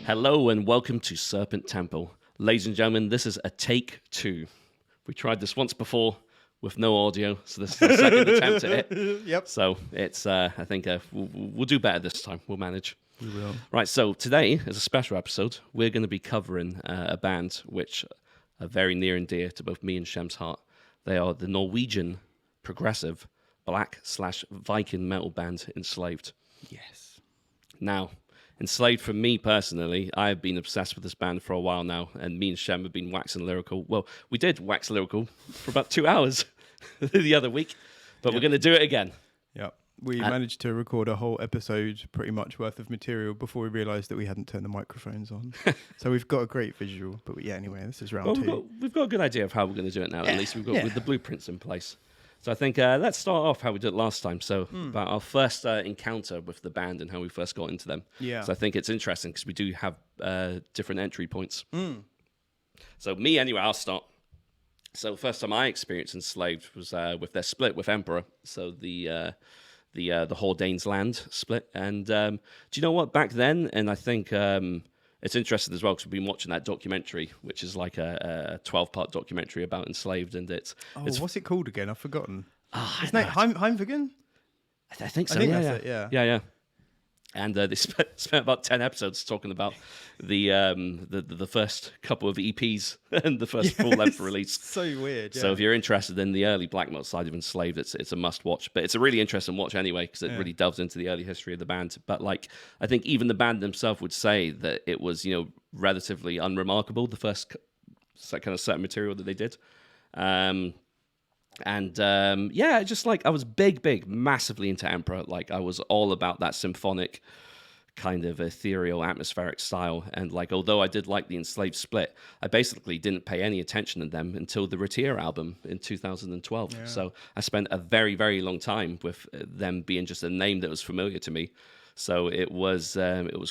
Hello and welcome to Serpent Temple. Ladies and gentlemen, this is a take 2. We tried this once before with no audio, so this is the second attempt at it. Yep. So it's, I think we'll do better this time. We'll manage. We will. Right, so today, as a special episode, we're going to be covering a band which are very near and dear to both me and Shem's heart. They are the Norwegian progressive black/Viking metal band Enslaved. Yes. Now, Enslaved, for me personally, I've been obsessed with this band for a while now, and me and Shem have been waxing lyrical. Well, we did wax lyrical for about 2 hours the other week, but we're going to do it again. Yeah. We managed to record a whole episode pretty much worth of material before we realised that we hadn't turned the microphones on. So we've got a great visual. But yeah, anyway, this is round 2. We've got a good idea of how we're going to do it now. At least we've got with the blueprints in place. So I think let's start off how we did it last time. So about our first encounter with the band and how we first got into them. Yeah. So I think it's interesting because we do have different entry points. So me, anyway, I'll start. So the first time I experienced Enslaved was with their split with Emperor. So the Hordanes Land split. And do you know what? Back then, and I think it's interesting as well because we've been watching that documentary, which is like a 12-part documentary about Enslaved, and it's what's it called again? I've forgotten. Isn't Isn't it Heimvegan? I think so. I think yeah, that's yeah. it, yeah. Yeah. And they spent about 10 episodes talking about the first couple of EPs and the first full-length release. So weird. Yeah. So if you're interested in the early black metal side of Enslaved, it's a must-watch. But it's a really interesting watch anyway because it really delves into the early history of the band. But like, I think even the band themselves would say that it was, relatively unremarkable, the first kind of set of material that they did. Just like I was big, massively into Emperor. Like I was all about that symphonic kind of ethereal, atmospheric style. And like, although I did like the Enslaved split, I basically didn't pay any attention to them until the Retire album in 2012. Yeah. So I spent a very, very long time with them being just a name that was familiar to me. So it was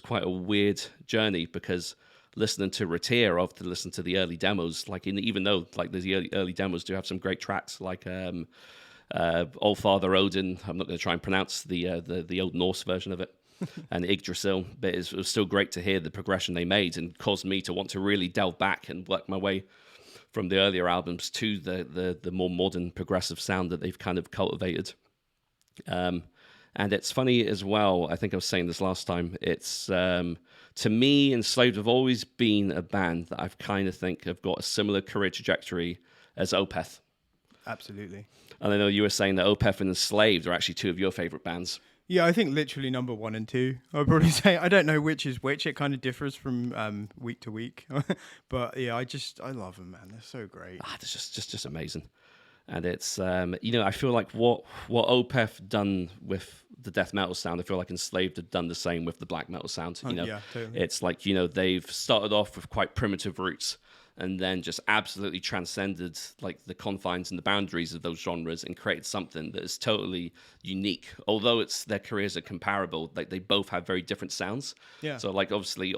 quite a weird journey because listening to Retire of to listen to the early demos, even though like the early demos do have some great tracks, like All Father Odin. I'm not going to try and pronounce the Old Norse version of it, and Yggdrasil. But it was still great to hear the progression they made, and caused me to want to really delve back and work my way from the earlier albums to the more modern progressive sound that they've kind of cultivated. And it's funny as well, I think I was saying this last time, it's, to me, Enslaved have always been a band that I've kind of think have got a similar career trajectory as Opeth. Absolutely. And I know you were saying that Opeth and Enslaved are actually two of your favourite bands. Yeah, I think literally number 1 and 2. I'd probably say, I don't know which is which. It kind of differs from week to week. But yeah, I love them, man. They're so great. It's just amazing. And it's, I feel like what Opeth done with the death metal sound, I feel like Enslaved had done the same with the black metal sound. Yeah, totally. It's like, they've started off with quite primitive roots and then just absolutely transcended like the confines and the boundaries of those genres and created something that is totally unique. Although their careers are comparable, like they both have very different sounds. Yeah. So like obviously,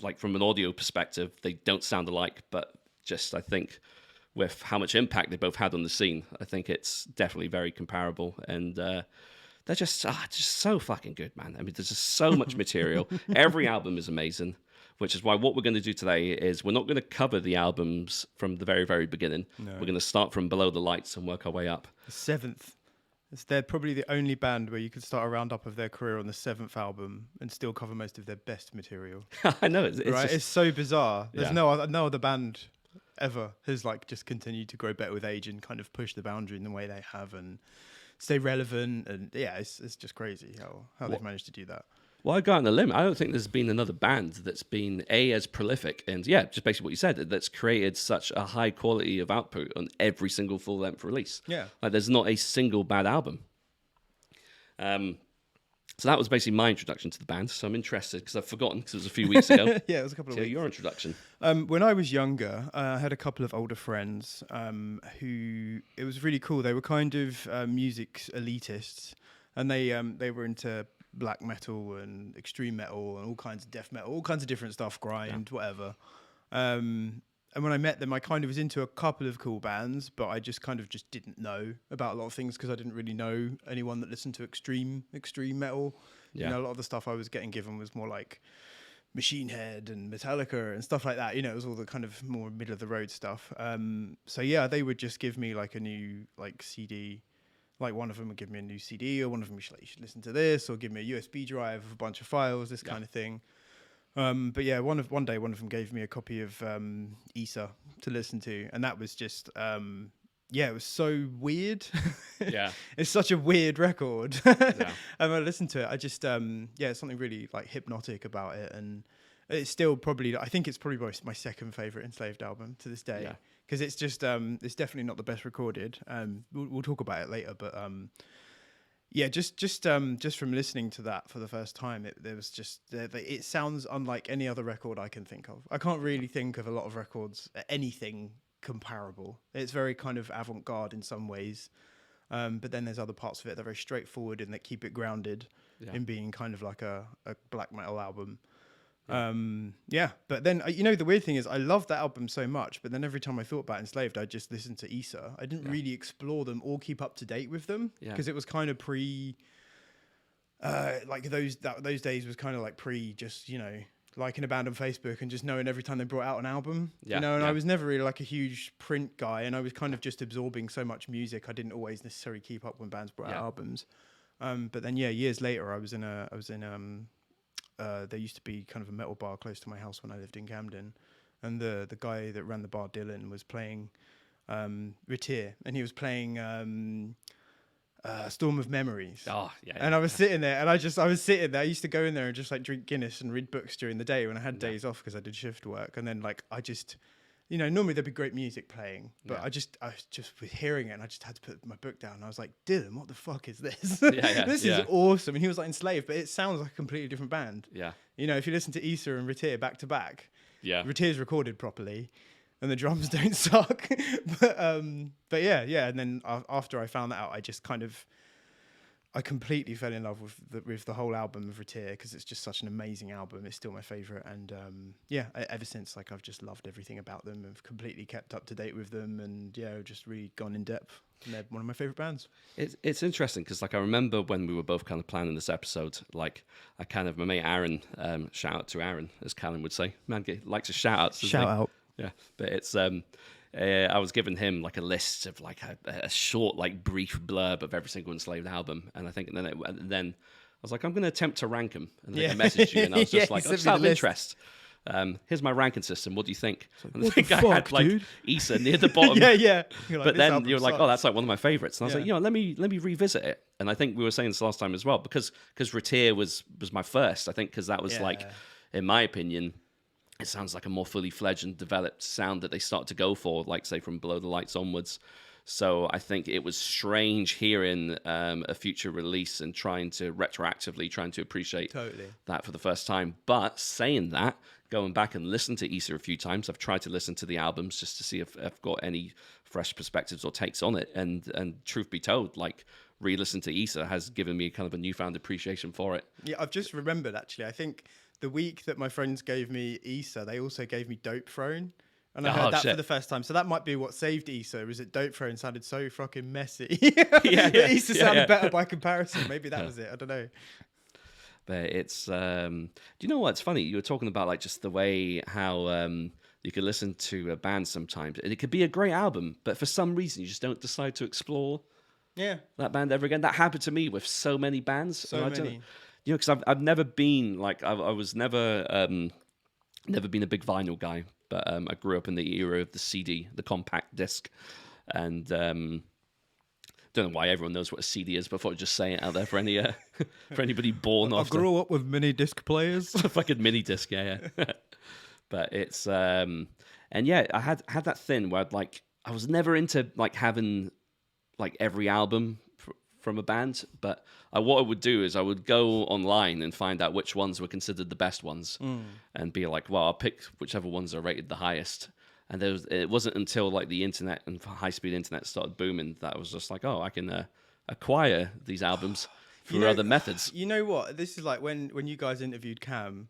like from an audio perspective, they don't sound alike, but just I think with how much impact they both had on the scene, I think it's definitely very comparable. And they're just so fucking good, man. I mean, there's just so much material. Every album is amazing, which is why what we're going to do today is we're not going to cover the albums from the very, very beginning. No. We're going to start from Below the Lights and work our way up. The 7th. They're probably the only band where you could start a roundup of their career on the 7th album and still cover most of their best material. I know. It's so bizarre. There's no other band ever has like just continued to grow better with age and kind of push the boundary in the way they have and stay relevant. And yeah, it's just crazy how they've managed to do that. Well, I go on a limb. I don't think there's been another band that's been as prolific and just basically what you said, that's created such a high quality of output on every single full length release. Yeah, like there's not a single bad album. So that was basically my introduction to the band. So I'm interested because I've forgotten because it was a few weeks ago. Yeah, it was a couple of weeks. Your introduction. When I was younger, I had a couple of older friends who, it was really cool. They were kind of music elitists, and they were into black metal and extreme metal and all kinds of death metal, all kinds of different stuff, grind, whatever. And when I met them, I kind of was into a couple of cool bands, but I just kind of just didn't know about a lot of things because I didn't really know anyone that listened to extreme metal. Yeah. A lot of the stuff I was getting given was more like Machine Head and Metallica and stuff like that. You know, it was all the kind of more middle of the road stuff. So yeah, they would just give me like a new like CD. Like one of them would give me a new CD, or one of them was like, you should listen to this, or give me a USB drive of a bunch of files, this kind of thing. But yeah, one day one of them gave me a copy of Issa to listen to, and that was just yeah, it was so weird. Yeah, it's such a weird record. Yeah. And I listened to it, I just yeah, it's something really like hypnotic about it, and it's still probably, I think it's probably my second favorite Enslaved album to this day. Yeah. Because it's just it's definitely not the best recorded. We'll talk about it later, but yeah, just from listening to that for the first time, it sounds unlike any other record I can think of. I can't really think of a lot of records, anything comparable. It's very kind of avant-garde in some ways, but then there's other parts of it that are very straightforward and that keep it grounded in being kind of like a black metal album. Yeah, but then you know, the weird thing is I loved that album so much, but then every time I thought about Enslaved, I just listened to Issa. I didn't really explore them or keep up to date with them, because it was kind of pre like those days was kind of like pre just, you know, liking a band on Facebook and just knowing every time they brought out an album, you know, and I was never really like a huge print guy, and I was kind of just absorbing so much music I didn't always necessarily keep up when bands brought out albums. But then years later I was in there used to be kind of a metal bar close to my house when I lived in Camden, and the guy that ran the bar, Dylan, was playing Retir, and he was playing Storm of Memories. Oh, yeah. And I was sitting there, and I was sitting there. I used to go in there and just like drink Guinness and read books during the day when I had days off, because I did shift work. And then like I just, you know, normally there'd be great music playing, but I was just with hearing it, and I just had to put my book down. And I was like, Dylan, what the fuck is this? This is awesome. And he was like Enslaved, but it sounds like a completely different band. Yeah. You know, if you listen to Issa and Retir back to back, Retir's recorded properly, and the drums don't suck. But yeah. And then after I found that out, I just kind of, I completely fell in love with the whole album of Retir, because it's just such an amazing album. It's still my favorite, and ever since, like, I've just loved everything about them. I've completely kept up to date with them, and just really gone in depth. And they're one of my favorite bands. It's interesting because, like, I remember when we were both kind of planning this episode, like, my mate Aaron, shout out to Aaron, as Callum would say. Man likes a shout out. Shout out. Yeah, but it's I was giving him like a list of like a short, like brief blurb of every single Enslaved album, and I think then I was like, I'm going to attempt to rank them, and then I messaged you, and I was just like, just out of interest, here's my ranking system. What do you think? And I think I had like Issa near the bottom. Like, but then you were like, oh, that's like one of my favorites, and I was like, you know, let me revisit it. And I think we were saying this last time as well, because Retir was my first. I think because that was like, in my opinion, it sounds like a more fully fledged and developed sound that they start to go for, like, say, from Below the Lights onwards. So I think it was strange hearing a future release and trying to appreciate that for the first time. But saying that, going back and listening to Issa a few times, I've tried to listen to the albums just to see if I've got any fresh perspectives or takes on it. And truth be told, like, re-listening to Issa has given me kind of a newfound appreciation for it. Yeah, I've just remembered, actually, I think the week that my friends gave me Issa, they also gave me Dope Throne. And I heard that for the first time. So that might be what saved Issa, was it Dope Throne sounded so fucking messy. Issa sounded better by comparison. Maybe that was it. I don't know. But it's, do you know what? It's funny. You were talking about like just the way how you could listen to a band sometimes. And it could be a great album, but for some reason you just don't decide to explore that band ever again. That happened to me with so many bands. So many. You know, because I've never been like, I was never been a big vinyl guy, but I grew up in the era of the CD, the compact disc, and don't know why everyone knows what a CD is, but I thought I'd just say it out there for any for anybody born after. I grew up with mini disc players. A fucking mini disc, yeah. But it's and yeah, I had that thing where I was never into like having like every album from a band, but what I would do is I would go online and find out which ones were considered the best ones, and be like, well, I'll pick whichever ones are rated the highest. And it wasn't until like the internet and high-speed internet started booming that I was just like, oh, I can acquire these albums through other methods. You know what? This is like when you guys interviewed Cam,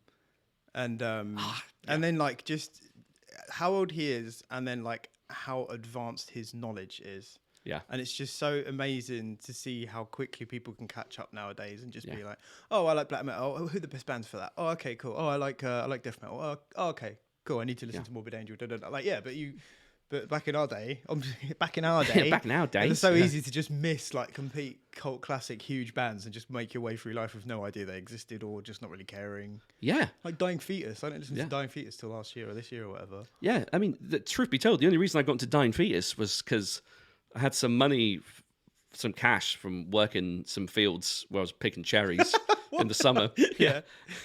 and then like just how old he is, and then like how advanced his knowledge is. Yeah. And it's just so amazing to see how quickly people can catch up nowadays and just be like, oh, I like black metal. Oh, who are the best bands for that? Oh, okay, cool. Oh, I like death metal. Oh, okay, cool. I need to listen to Morbid Angel. Da, da, da. Like, yeah, but back in our day, back in our day, it's so easy to just miss like complete cult classic huge bands and just make your way through life with no idea they existed or just not really caring. Yeah. Like Dying Fetus. I didn't listen to Dying Fetus till last year or this year or whatever. Yeah. I mean, the truth be told, the only reason I got into Dying Fetus was because I had some money, some cash from working some fields where I was picking cherries in the summer. Yeah.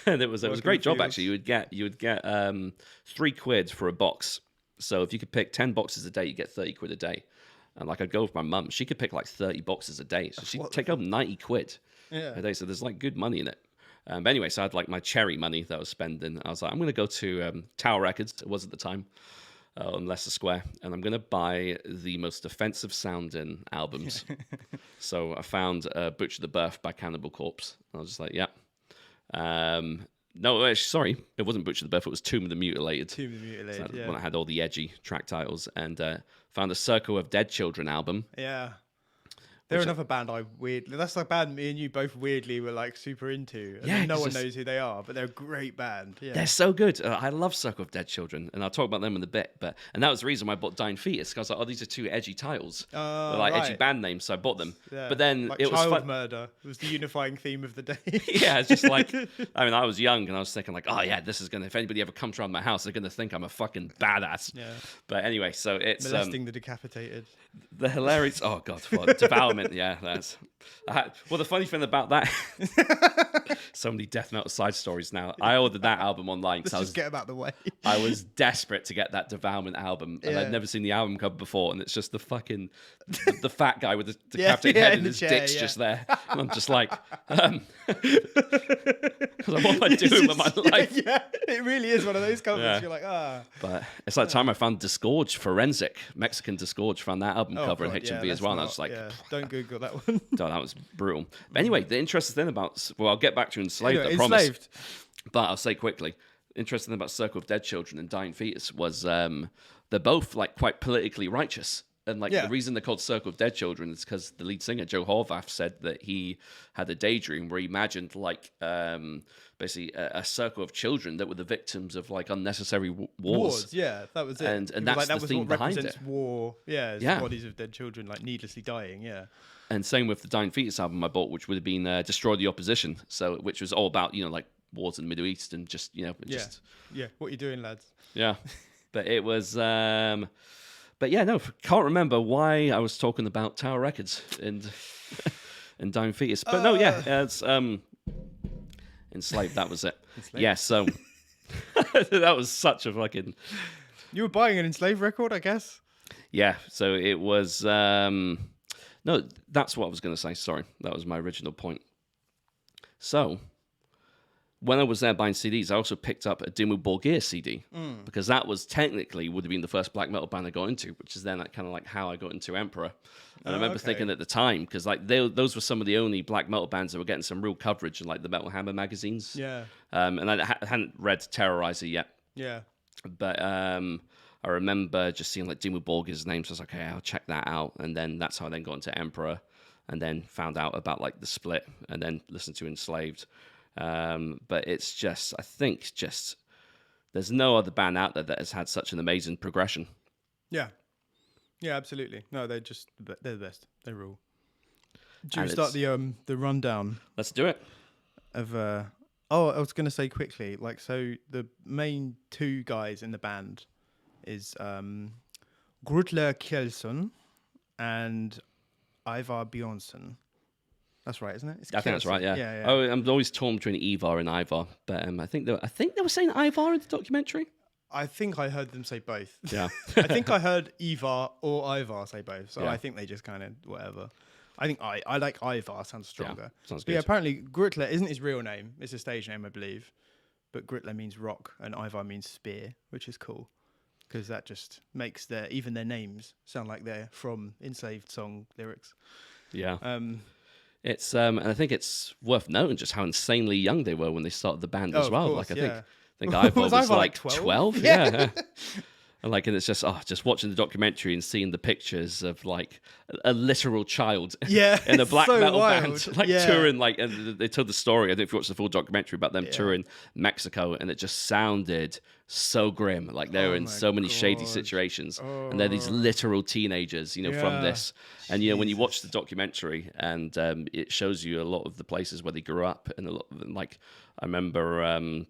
And it was a great job, actually. You would get £3 for a box. So if you could pick 10 boxes a day, you get 30 quid a day. And like I'd go with my mum, she could pick like 30 boxes a day. So she'd take home 90 quid a day. So there's like good money in it. But anyway, so I had like my cherry money that I was spending. I was like, I'm going to go to Tower Records. It was at the time. On Leicester Square, and I'm going to buy the most offensive sounding albums. So I found Butcher the Birth by Cannibal Corpse. I was just like, yeah. No, actually, sorry, it wasn't Butcher the Birth, it was Tomb of the Mutilated. Tomb of the Mutilated, When I had all the edgy track titles, and found a Circle of Dead Children album. Yeah. They're another band that's like a band me and you both weirdly were like super into. And no one knows who they are, but they're a great band. Yeah. They're so good. I love Circle of Dead Children, and I'll talk about them in a bit. And that was the reason why I bought Dying Fetus, because I was like, oh, these are two edgy titles. Edgy band names, so I bought them. Yeah. But then like it was child murder was the unifying theme of the day. Yeah, it's just like, I mean, I was young, and I was thinking like, oh yeah, this is going to, if anybody ever comes around my house, they're going to think I'm a fucking badass. Yeah. But anyway, so it's... Molesting the decapitated. The hilarious... Oh, God. Devourment, yeah, that's... well, the funny thing about that... so many death metal side stories now. I ordered that album online. Let's just get them out of the way. I was desperate to get that Devourment album, and I'd never seen the album cover before, and it's just the fucking... the fat guy with the decapitated head and his dick's just there. And I'm just like... what am I doing with my life? Yeah, it really is one of those covers. You're like, But it's like the time I found Disgorge, Forensic, Mexican Disgorge, found that album cover in HMV as well. And I was like, don't Google that one. That was brutal. But anyway, the interesting thing about, I'll get back to Enslaved, I promise. But I'll say quickly, interesting thing about Circle of Dead Children and Dying Fetus was they're both like quite politically righteous. And like the reason they're called Circle of Dead Children is because the lead singer, Joe Horvath, said that he had a daydream where he imagined like basically a circle of children that were the victims of like unnecessary wars. Yeah, that was it. And that's the theme behind it. War. Yeah, the bodies of dead children like needlessly dying. Yeah. And same with the Dying Fetus album I bought, which would have been Destroy the Opposition. So which was all about, like wars in the Middle East and just, just... Yeah, what are you doing, lads? Yeah. But it was... But yeah, no, can't remember why I was talking about Tower Records and Dying Fetus. But no, yeah, it's Enslaved, that was it. Enslaved? Yeah, so that was such a fucking... You were buying an Enslaved record, I guess? Yeah, so it was... No, that's what I was going to say, sorry. That was my original point. So... when I was there buying CDs, I also picked up a Dimmu Borgir CD because that was technically would have been the first black metal band I got into, which is then kind of like how I got into Emperor. And I remember thinking at the time, because like those were some of the only black metal bands that were getting some real coverage in like the Metal Hammer magazines. Yeah. And I hadn't read Terrorizer yet. Yeah. But I remember just seeing like Dimmu Borgir's name, so I was like, okay, I'll check that out. And then that's how I then got into Emperor, and then found out about like the Split, and then listened to Enslaved. But it's just, I think there's no other band out there that has had such an amazing progression. Yeah. Yeah, absolutely. No, they're the best. They rule. Do you start the rundown? Let's do it. Of I was going to say quickly, like, so the main two guys in the band is Grutler Kjellson and Ivar Bjornsson. That's right, isn't it? I think that's right. Yeah. Oh, I'm always torn between Ivar and Ivar, but I think they were saying Ivar in the documentary. I think I heard them say both. Yeah. I think I heard Ivar or Ivar say both, so I think they just kind of whatever. I think I like Ivar, sounds stronger. Yeah, sounds good. But yeah, apparently Grutler isn't his real name; it's a stage name, I believe. But Grutler means rock, and Ivar means spear, which is cool because that just makes even their names sound like they're from Enslaved song lyrics. Yeah. It's and I think it's worth noting just how insanely young they were when they started the band as well. Course, like I think Ivar was like 12. Yeah. And it's just watching the documentary and seeing the pictures of like a literal child Yeah, in a black so metal wild. band, like Yeah. touring, and they told the story. I don't know if you watched the full documentary about them touring Mexico, and it just sounded so grim. Like they were in my so many shady God. situations, and they're these literal teenagers, from Yeah. this. And when you watch the documentary, and it shows you a lot of the places where they grew up, and a lot of them, like I remember.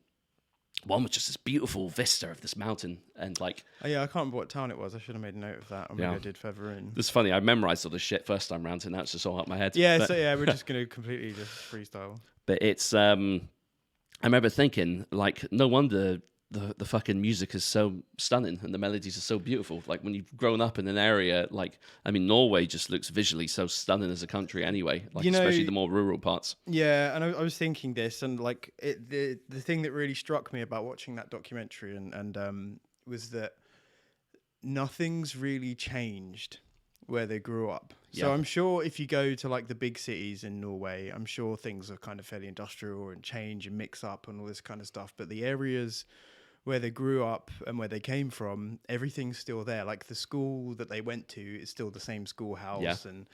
One was just this beautiful vista of this mountain, and like, Oh, yeah, I can't remember what town it was. I should have made a note of that. Or maybe I did further in. it's funny. I memorized all this shit first time round, and now it's just all out my head. Yeah, but, so yeah, we're just gonna completely just freestyle. but it's. I remember thinking, like, no wonder the fucking music is so stunning and the melodies are so beautiful. Like when you've grown up in an area, like, I mean, Norway just looks visually so stunning as a country anyway. Like, especially the more rural parts. Yeah, and I was thinking this, and like the thing that really struck me about watching that documentary and was that nothing's really changed where they grew up. So Yeah. I'm sure if you go to like the big cities in Norway, I'm sure things are kind of fairly industrial and change and mix up and all this kind of stuff. But the areas where they grew up and where they came from, everything's still there. Like the school that they went to is still the same schoolhouse and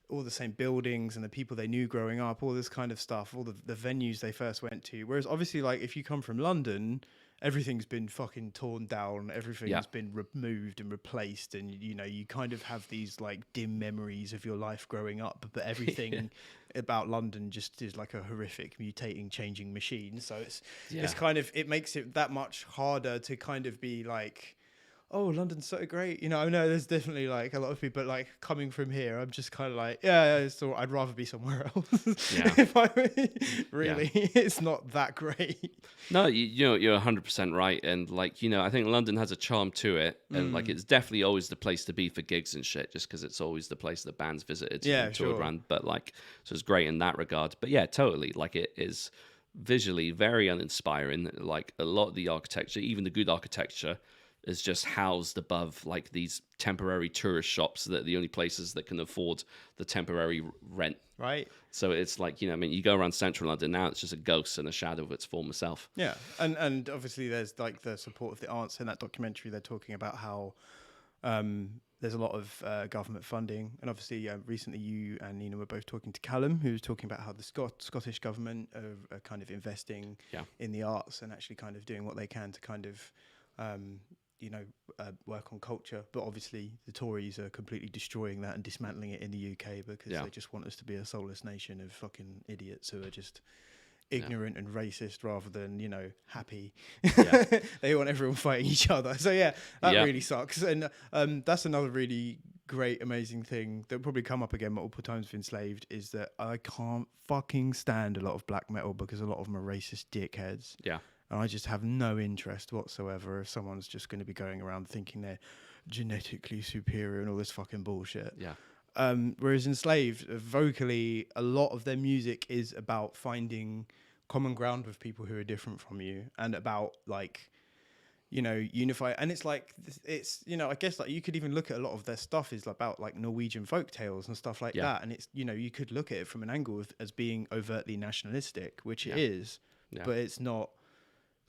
all the same buildings and the people they knew growing up, all this kind of stuff, all the venues they first went to. Whereas obviously, like if you come from London, everything's been fucking torn down, everything's been removed and replaced, and you kind of have these like dim memories of your life growing up, but everything about London just is like a horrific mutating changing machine. So it's kind of, it makes it that much harder to kind of be like, oh, London's so great. I know there's definitely like a lot of people, but like coming from here, I'm just kind of like, it's all, I'd rather be somewhere else. Yeah. If I really, it's not that great. No, you're 100% right. And like, I think London has a charm to it. And like, it's definitely always the place to be for gigs and shit, just because it's always the place that bands visited and toured around. But like, so it's great in that regard. But yeah, totally. Like it is visually very uninspiring. Like a lot of the architecture, even the good architecture, is just housed above like these temporary tourist shops that are the only places that can afford the temporary rent. Right. So it's like, you go around central London now, it's just a ghost and a shadow of its former self. Yeah. And obviously there's like the support of the arts in that documentary. They're talking about how there's a lot of government funding. And obviously recently you and Nina were both talking to Callum, who was talking about how the Scottish government are kind of investing in the arts and actually kind of doing what they can to kind of work on culture. But obviously the Tories are completely destroying that and dismantling it in the UK because they just want us to be a soulless nation of fucking idiots who are just ignorant and racist rather than, happy. They want everyone fighting each other. So that really sucks. And that's another really great, amazing thing that will probably come up again multiple times with Enslaved, is that I can't fucking stand a lot of black metal because a lot of them are racist dickheads. Yeah. And I just have no interest whatsoever if someone's just going to be going around thinking they're genetically superior and all this fucking bullshit. Yeah. Whereas Enslaved, vocally, a lot of their music is about finding common ground with people who are different from you and about like, unify. And it's like, I guess like you could even look at a lot of their stuff is about like Norwegian folk tales and stuff like that. And it's, you could look at it from an angle as being overtly nationalistic, which it is, but it's not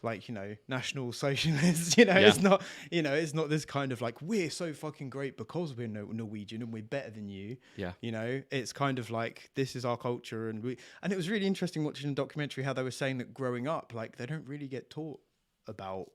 like, national socialists, it's not, it's not this kind of like, we're so fucking great because we're Norwegian and we're better than you. Yeah. It's kind of like, this is our culture. And it was really interesting watching the documentary, how they were saying that growing up, like they don't really get taught about.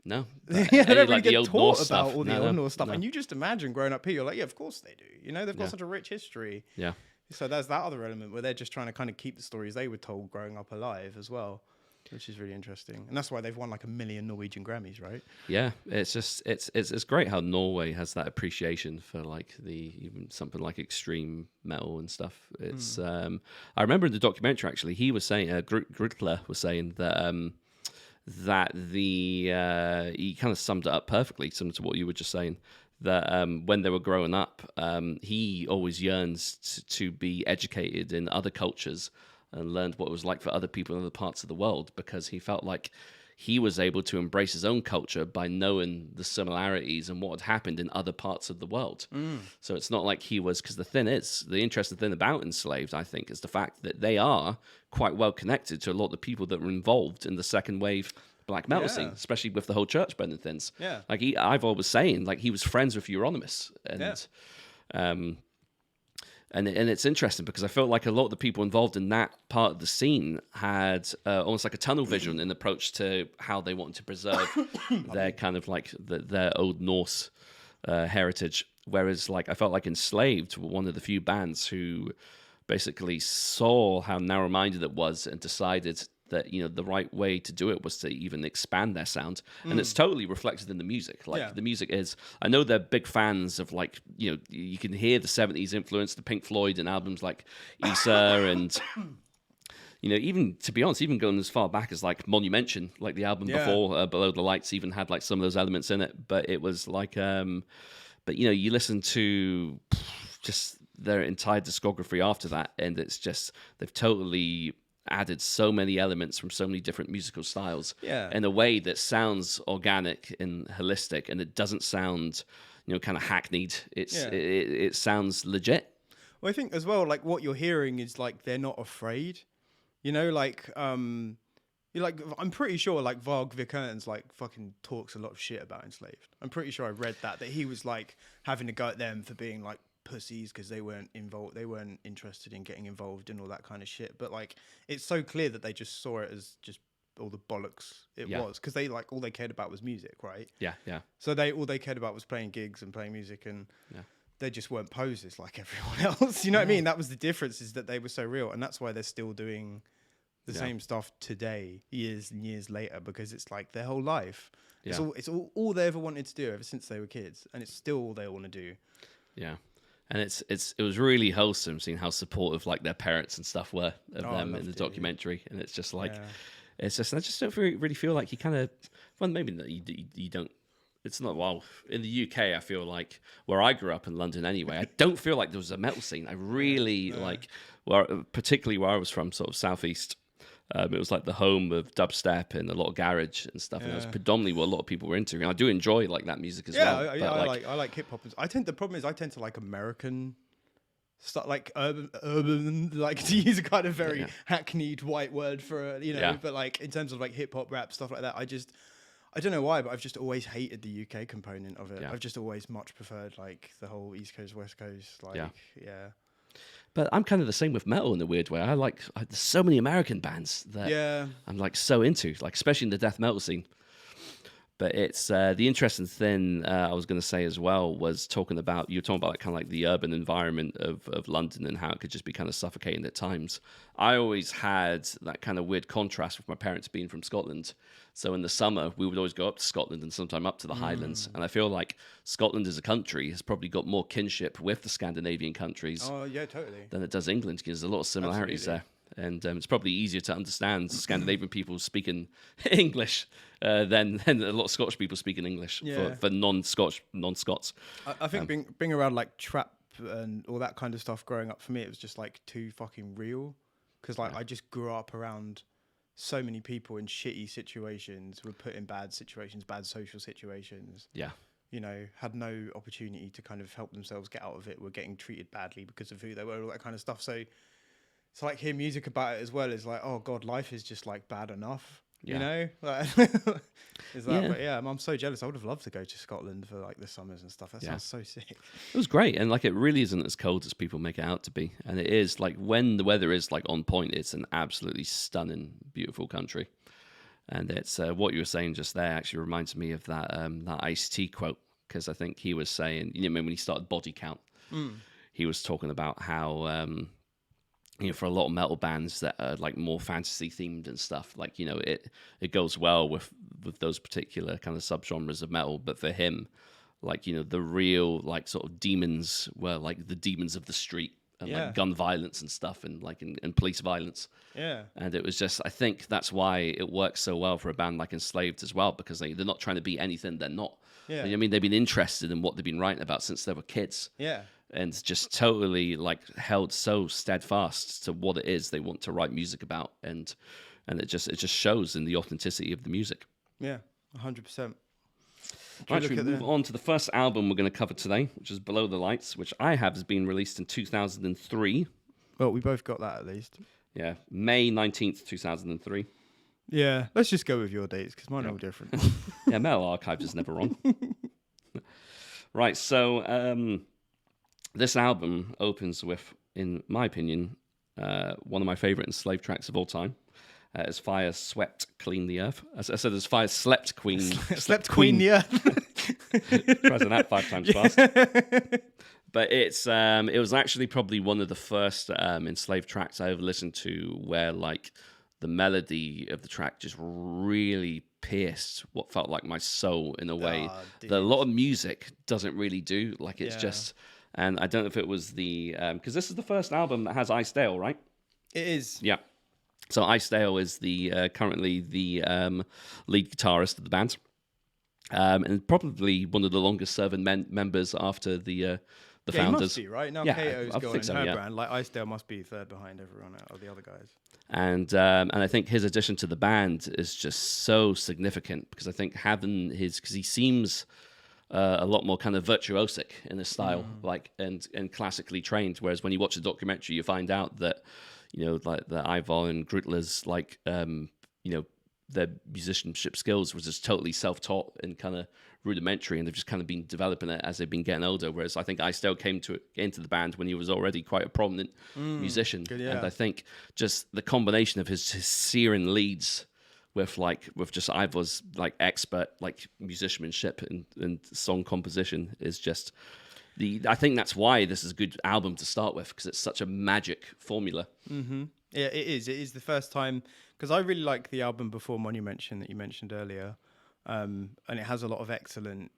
No. They don't really get taught about all the old Norse stuff. No. And you just imagine growing up here, you're like, yeah, of course they do. They've got such a rich history. Yeah. So there's that other element where they're just trying to kind of keep the stories they were told growing up alive as well. Which is really interesting, and that's why they've won like 1 million Norwegian Grammys, right? Yeah, it's just it's great how Norway has that appreciation for like even something like extreme metal and stuff. It's I remember in the documentary actually he was saying Grudler was saying that that he kind of summed it up perfectly, similar to what you were just saying. That when they were growing up, he always yearns to be educated in other cultures and learned what it was like for other people in other parts of the world, because he felt like he was able to embrace his own culture by knowing the similarities and what had happened in other parts of the world. So it's not like he was, because the interesting thing about Enslaved, I think, is the fact that they are quite well connected to a lot of the people that were involved in the second wave black metal scene, especially with the whole church burning things. Yeah. Like I've always saying, like he was friends with Euronymous, and and it's interesting because I felt like a lot of the people involved in that part of the scene had almost like a tunnel vision in approach to how they wanted to preserve their kind of like their old Norse heritage. Whereas like I felt like Enslaved were one of the few bands who basically saw how narrow-minded it was and decided that, you know, the right way to do it was to even expand their sound. And it's totally reflected in the music. Like the music is, I know they're big fans of like, you know, you can hear the 70s influence, the Pink Floyd and albums like Issa and, you know, even to be honest, even going as far back as like Monumention, like the album before Below the Lights even had like some of those elements in it. But it was like, but you know, you listen to just their entire discography after that, and it's just, they've totally added so many elements from so many different musical styles in a way that sounds organic and holistic, and it doesn't sound, you know, kind of hackneyed. It sounds legit. Well, I think as well, like what you're hearing is like they're not afraid, you know, like you're like, I'm pretty sure like Varg Vikernes like fucking talks a lot of shit about Enslaved. I'm pretty sure I read that he was like having to go at them for being like pussies because they weren't involved, they weren't interested in getting involved in all that kind of shit. But like it's so clear that they just saw it as just all the bollocks it was, because they like all they cared about was music, right? So all they cared about was playing gigs and playing music, and they just weren't posers like everyone else. You know what I mean? That was the difference, is that they were so real, and that's why they're still doing the same stuff today, years and years later, because it's like their whole life. It's all they ever wanted to do ever since they were kids, and it's still all they want to do. And it was really wholesome seeing how supportive like their parents and stuff were of them in the documentary. And it's just like, it's just, I just don't really feel like you kind of, well, maybe that you don't, it's not, well, in the UK, I feel like where I grew up in London anyway, I don't feel like there was a metal scene. I really like, particularly where I was from, sort of southeast. It was like the home of dubstep and a lot of garage and stuff, and that was predominantly what a lot of people were into. And I do enjoy like that music as well. I like hip hop. The problem is I tend to like American stuff, like urban, like to use a kind of very hackneyed white word for but like in terms of like hip hop, rap, stuff like that, I don't know why, but I've just always hated the UK component of it. I've just always much preferred like the whole East Coast, West Coast, like But I'm kind of the same with metal in a weird way. There's so many American bands that I'm like so into, like especially in the death metal scene. But it's the interesting thing I was going to say as well was you were talking about like, kind of like the urban environment of London and how it could just be kind of suffocating at times. I always had that kind of weird contrast with my parents being from Scotland. So in the summer, we would always go up to Scotland and sometime up to the Highlands. And I feel like Scotland as a country has probably got more kinship with the Scandinavian countries than it does England, because there's a lot of similarities there. And it's probably easier to understand Scandinavian people speaking English than a lot of Scottish people speaking English for non-Scots. I think being around like trap and all that kind of stuff growing up, for me, it was just like too fucking real. Because like I just grew up around so many people in shitty situations, were put in bad situations, bad social situations. You know, had no opportunity to kind of help themselves get out of it, were getting treated badly because of who they were, all that kind of stuff. So like hear music about it as well is like, oh god, life is just like bad enough. You know, like, is that? But I'm so jealous. I would have loved to go to Scotland for like the summers and stuff. That sounds so sick. It was great, and like it really isn't as cold as people make it out to be. And it is like when the weather is like on point, it's an absolutely stunning, beautiful country. And it's what you were saying just there actually reminds me of that that Ice-T quote, because I think he was saying, you know, when he started Body Count, he was talking about how. You know, for a lot of metal bands that are like more fantasy themed and stuff, like, you know, it goes well with those particular kind of subgenres of metal. But for him, like, you know, the real like sort of demons were like the demons of the street and like gun violence and stuff and like and police violence. And it was just, I think that's why it works so well for a band like Enslaved as well, because they're not trying to be anything they're not. You know what I mean, they've been interested in what they've been writing about since they were kids. And just totally like held so steadfast to what it is they want to write music about, and it just shows in the authenticity of the music. 100%. Right, we move on to the first album we're going to cover today, which is Below the Lights, which I have has been released in 2003. Well, we both got that at least. May 19th, 2003. Yeah, let's just go with your dates because mine are all different. Yeah, Metal Archives is never wrong. Right, so this album opens with, in my opinion, one of my favorite Enslaved tracks of all time. As Fire Swept Clean the Earth. As I said, as Fire Slept Queen. Slept Queen the Earth. Pressing that 5 times fast. But it was actually probably one of the first Enslaved tracks I ever listened to where like the melody of the track just really pierced what felt like my soul in a way that a lot of music doesn't really do. Like it's just, and I don't know if it was the, because this is the first album that has Ice Dale, right? It is. Yeah. So Ice Dale is the currently the lead guitarist of the band, and probably one of the longest serving members after the founders. He must be, right? Now Kato's going so, her brand. Like Icedale must be third behind everyone of the other guys. And I think his addition to the band is just so significant because I think having because he seems a lot more kind of virtuosic in his style, like and classically trained. Whereas when you watch the documentary, you find out that like the Ivor and Grutler's like their musicianship skills was just totally self-taught and kind of rudimentary, and they've just kind of been developing it as they've been getting older. Whereas I think Icedale came into the band when he was already quite a prominent musician, and I think just the combination of his searing leads with just Ivor's like expert like musicianship and song composition is just I think that's why this is a good album to start with because it's such a magic formula. Mm-hmm. Yeah, it is. It is the first time because I really like the album before Monumention that you mentioned earlier, and it has a lot of excellent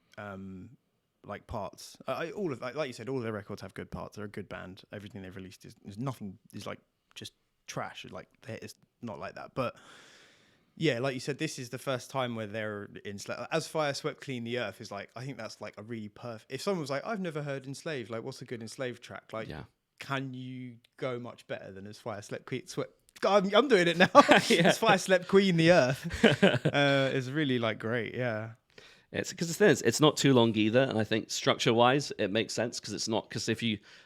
like parts. All of like you said, all of their records have good parts. They're a good band. Everything they've released is nothing is like just trash. Like it's not like that, but. Yeah, like you said, this is the first time where they're As Fire Swept Clean the Earth is like, I think that's like a really perfect. If someone was like, I've never heard Enslaved, like, what's a good Enslaved track? Like, can you go much better than As Fire Swept I'm doing it now. As Fire Slept Queen the Earth is really like great. Yeah. It's because it's not too long either, and I think structure-wise it makes sense because it's not. Because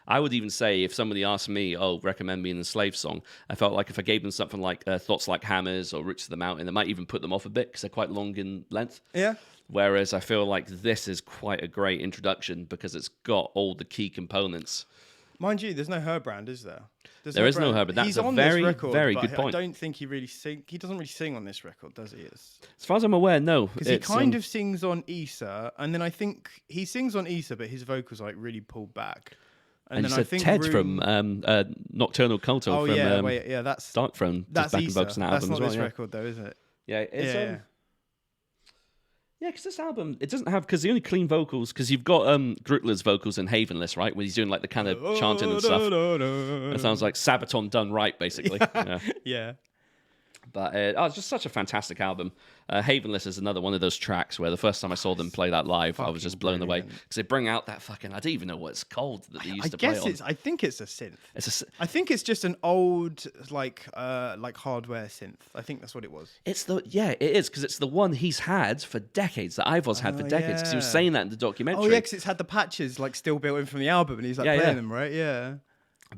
I would even say if somebody asked me, recommend me an Enslaved song, I felt like if I gave them something like Thoughts Like Hammers or Roots of the Mountain, it might even put them off a bit because they're quite long in length. Yeah. Whereas I feel like this is quite a great introduction because it's got all the key components. Mind you, there's no Herbrand, is there? There is no Herbrand. That's a very, very good point. I don't think he really He doesn't really sing on this record, does he? As far as I'm aware, no. Because he kind of sings on Issa, and then I think he sings on Issa, but his vocals like really pulled back. And then I think Ted from Nocturnal Culto from that's Dark Throne. That's backing vocals in that That's album not as this well, record though, is it? Yeah, it's yeah, because this album, it doesn't have, because the only clean vocals, because you've got Grutler's vocals in Havenless, right? When he's doing like the kind of chanting and stuff. It sounds like Sabaton done right, basically. Yeah. But it's just such a fantastic album. Havenless is another one of those tracks where the first time I saw them play that live, I was just blown away. Because they bring out that fucking, I don't even know what it's called that they used to play on. I think it's a synth. I think it's just an old, like hardware synth. I think that's what it was. It is, because it's the one he's had for decades, that Ivor's had for decades, because he was saying that in the documentary. Oh, yeah, because it's had the patches, like, still built in from the album, and he's, like, playing them, right? Yeah.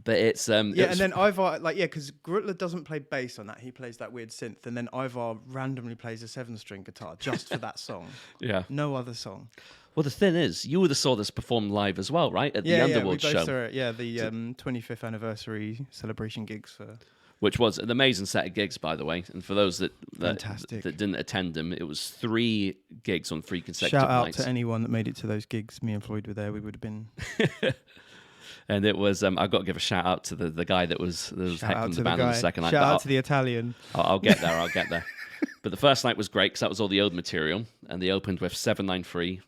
But it's and then Ivar because Grutler doesn't play bass on that. He plays that weird synth, and then Ivar randomly plays a 7-string guitar just for that song. Yeah, no other song. Well, the thing is, you would have saw this performed live as well, right? At the Underworld show. We both saw it. Yeah, the 25th anniversary celebration gigs for. Which was an amazing set of gigs, by the way. And for those that didn't attend them, it was 3 gigs on 3 consecutive nights. Shout out to anyone that made it to those gigs. Me and Floyd were there. We would have been. And it was, I've got to give a shout out to the guy that was heckling the band on the second night. Shout out to the Italian. I'll get there. But the first night was great because that was all the old material. And they opened with 793.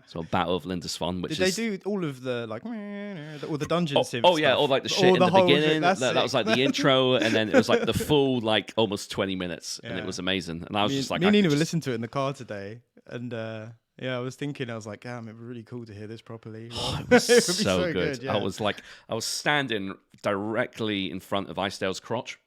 So Battle of Lindisfarne, which Did they do all of the, like, all the dungeon synths? Oh, yeah, all like the shit in the beginning. That was like the intro. And then it was like the full, like, almost 20 minutes. And it was amazing. And I was just like... Me and Nina were listening to it in the car today. And... yeah, I was like, damn, it'd be really cool to hear this properly. Oh, it was so good. Yeah. I was standing directly in front of Icedale's crotch.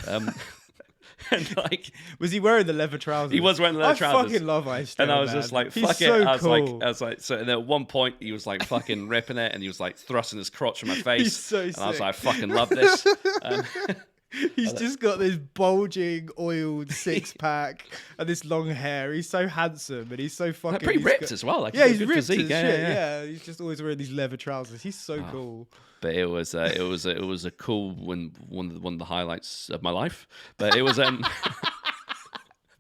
And like, was he wearing the leather trousers? He was wearing the leather trousers. I fucking love Icedale. And I was just like, fuck He's it. So I was cool. like, so. And at one point, he was like fucking ripping it, and he was like thrusting his crotch in my face. He's so sick. And I was like, I fucking love this. He's just got this bulging, oiled six-pack and this long hair. He's so handsome and he's so fucking... Pretty ripped as well. Like, yeah, he's got ripped physique. as shit. Yeah, he's just always wearing these leather trousers. He's so cool. But it was a cool one of the highlights of my life. But it was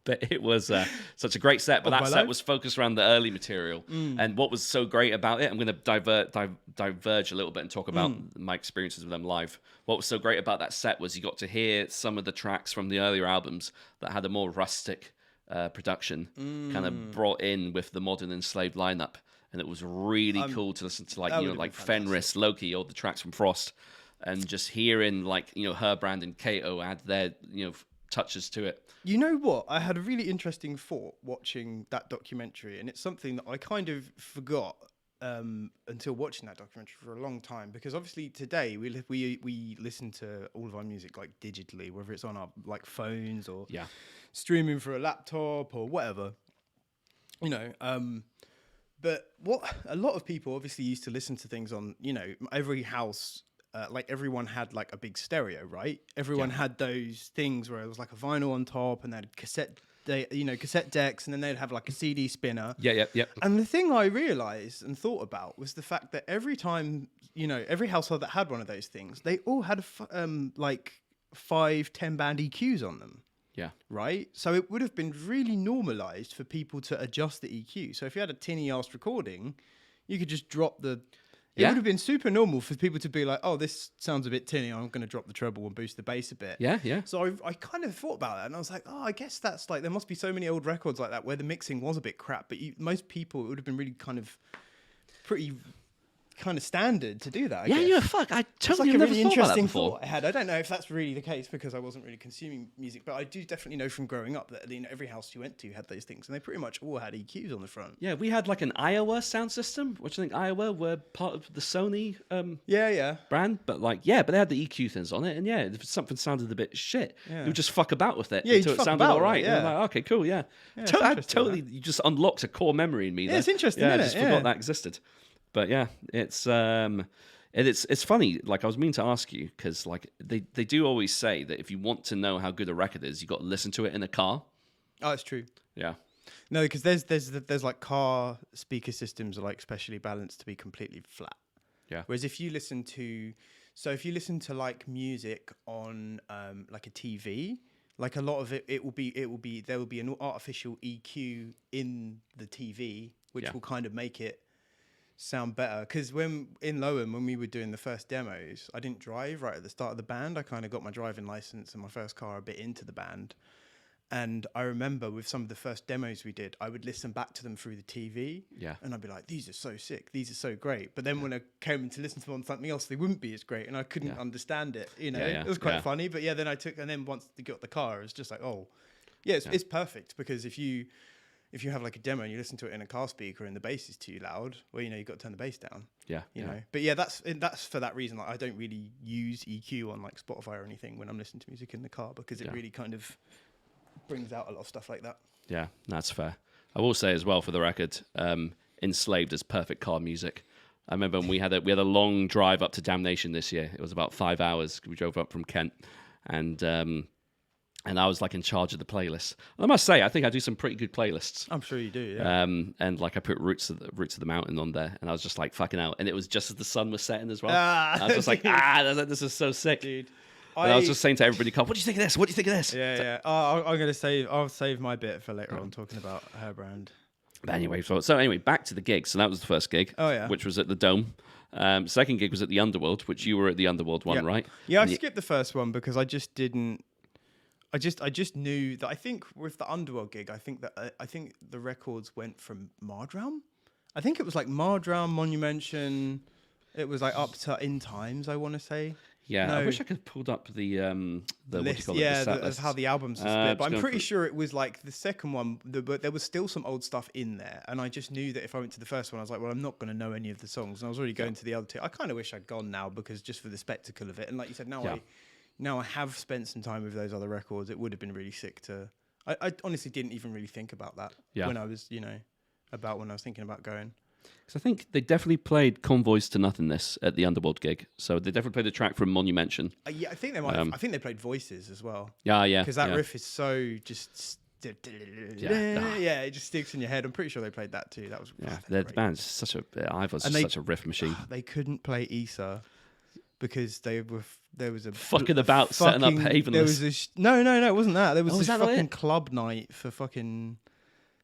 But it was such a great set. But that set was focused around the early material. And what was so great about it, I'm going to diverge a little bit and talk about my experiences with them live. What was so great about that set was you got to hear some of the tracks from the earlier albums that had a more rustic production, kind of brought in with the modern Enslaved lineup. And it was really cool to listen to, like, you know, like Fenris, Loki, all the tracks from Frost, and just hearing, like, you know, Herbrand and Kato add their, you know, touches to it. You know what? I had a really interesting thought watching that documentary, and it's something that I kind of forgot until watching that documentary for a long time. Because obviously today we listen to all of our music like digitally, whether it's on our like phones or streaming through a laptop or whatever, you know. But what a lot of people obviously used to listen to things on, you know, every house. Like everyone had like a big stereo, right? Everyone had those things where it was like a vinyl on top, and they had cassette decks, and then they'd have like a CD spinner. Yeah. And the thing I realized and thought about was the fact that every time, you know, every household that had one of those things, they all had like 5-10 band EQs on them. Yeah. Right? So it would have been really normalized for people to adjust the EQ. So if you had a tinny ass recording, you could just drop the... It would have been super normal for people to be like, oh, this sounds a bit tinny. I'm going to drop the treble and boost the bass a bit. Yeah. So I kind of thought about that, and I was like, oh, I guess that's like, there must be so many old records like that where the mixing was a bit crap, but most people, it would have been really kind of pretty kind of standard to do that. I guess. Yeah, fuck. I totally it's like a never really thought about that interesting before. thought I had. I don't know if that's really the case because I wasn't really consuming music, but I do definitely know from growing up that, you know, every house you went to had those things, and they pretty much all had EQs on the front. Yeah, we had like an Iowa sound system, which I think Iowa were part of the Sony brand, but but they had the EQ things on it, and if something sounded a bit shit, you would just fuck about with it until it sounded all right. Yeah. And I'm like, okay, cool, totally. You just unlocked a core memory in me. Yeah, it's interesting. I just forgot that existed. But it's it's funny. Like, I was meaning to ask you because like they do always say that if you want to know how good a record is, you got to listen to it in a car. Oh, it's true. Yeah. No, because there's like car speaker systems are like specially balanced to be completely flat. Yeah. Whereas if you listen to like music on like a TV, like a lot of there will be an artificial EQ in the TV, which will kind of make it sound better. Because when in Lowen, when we were doing the first demos, I didn't drive right at the start of the band. I kind of got my driving license and my first car a bit into the band. And I remember with some of the first demos we did, I would listen back to them through the TV. Yeah. And I'd be like, these are so sick. These are so great. But then when I came to listen to them on something else, they wouldn't be as great. And I couldn't understand it. You know, it was quite funny. But and then once they got the car, it was just like, oh, it's perfect. Because if you have like a demo and you listen to it in a car speaker and the bass is too loud, well, you know, you've got to turn the bass down. You know. But that's for that reason. Like, I don't really use EQ on like Spotify or anything when I'm listening to music in the car, because it really kind of brings out a lot of stuff like that. Yeah, that's fair. I will say as well, for the record, Enslaved is perfect car music. I remember when we had a long drive up to Damnation this year. It was about 5 hours. We drove up from Kent, and I was like in charge of the playlist. And I must say, I think I do some pretty good playlists. I'm sure you do. Yeah. And like I put Roots of the Mountain on there, and I was just like fucking out. And it was just as the sun was setting as well. I was just like, this is so sick, dude. And I was just saying to everybody, "What do you think of this? What do you think of this?" Yeah. I'll save my bit for later on, talking about Herbrand. But anyway, so anyway, back to the gig. So that was the first gig. Oh yeah. Which was at the Dome. Second gig was at the Underworld, which you were at the Underworld one, right? Yeah, I skipped the first one because I just didn't. I just knew that. I think with the Underworld gig, I think the records went from Mardram. I think it was like Mardram, Monumention. It was like up to In Times, I want to say. Yeah, no. I wish I could have pulled up the list, of how the albums are split. But I'm pretty sure it was like the second one, but there was still some old stuff in there. And I just knew that if I went to the first one, I was like, well, I'm not going to know any of the songs. And I was already going to the other two. I kind of wish I'd gone now, because just for the spectacle of it. And like you said, now I have spent some time with those other records. It would have been really sick to... I honestly didn't even really think about that when I was, when I was thinking about going. Because I think they definitely played Convoys to Nothingness at the Underworld gig. So they definitely played a track from Monumention. Yeah, I think they might. I think they played Voices as well. Yeah. Because that riff is so just. Yeah, it just sticks in your head. I'm pretty sure they played that too. That was the band's such a Ivor's such a riff machine. They couldn't play Issa because there was a fucking about setting up Havenless. No, it wasn't that. There was this fucking club night for fucking.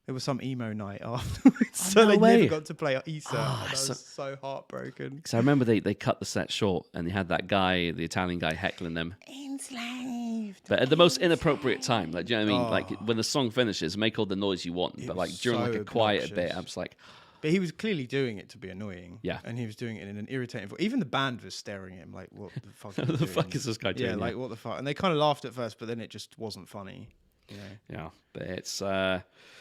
There was some emo night afterwards, so they never got to play Issa. I was so heartbroken. Because I remember they cut the set short, and they had that guy, the Italian guy, heckling them. Enslaved. But at the most inappropriate time, like, do you know what I mean? Like when the song finishes, make all the noise you want, but like during like a quiet bit, I'm just like. But he was clearly doing it to be annoying. Yeah. And he was doing it in an irritating voice. Even the band was staring at him like, what the fuck are you the doing? fuck is this guy doing? Yeah, like, what the fuck? And they kind of laughed at first, but then it just wasn't funny. Yeah, but it's...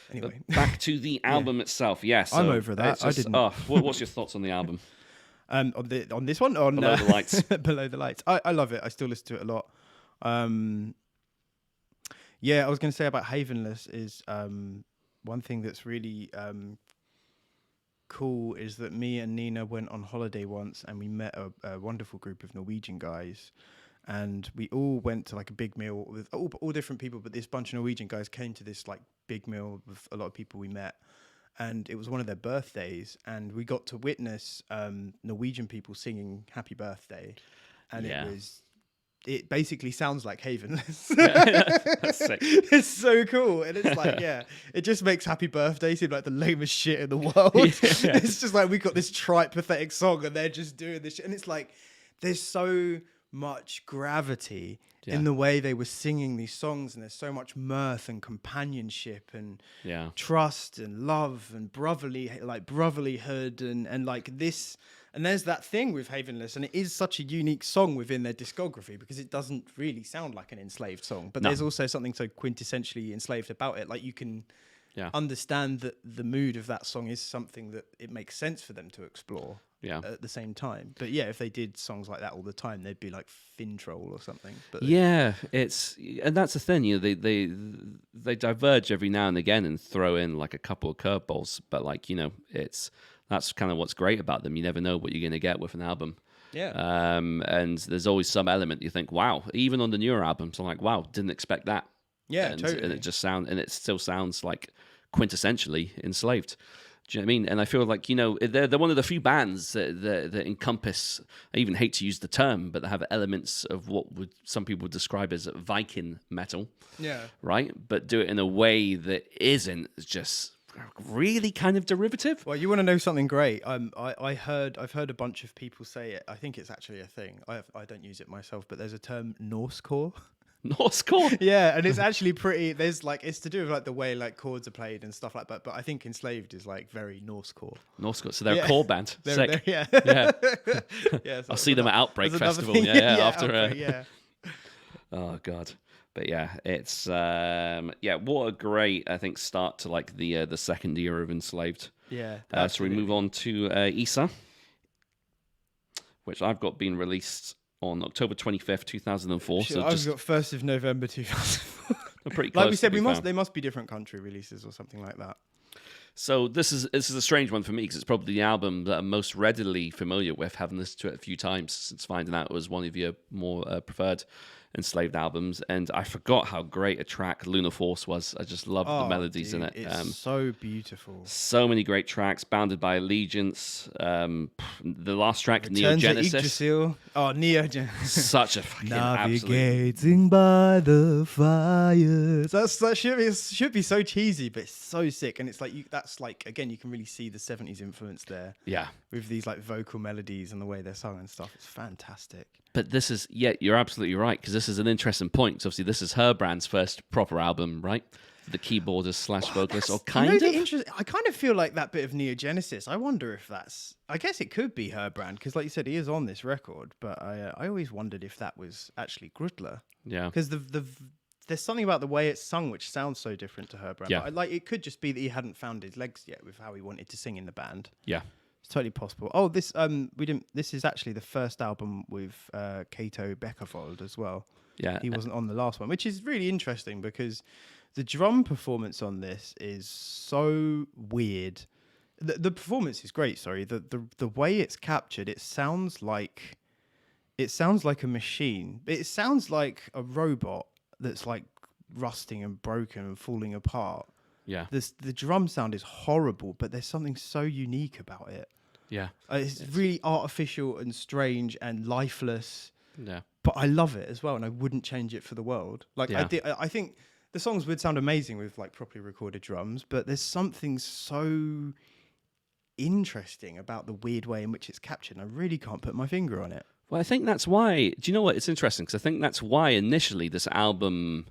Anyway. Back to the album itself, yes. I'm over that. I didn't... what's your thoughts on the album? On this one? Below the Lights. Below the Lights. I love it. I still listen to it a lot. Yeah, I was going to say about Havenless is one thing that's really... cool is that me and Nina went on holiday once and we met a wonderful group of Norwegian guys, and we all went to like a big meal with all different people, but this bunch of Norwegian guys came to this like big meal with a lot of people we met, and it was one of their birthdays, and we got to witness Norwegian people singing Happy Birthday, and it basically sounds like Havenless. That's sick. It's so cool. And it's like, it just makes Happy Birthday seem like the lamest shit in the world. It's just like, we got this trite, pathetic song and they're just doing this shit. And it's like, there's so much gravity in the way they were singing these songs, and there's so much mirth and companionship and trust and love and brotherlyhood and like this. And there's that thing with Havenless, and it is such a unique song within their discography because it doesn't really sound like an Enslaved song, but there's also something so quintessentially Enslaved about it. Like you can understand that the mood of that song is something that it makes sense for them to explore at the same time. But if they did songs like that all the time, they'd be like Fintroll or something. But and that's the thing, you know, they diverge every now and again and throw in like a couple of curveballs, but like, you know, that's kind of what's great about them. You never know what you're going to get with an album. Yeah. And there's always some element you think, wow, even on the newer albums, I'm like, wow, didn't expect that. Yeah, totally. And it still sounds like quintessentially Enslaved. Do you know what I mean? And I feel like, you know, they're one of the few bands that encompass, I even hate to use the term, but they have elements of what some people would describe as Viking metal. Yeah. Right? But do it in a way that isn't just really kind of derivative. Well, you want to know something great? I've heard a bunch of people say it. I think it's actually a thing. I don't use it myself, but there's a term Norsecore. Norsecore? Yeah, and it's actually pretty. There's like, it's to do with like the way like chords are played and stuff like that. But I think Enslaved is like very Norsecore. Norsecore. So they're a core band. Sick. Yeah. So I'll see them at Outbreak Festival. Thing. After. Outbreak, Oh God. But it's what a great, I think, start to like the second year of Enslaved. Yeah. So we move on to Issa, which I've got being released on October 25th, 2004. Sure, I've got 1st of November 2004. Pretty close. Like we said, they must be different country releases or something like that. So this is a strange one for me because it's probably the album that I'm most readily familiar with, having listened to it a few times since finding out it was one of your more preferred Enslaved albums, and I forgot how great a track Lunar Force was. I just loved the melodies in it. It's so beautiful. So many great tracks, Bounded by Allegiance. The last track, Neogenesis. Neogenesis. Such a fucking Navigating by the fires. That should be so cheesy, but it's so sick. And it's like, that's like, again, you can really see the 70s influence there. Yeah. With these like vocal melodies and the way they're sung and stuff. It's fantastic. But this is, you're absolutely right, because this is an interesting point. So obviously, this is her brand's first proper album, right? The keyboardist / vocalist, or kind of. I kind of feel like that bit of Neogenesis. I wonder if that's. I guess it could be her brand, because like you said, he is on this record. But I always wondered if that was actually Grudler. Yeah. Because there's something about the way it's sung which sounds so different to her brand. Yeah. But it could just be that he hadn't found his legs yet with how he wanted to sing in the band. Yeah. It's totally possible. Oh, this This is actually the first album with Kato Beckerfold as well. Yeah, he wasn't on the last one, which is really interesting because the drum performance on this is so weird. The performance is great. Sorry, the way it's captured, it sounds like a machine. It sounds like a robot that's like rusting and broken and falling apart. Yeah. The drum sound is horrible, but there's something so unique about it. Yeah. It's really artificial and strange and lifeless. Yeah. But I love it as well, and I wouldn't change it for the world. Like Yeah. I think the songs would sound amazing with like properly recorded drums, but there's something so interesting about the weird way in which it's captured, and I really can't put my finger on it. Well, I think that's why. Do you know what? It's interesting because I think that's why initially this album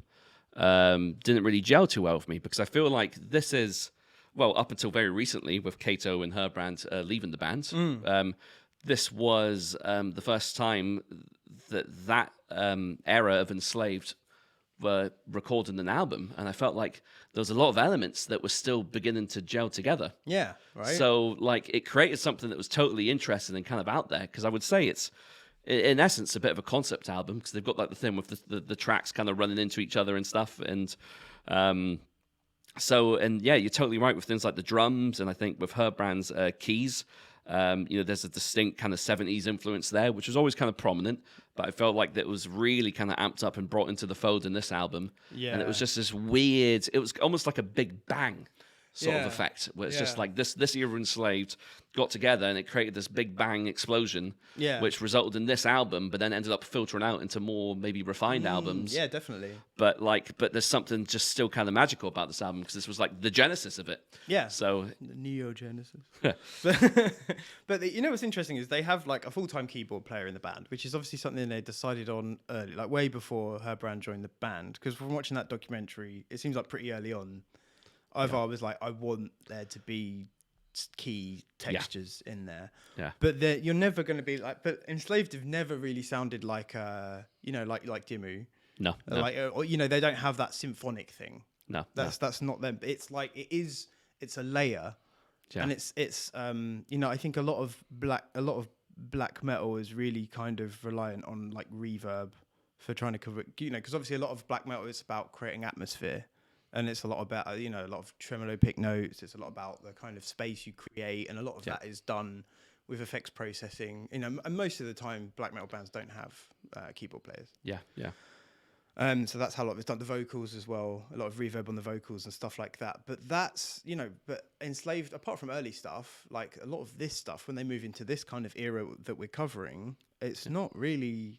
didn't really gel too well with me, because I feel like this is, well, up until very recently with Kato and Herbrand leaving the band, this was the first time that era of Enslaved were recording an album, and I felt like there was a lot of elements that were still beginning to gel together. Yeah, right. So, like, it created something that was totally interesting and kind of out there, because I would say it's, in essence, a bit of a concept album, because they've got like the thing with the tracks kind of running into each other and stuff, and yeah, you're totally right with things like the drums, and I think with Herbrand's keys, there's a distinct kind of 70s influence there, which was always kind of prominent, but I felt like that was really kind of amped up and brought into the fold in this album. Yeah. And it was just this weird, it was almost like a big bang sort of effect, where it's just like this era of Enslaved got together and it created this big bang explosion, which resulted in this album, but then ended up filtering out into more maybe refined albums. Yeah, definitely. But there's something just still kind of magical about this album, because this was like the genesis of it. Yeah. So the Neo-Genesis. But you know what's interesting is they have like a full-time keyboard player in the band, which is obviously something they decided on early, like way before Herbrand joined the band. Because from watching that documentary, it seems like pretty early on, I was like, I want there to be key textures in there. Yeah. But you're never going to be like. But Enslaved have never really sounded like like Dimmu. No. Like they don't have that symphonic thing. No. That's not them. It's like it's a layer, and it's I think a lot of black metal is really kind of reliant on like reverb for trying to cover. Because obviously a lot of black metal is about creating atmosphere. And it's a lot about, a lot of tremolo pick notes. It's a lot about the kind of space you create. And a lot of that is done with effects processing. And most of the time, black metal bands don't have keyboard players. Yeah, yeah. So that's how a lot of it's done. The vocals as well, a lot of reverb on the vocals and stuff like that. But that's, but Enslaved, apart from early stuff, like a lot of this stuff, when they move into this kind of era that we're covering, it's not really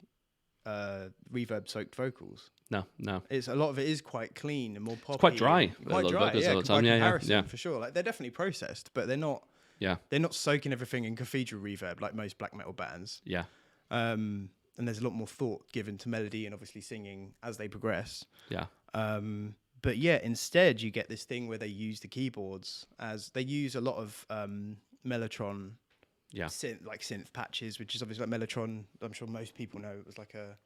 reverb-soaked vocals. No. It's a lot of it is quite clean and more poppy. It's quite dry. Quite dry, all the time. Yeah, for sure. Like they're definitely processed, but they're not. Yeah. They're not soaking everything in cathedral reverb like most black metal bands. Yeah. And there's a lot more thought given to melody and obviously singing as they progress. Yeah. But yeah, instead you get this thing where they use the keyboards as they use a lot of Mellotron. Yeah. Synth patches, which is obviously like Mellotron. I'm sure most people know it was like a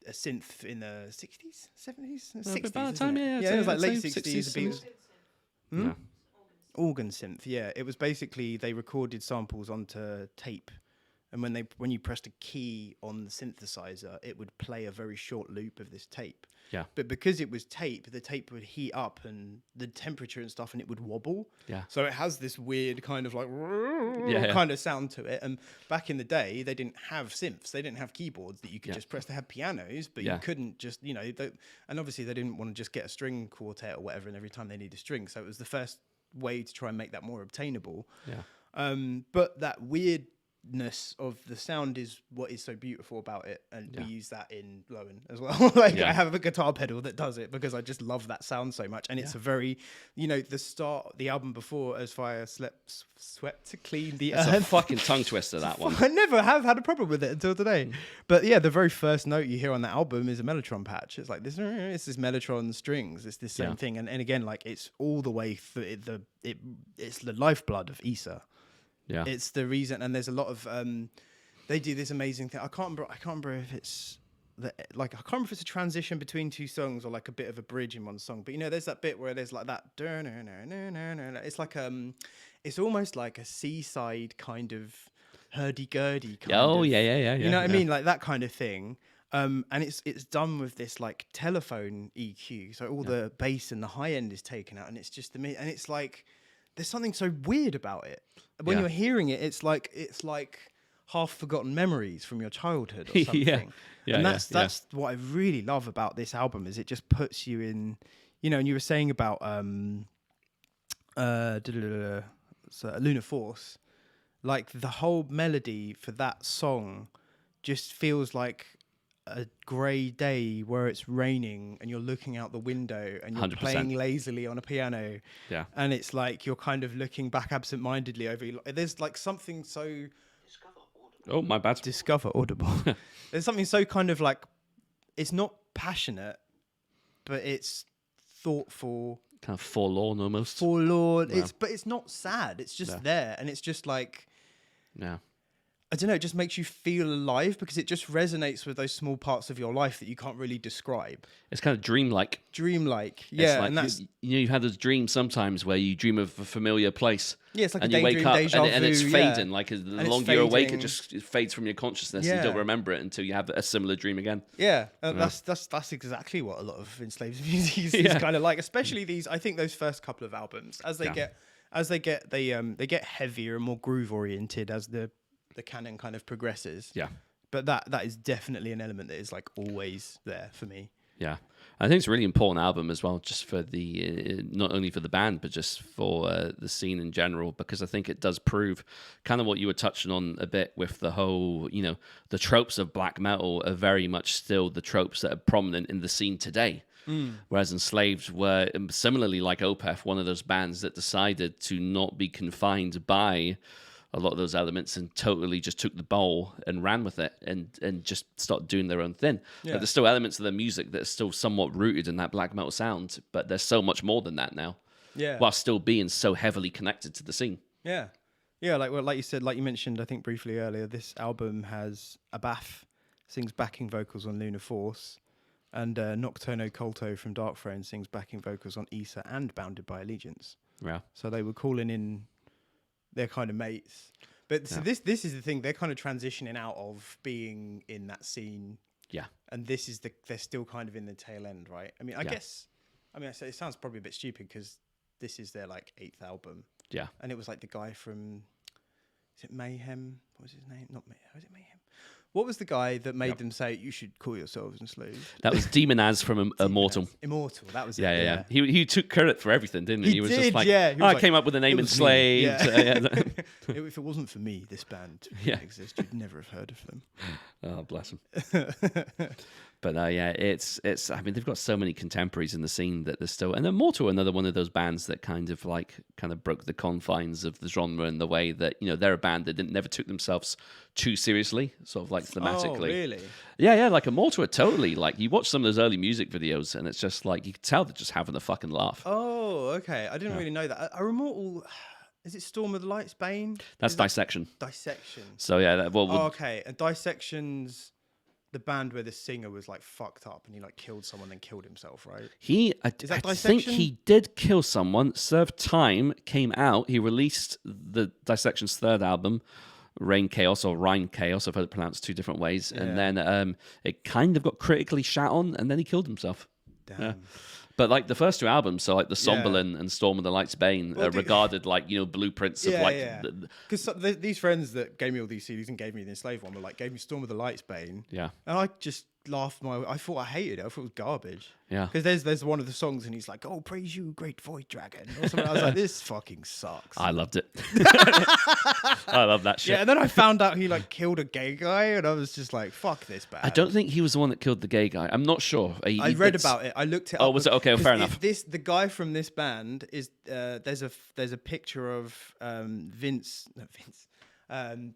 synth in the 60s, 70s, 60s. By the time, it was like late 60s. Yeah. Organ synth, yeah. It was basically they recorded samples onto tape, and when you pressed a key on the synthesizer, it would play a very short loop of this tape. Yeah. But because it was tape, the tape would heat up and the temperature and stuff, and it would wobble. Yeah. So it has this weird kind of like kind of sound to it. And back in the day, they didn't have synths. They didn't have keyboards that you could just press. They had pianos, but you couldn't just, and obviously they didn't want to just get a string quartet or whatever, and every time they need a string. So it was the first way to try and make that more obtainable. Yeah. But that weirdness of the sound is what is so beautiful about it, and we use that in Lowen as well. I have a guitar pedal that does it because I just love that sound so much, and it's a very, the album before, As Fire Swept to Clean the Earth. Earth. It's a fucking tongue twister, that one. I never have had a problem with it until today. But yeah, the very first note you hear on that album is a Mellotron patch. It's like this Mellotron strings. It's this same thing, and again, like it's all the way through it's the lifeblood of Issa. Yeah, it's the reason, and there's a lot of they do this amazing thing. I can't remember if it's I can't remember if it's a transition between two songs or like a bit of a bridge in one song. But there's that bit where there's like that. It's like it's almost like a seaside kind of hurdy-gurdy kind of. Yeah. You know what I mean? Like that kind of thing. And it's done with this like telephone EQ, so all the bass and the high end is taken out, and it's just and it's like there's something so weird about it. When you're hearing it, it's like half forgotten memories from your childhood or something. And that's what I really love about this album, is it just puts you in, and you were saying about Lunar Force, like the whole melody for that song just feels like a grey day where it's raining and you're looking out the window and you're 100%. playing lazily on a piano. Yeah. And it's like you're kind of looking back absentmindedly over. There's like something so. Oh, my bad. Discover Audible. There's something so kind of like, it's not passionate, but it's thoughtful. Kind of forlorn almost. Forlorn. Yeah. But it's not sad. It's just there, and it's just like. Yeah. I don't know, it just makes you feel alive because it just resonates with those small parts of your life that you can't really describe. It's kind of dreamlike. Dreamlike, yeah. Like, and that's you had those dreams sometimes where you dream of a familiar place. Yeah, it's like and a you wake up and it's fading. Yeah. Like the longer you're awake, it just fades from your consciousness. Yeah. You don't remember it until you have a similar dream again. Yeah, that's exactly what a lot of Enslaved music is kind of like. Especially these, I think those first couple of albums, they get heavier and more groove oriented as the canon kind of progresses. Yeah. But that is definitely an element that is like always there for me. Yeah. I think it's a really important album as well, just for the, not only for the band, but just for the scene in general, because I think it does prove kind of what you were touching on a bit with the whole, the tropes of black metal are very much still the tropes that are prominent in the scene today. Whereas Enslaved were similarly like Opeth, one of those bands that decided to not be confined by a lot of those elements and totally just took the ball and ran with it and just started doing their own thing. Yeah. But there's still elements of their music that are still somewhat rooted in that black metal sound, but there's so much more than that now. Yeah. While still being so heavily connected to the scene. Yeah. Yeah, like you said, like you mentioned, I think briefly earlier, this album has Abath sings backing vocals on Lunar Force, and Nocturno Culto from Dark Throne sings backing vocals on Issa and Bounded by Allegiance. Yeah. So they were calling in their kind of mates. But so this is the thing, they're kind of transitioning out of being in that scene. Yeah. And they're still kind of in the tail end, right? I mean, I guess, it sounds probably a bit stupid because this is their like 8th album. Yeah. And it was like the guy from, is it Mayhem? What was his name? Not Mayhem. Was it Mayhem? What was the guy that made them say, you should call yourselves Enslaved? That was Demonaz from Immortal. Immortal, that was it. Yeah. He took credit for everything, didn't he? He was did, just like, yeah. I came up with the name Enslaved. If it wasn't for me, this band wouldn't exist. You'd never have heard of them. Oh, bless them. But it's. I mean, they've got so many contemporaries in the scene that they're still, and Immortal, another one of those bands that kind of broke the confines of the genre in the way that they're a band that never took themselves too seriously, sort of like thematically. Oh, really? Yeah. Like Immortal are totally like, you watch some of those early music videos, and it's just like you can tell they're just having a fucking laugh. Oh, okay. I didn't really know that. Are Immortal? Is it Storm of the Lights Bane? That's Dissection. Dissection. So yeah, okay. And Dissection's the band where the singer was like fucked up and he like killed someone then killed himself, right? I think he did kill someone, served time, came out, he released the Dissection's 3rd album, Rain Chaos or Rhine Chaos, I've heard it pronounced 2 different ways, and then it kind of got critically shat on, and then he killed himself. Damn. Yeah. But like the first 2 albums, so like the Somberlin and Storm of the Lights Bane are regarded like blueprints of because these friends that gave me all these CDs and gave me the Enslaved one were like gave me Storm of the Lights Bane, and I just laughed I thought I hated it. I thought it was garbage. Yeah. Because there's one of the songs and he's like, "Oh, praise you, great void dragon," or something. I was like, "This fucking sucks." I loved it. I love that shit. Yeah, and then I found out he like killed a gay guy, and I was just like, "Fuck this band." I don't think he was the one that killed the gay guy. I'm not sure. I read about it. I looked it up. Oh, was it? Okay, fair enough. The guy from this band is there's a picture of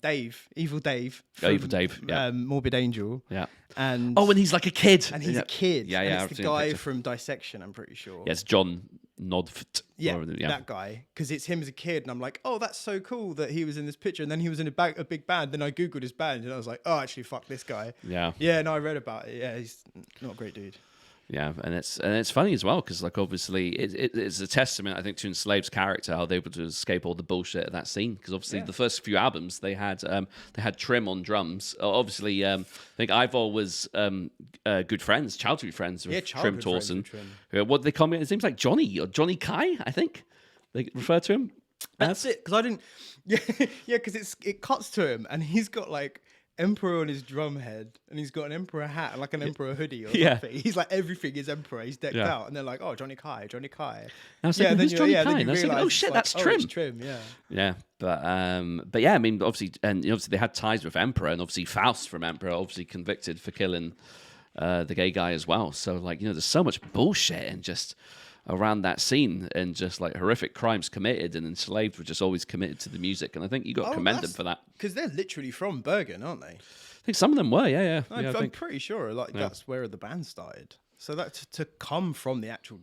Dave, Evil Dave. Evil Dave, yeah. Morbid Angel. Yeah. And when he's like a kid. And he's a kid. Yeah, and it's the guy from Dissection, I'm pretty sure. Yeah, it's John Nodft. Yeah, that guy. Because it's him as a kid, and I'm like, oh, that's so cool that he was in this picture. And then he was in a big band. Then I Googled his band, and I was like, oh, actually, fuck this guy. Yeah. Yeah, no, I read about it. Yeah, he's not a great dude. Yeah, and it's funny as well because like obviously it's a testament I think to Enslaved's character how they were able to escape all the bullshit of that scene because obviously the first few albums they had Trim on drums. Obviously, I think Ivor was good friends, childhood friends with Trim Torson. What do they call him? It seems like Johnny or Johnny Kai. I think they refer to him. That's it because I didn't. Yeah, because it cuts to him and he's got like Emperor on his drum head and he's got an Emperor hat and like an Emperor hoodie or something. He's like everything is Emperor. He's decked out and they're like, oh, Johnny Kai. And I was like, who's Johnny Kai? And I was like, oh shit, like, that's Trim. It's Trim, yeah. Yeah, but yeah, I mean, obviously they had ties with Emperor, and obviously Faust from Emperor, obviously convicted for killing the gay guy as well. So like, there's so much bullshit and just around that scene and just like horrific crimes committed, and Enslaved were just always committed to the music, and I think you got to commend them for that because they're literally from Bergen, aren't they? I think some of them were, yeah. I'm pretty sure that's where the band started. So that to come from the actual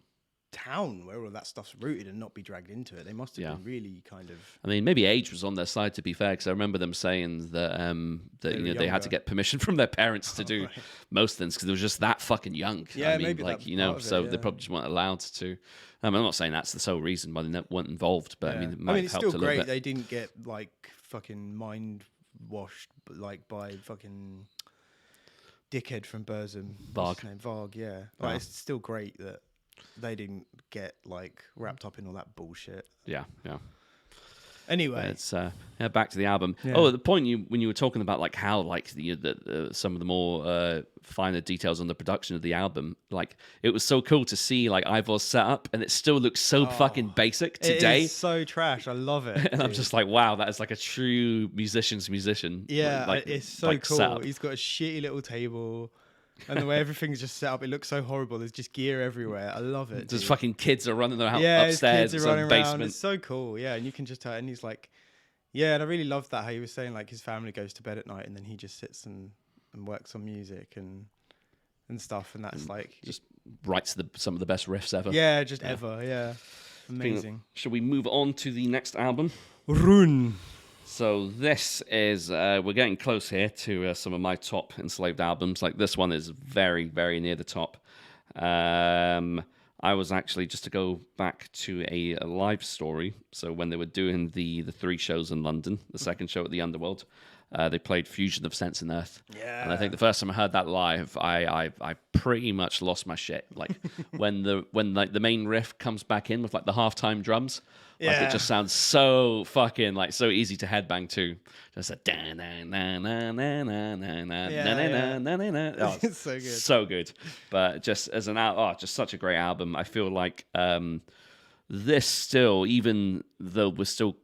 town where all that stuff's rooted and not be dragged into it, they must have been really kind of. I mean, maybe age was on their side, to be fair, because I remember them saying that they had to get permission from their parents to do most things because they were just that fucking young. Yeah, I mean, maybe like so they probably just weren't allowed to. I'm not saying that's the sole reason why they weren't involved, but I mean, it might have it's helped still a little great bit. they didn't get like fucking mind washed like by fucking dickhead from Burzum. Varg, yeah. Like, it's still great that they didn't get like wrapped up in all that bullshit. Yeah. Anyway, it's back to the album. Yeah. Oh, at the point when you were talking about like how like some of the more finer details on the production of the album, like it was so cool to see like Ivor's setup, and it still looks so fucking basic today. It is so trash. I love it. And I'm just like, wow, that is like a true musician's musician. Yeah, like, it's so like cool. Setup. He's got a shitty little table. And the way everything's just set up, it looks so horrible. There's just gear everywhere. I love it. There's fucking kids are running around kids upstairs. are running basement. Around. It's so cool. Yeah, and you can just tell. And he's like, yeah, and I really loved that how he was saying like his family goes to bed at night and then he just sits and works on music and stuff. And that's like just writes some of the best riffs ever. Yeah, ever. Yeah, amazing. Shall we move on to the next album? Roon. So this is, we're getting close here to some of my top Enslaved albums. Like this one is very, very near the top. I was actually, just to go back to a live story, so when they were doing the 3 shows in London, the second show at the Underworld, they played Fusion of Sense and Earth. Yeah. And I think the first time I heard that live, I pretty much lost my shit. Like when the main riff comes back in with like the halftime drums, like it just sounds so fucking like so easy to headbang to. Just a da na na na na na na na na na na. It's so good. So good. But just as just such a great album. I feel like this still, even though we're still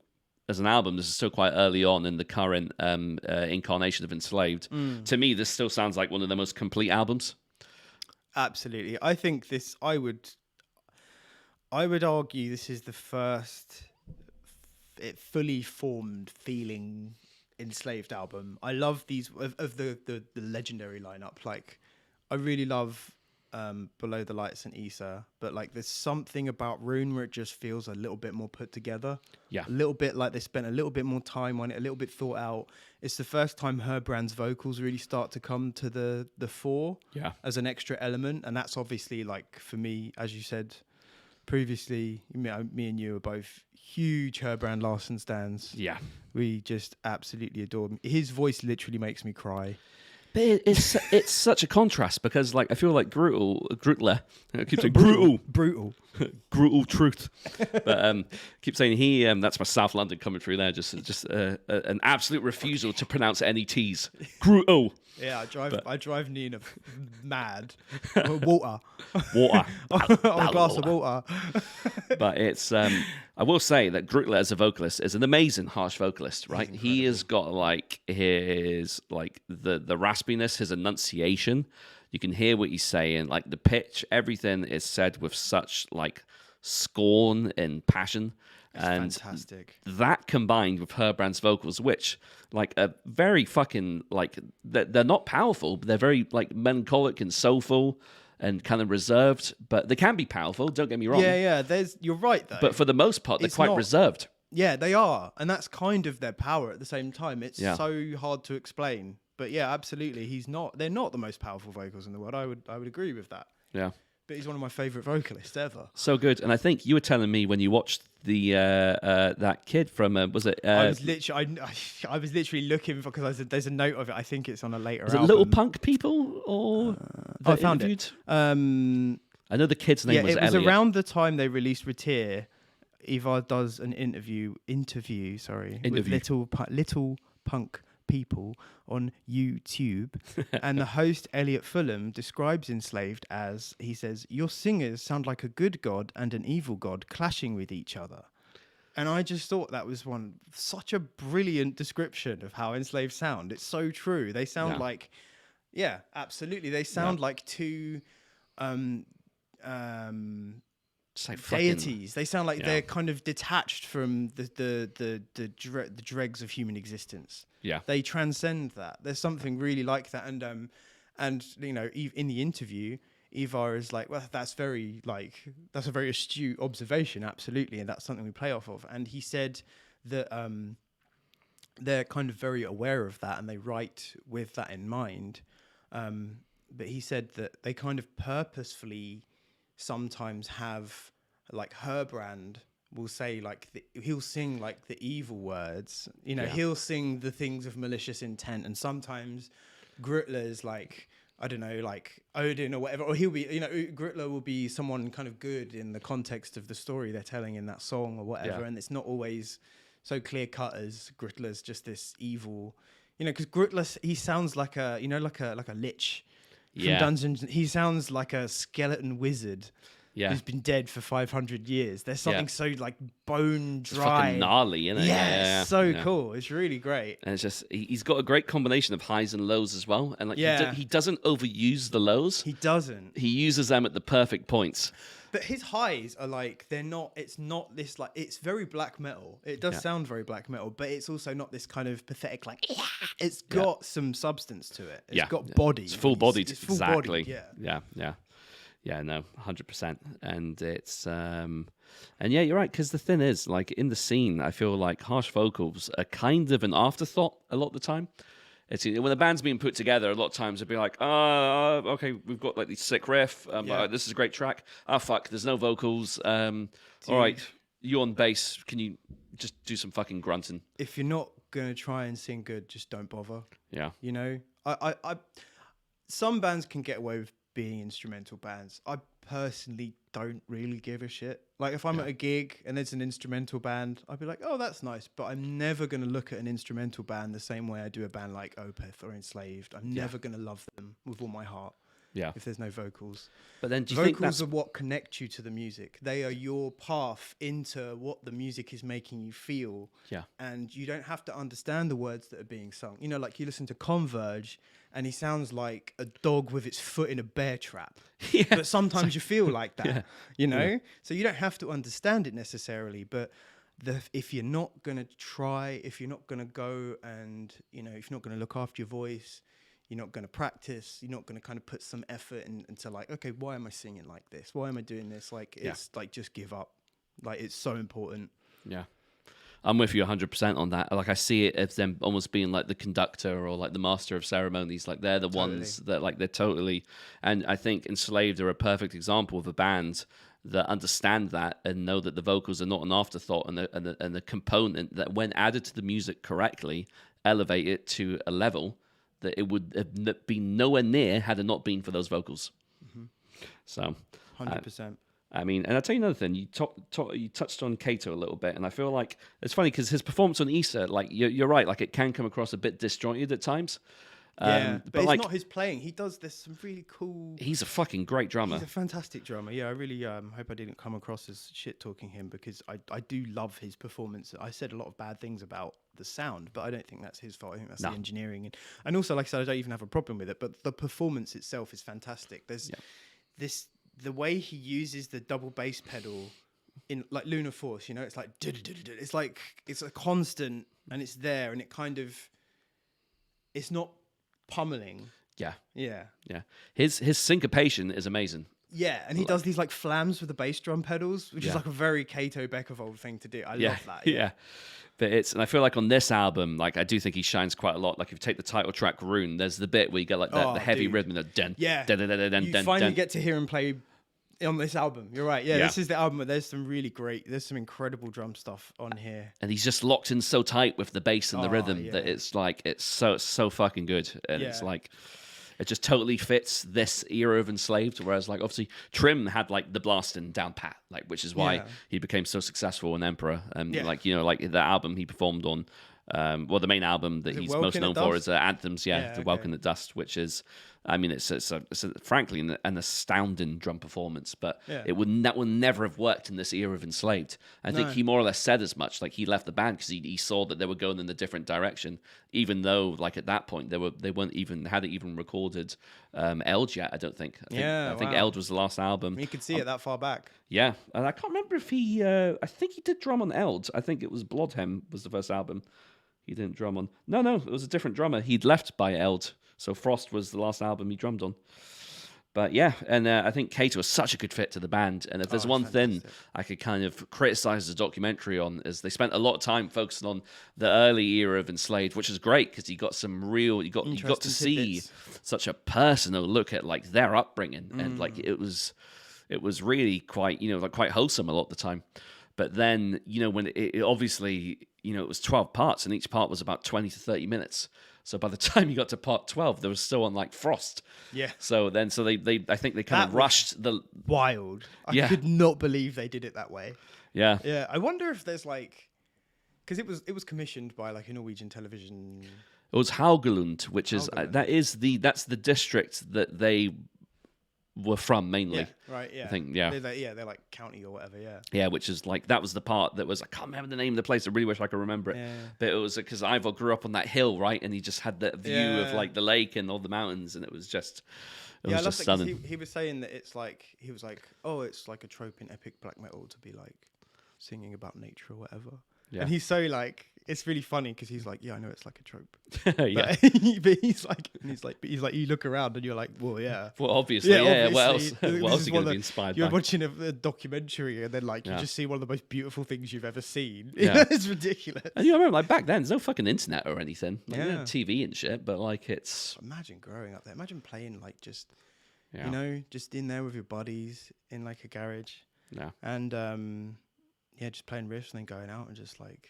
as an album, this is still quite early on in the current incarnation of Enslaved. To me, this still sounds like one of the most complete albums. Absolutely. I think this, I would argue this is the first fully formed feeling Enslaved album. I love these of the legendary lineup. Like, I really love Below the Lights and Issa, but like there's something about Roon where it just feels a little bit more put together. Yeah, a little bit like they spent a little bit more time on it, a little bit thought out. It's the first time Herbrand's vocals really start to come to the fore as an extra element, and that's obviously like for me, as you said previously, me and you are both huge Herbrand Larson stans. Yeah, we just absolutely adore him. His voice literally makes me cry. But it's such a contrast because like I feel like Grutler. I keep saying brutal truth. But keep saying he. That's my South London coming through there. Just an absolute refusal to pronounce any T's. Brutal. Yeah, I drive Nina mad. Water. A glass of water. But it's I will say that Grutler as a vocalist is an amazing harsh vocalist, right? He has got like his like the raspiness, his enunciation. You can hear what he's saying, like the pitch, everything is said with such like scorn and passion. And fantastic. That combined with Herbrand's vocals, which like are very fucking like they're not powerful, but they're very like melancholic and soulful and kind of reserved, but they can be powerful. Don't get me wrong. Yeah. You're right though. But for the most part, they're quite reserved. Yeah, they are, and that's kind of their power at the same time. It's so hard to explain, but yeah, absolutely. They're not the most powerful vocals in the world. I would agree with that. Yeah. but he's one of my favourite vocalists ever. So good. And I think you were telling me when you watched the that kid from was it? I was literally looking for, because there's a note of it. I think it's on a later Was album. it Little Punk People or I found interviewed? it. I know the kid's name was it was Elliot. around the time they released Retir. Ivar does an interview with little punk people on YouTube, and the host Elliot Fulham describes Enslaved as, he says, "Your singers sound like a good god and an evil god clashing with each other." And I just thought that was such a brilliant description of how Enslaved sound. It's so true. They sound like, absolutely. They sound like two deities. They sound like they're kind of detached from the dregs of human existence. Yeah, they transcend that. There's something really like that. And you know, in the interview, Ivar is like, well, that's a very astute observation, absolutely, and that's something we play off of. And he said that they're kind of very aware of that, and they write with that in mind. But he said that they kind of purposefully sometimes have, like, Herbrand will say, like, he'll sing like the evil words, you know, he'll sing the things of malicious intent, and sometimes Gritler's like, I don't know, like Odin or whatever, or he'll be, you know, Gritler will be someone kind of good in the context of the story they're telling in that song or whatever, and it's not always so clear cut as Gritler's just this evil, you know, because Gritler, he sounds like a, you know, like a lich from Dungeons. He sounds like a skeleton wizard who's been dead for 500 years. There's something so like bone dry. It's fucking gnarly, isn't it? Yeah, so cool. It's really great. And it's just, he's got a great combination of highs and lows as well. And like he doesn't overuse the lows. He doesn't. He uses them at the perfect points. But his highs are like, it's not this, like, it's very black metal. It does sound very black metal, but it's also not this kind kind of pathetic, like, it's got some substance to it. It's got body. It's full bodied. It's full exactly. bodied, Yeah, no, 100%. And it's, and yeah, you're right. Because the thing is, like, in the scene, I feel like harsh vocals are kind of an afterthought a lot of the time. It's when the band's being put together, a lot of times it'd be like, okay, we've got like this sick riff. This is a great track. Fuck, there's no vocals. All right, you on bass, can you just do some fucking grunting? If you're not going to try and sing good, just don't bother. Yeah. You know, I some bands can get away with being instrumental bands. I personally don't really give a shit. Like, if I'm at a gig and there's an instrumental band, I'd be like, oh, that's nice. But I'm never going to look at an instrumental band the same way I do a band like Opeth or Enslaved. I'm never going to love them with all my heart. Yeah. If there's no vocals. But then do you think vocals are what connect you to the music. They are your path into what the music is making you feel. Yeah. And you don't have to understand the words that are being sung. You know, like, you listen to Converge and he sounds like a dog with its foot in a bear trap. Yeah. But sometimes you feel like that, you know? Yeah. So you don't have to understand it necessarily, but if you're not going to try, if you're not going to go and, you know, if you're not going to look after your voice, you're not going to practice, you're not going to kind of put some effort into like, okay, why am I singing like this? Why am I doing this? Like, it's like, just give up. Like, it's so important. Yeah. I'm with you 100% on that. Like, I see it as them almost being like the conductor or like the master of ceremonies. Like, they're the ones that, like, they're totally, and I think Enslaved are a perfect example of a band that understand that and know that the vocals are not an afterthought, and the component that, when added to the music correctly, elevate it to a level that it would have been nowhere near had it not been for those vocals. Mm-hmm. So 100%. I mean, and I'll tell you another thing. You touched on Kato a little bit, and I feel like it's funny because his performance on Issa, like, you're right, like, it can come across a bit disjointed at times. But it's like, not his playing. He does this some really cool. He's a fucking great drummer. He's a fantastic drummer. Yeah, I really hope I didn't come across as shit talking him, because I do love his performance. I said a lot of bad things about the sound, but I don't think that's his fault. I think that's the engineering, and also, like I said, I don't even have a problem with it. But the performance itself is fantastic. There's the way he uses the double bass pedal in, like, Lunar Force, you know, it's like, it's like, it's a constant, and it's there, and it kind of, it's not pummeling. Yeah. His syncopation is amazing. Yeah, and he does these, like, flams with the bass drum pedals, which is like a very Kato Beckervold thing to do. I love that. Yeah. But and I feel like on this album, like, I do think he shines quite a lot. Like, if you take the title track, Roon, there's the bit where you get like the heavy rhythm, the dun, you finally get to hear him play On this album, you're right. Yeah, Yeah. this is the album where there's some incredible drum stuff on here. And he's just locked in so tight with the bass and the rhythm that yeah. it's so fucking good. And it's Yeah. like, it just totally fits this era of Enslaved. Whereas, like, obviously, Trim had like the blasting down pat, like, which is why he became so successful in Emperor. And like, like the album he performed on, the main album that he's most known for is Anthems. The Welcome at Dust, which is, I mean, it's frankly an astounding drum performance, but that would never have worked in this era of Enslaved. I think he more or less said as much. Like, he left the band because he saw that they were going in a different direction, even though, like, at that point they hadn't even recorded Eld yet. I don't think. I think Eld was the last album. You could see it that far back. Yeah, and I can't remember if he. I think he did drum on Eld. I think it was Bloodhem was the first album. He didn't drum on. No, it was a different drummer. He'd left by Eld, so Frost was the last album he drummed on. But yeah, and I think Cater was such a good fit to the band. And if there's one thing I could kind of criticize the documentary on, is they spent a lot of time focusing on the early era of Enslaved, which is great because you got to see such a personal look at like their upbringing, and like it was really quite quite wholesome a lot of the time. But then when it obviously it was 12 parts, and each part was about 20 to 30 minutes. So by the time you got to part 12, they were still on like Frost. Yeah. So they I think they kind of rushed the wild. I could not believe they did it that way. Yeah. Yeah. I wonder if there's like, because it was commissioned by like a Norwegian television. It was Haugalund, which is that's the district that they were from mainly. Yeah, right, yeah. I think, They're like county or whatever, yeah. Yeah, which is like, that was the part that was, I can't remember the name of the place. I really wish I could remember it. Yeah. But it was because Ivor grew up on that hill, right? And he just had that view of like the lake and all the mountains, and it was just, stunning. He was saying that it's like, he was like, oh, it's like a trope in epic black metal to be like singing about nature or whatever. Yeah. And he's so like, it's really funny because he's like, yeah, I know it's like a trope. Yeah. But he's like, you look around and you're like, well, yeah. Well, obviously, yeah. What else? What else are you going to be inspired You're by? watching a documentary and then like you just see one of the most beautiful things you've ever seen. Yeah. It's ridiculous. And you remember, like back then, there's no fucking internet or anything. Like, TV and shit, but like it's. Imagine growing up there. Imagine playing like just, just in there with your buddies in like a garage. Yeah. And just playing riffs and then going out and just like,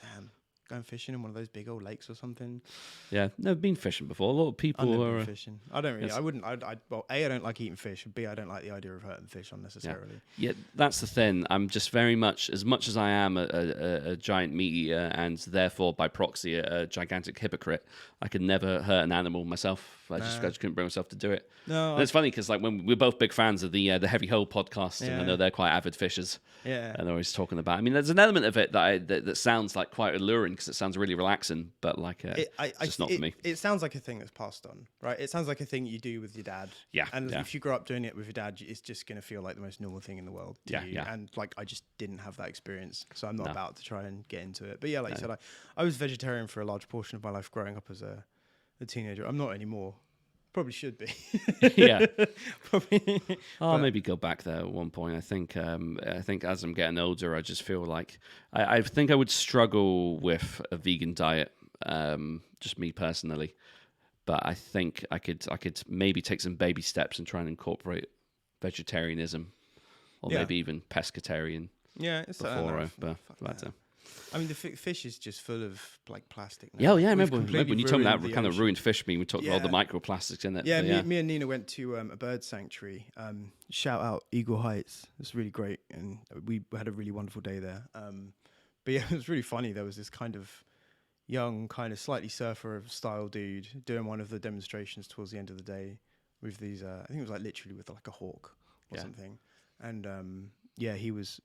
damn, going fishing in one of those big old lakes or something. Yeah, never been fishing before. A lot of people I've never been fishing. I don't really. I wouldn't. Well, A, I don't like eating fish. B, I don't like the idea of hurting fish unnecessarily. Yeah, that's the thing. I'm just very much as I am a giant meat eater, and therefore by proxy a gigantic hypocrite. I could never hurt an animal myself. I just couldn't bring myself to do it. No, and it's funny because like when we're both big fans of the Heavy Hole podcast, and I know they're quite avid fishers. Yeah, and they're always talking about. I mean, there's an element of it that sounds like quite alluring because it sounds really relaxing, but like it's just not for me. It sounds like a thing that's passed on, right? It sounds like a thing you do with your dad. Yeah, and if you grow up doing it with your dad, it's just going to feel like the most normal thing in the world to you. Yeah. And like I just didn't have that experience, so I'm not about to try and get into it. But yeah, like you said, I was vegetarian for a large portion of my life growing up as a teenager. I'm not anymore. Probably should be. Yeah. Probably. I'll maybe go back there at one point. I think as I'm getting older, I just feel like I think I would struggle with a vegan diet. Just me personally, but I think I could maybe take some baby steps and try and incorporate vegetarianism, or maybe even pescatarian. Yeah, it's before I mean, the fish is just full of like plastic now. Yeah, I remember when you told me that kind of ruined fish mean. We talked about all the microplastics in it. Yeah, me and Nina went to a bird sanctuary. Shout out Eagle Heights. It's really great, and we had a really wonderful day there. But yeah, it was really funny. There was this kind of young, kind of slightly surfer style dude doing one of the demonstrations towards the end of the day with these. I think it was like literally with like a hawk or something. And he was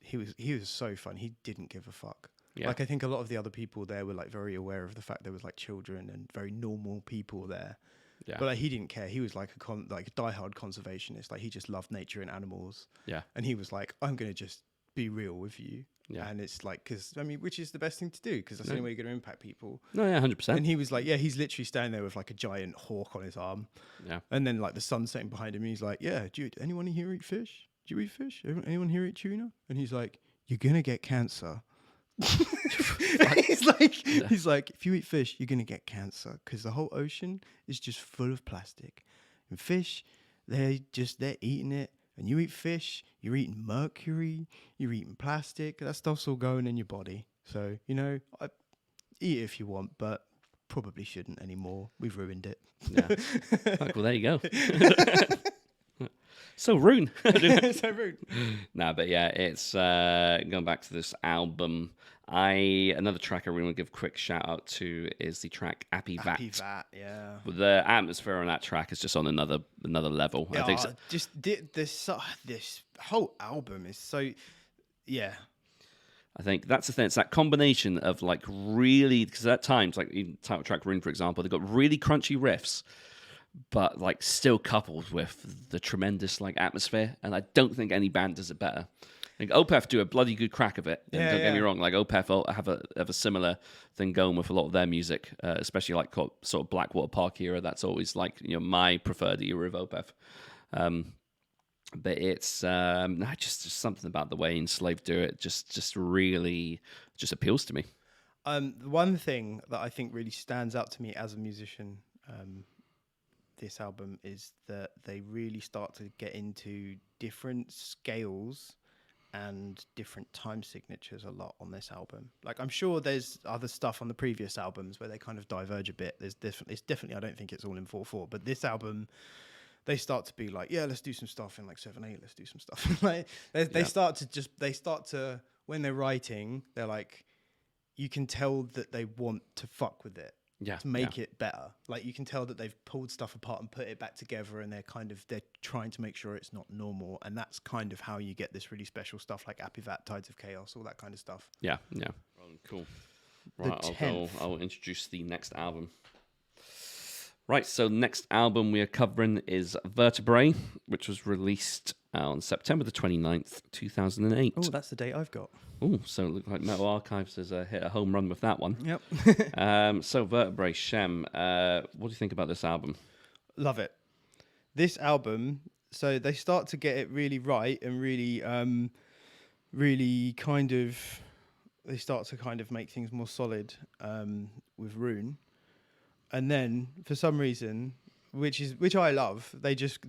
so fun. He didn't give a fuck. Yeah. Like I think a lot of the other people there were like very aware of the fact there was like children and very normal people there. Yeah. But like, he didn't care. He was like a diehard conservationist. Like he just loved nature and animals. Yeah. And he was like, I'm gonna just be real with you. Yeah. And it's like, because I mean, which is the best thing to do because that's the only way you're gonna impact people. No, yeah, 100%. And he was like, he's literally standing there with like a giant hawk on his arm. Yeah. And then like the sun setting behind him. And he's like, yeah, dude, anyone here eat fish? Do you eat fish? Anyone here eat tuna? And he's like, you're gonna get cancer. He's like, if you eat fish, you're gonna get cancer because the whole ocean is just full of plastic. And fish, they're eating it and you eat fish, you're eating mercury, you're eating plastic. That stuff's all going in your body. So, eat it if you want, but probably shouldn't anymore. We've ruined it. Yeah. Fuck, well, there you go. So Roon. So rude. Nah, but yeah, it's going back to this album. Another track I really want to give a quick shout out to is the track Appy Vat. Appy Vat, yeah. The atmosphere on that track is just on another level. Yeah, I think this whole album is so, yeah. I think that's the thing. It's that combination of like really, because at times, like in title track Roon, for example, they've got really crunchy riffs, but like still coupled with the tremendous like atmosphere. And I don't think any band does it better. I think Opeth do a bloody good crack of it. And don't get me wrong, like Opeth have a similar thing going with a lot of their music, especially like sort of Blackwater Park era. That's always like my preferred era of Opeth. But it's just something about the way Enslaved do it just really just appeals to me. One thing that I think really stands out to me as a musician, this album, is that they really start to get into different scales and different time signatures a lot on this album. Like, I'm sure there's other stuff on the previous albums where they kind of diverge a bit. It's definitely, I don't think it's all in 4/4, but this album, they start to be like, yeah, let's do some stuff in like 7/8. Let's do some stuff. Like they start to when they're writing, they're like, you can tell that they want to fuck with it. To make it better. Like, you can tell that they've pulled stuff apart and put it back together, and they're trying to make sure it's not normal. And that's kind of how you get this really special stuff like Appy Vat, Tides of Chaos, all that kind of stuff. Yeah. Oh, cool. Right, I'll introduce the next album. Right, so next album we are covering is Vertebrae, which was released on September the 29th, 2008. Oh, that's the date I've got. Oh, so it looks like Metal Archives has hit a home run with that one. Yep. So Vertebrae, Shem, what do you think about this album? Love it. This album, so they start to get it really right and really, really they start to kind of make things more solid with Roon. And then, for some reason, which I love, they just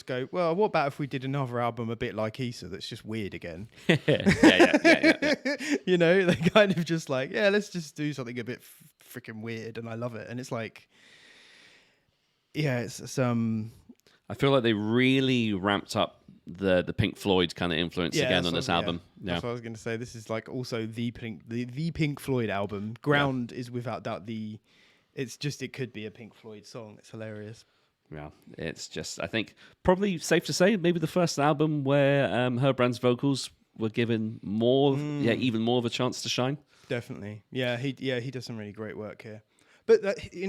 go, well, what about if we did another album a bit like Issa that's just weird again? Yeah. They kind of just like, yeah, let's just do something a bit freaking weird, and I love it. And it's like, yeah, it's I feel like they really ramped up the Pink Floyd kind of influence again on this album. Yeah. That's what I was going to say. This is like also the Pink Floyd album. Ground is without doubt it could be a Pink Floyd song. It's hilarious. Yeah, it's just, I think, probably safe to say, maybe the first album where Herbrand's vocals were given even more of a chance to shine. Definitely. Yeah, he does some really great work here. But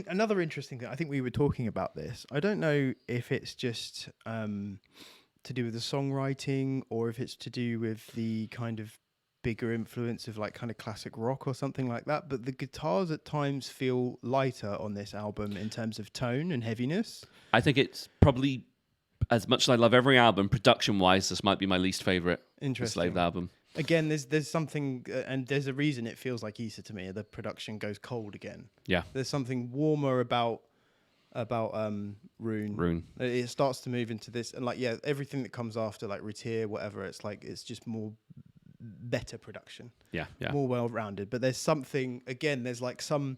another interesting thing, I think we were talking about this. I don't know if it's just to do with the songwriting or if it's to do with the kind of bigger influence of like kind of classic rock or something like that, but the guitars at times feel lighter on this album in terms of tone and heaviness. I think it's probably, as much as I love every album, production-wise, this might be my least favourite Enslaved album. Again, there's something, and there's a reason it feels like Issa to me. The production goes cold again. Yeah. There's something warmer about Roon. It starts to move into this, and like, yeah, everything that comes after, like Retir, whatever, it's like, it's just more better production, more well-rounded. But there's something, again, there's some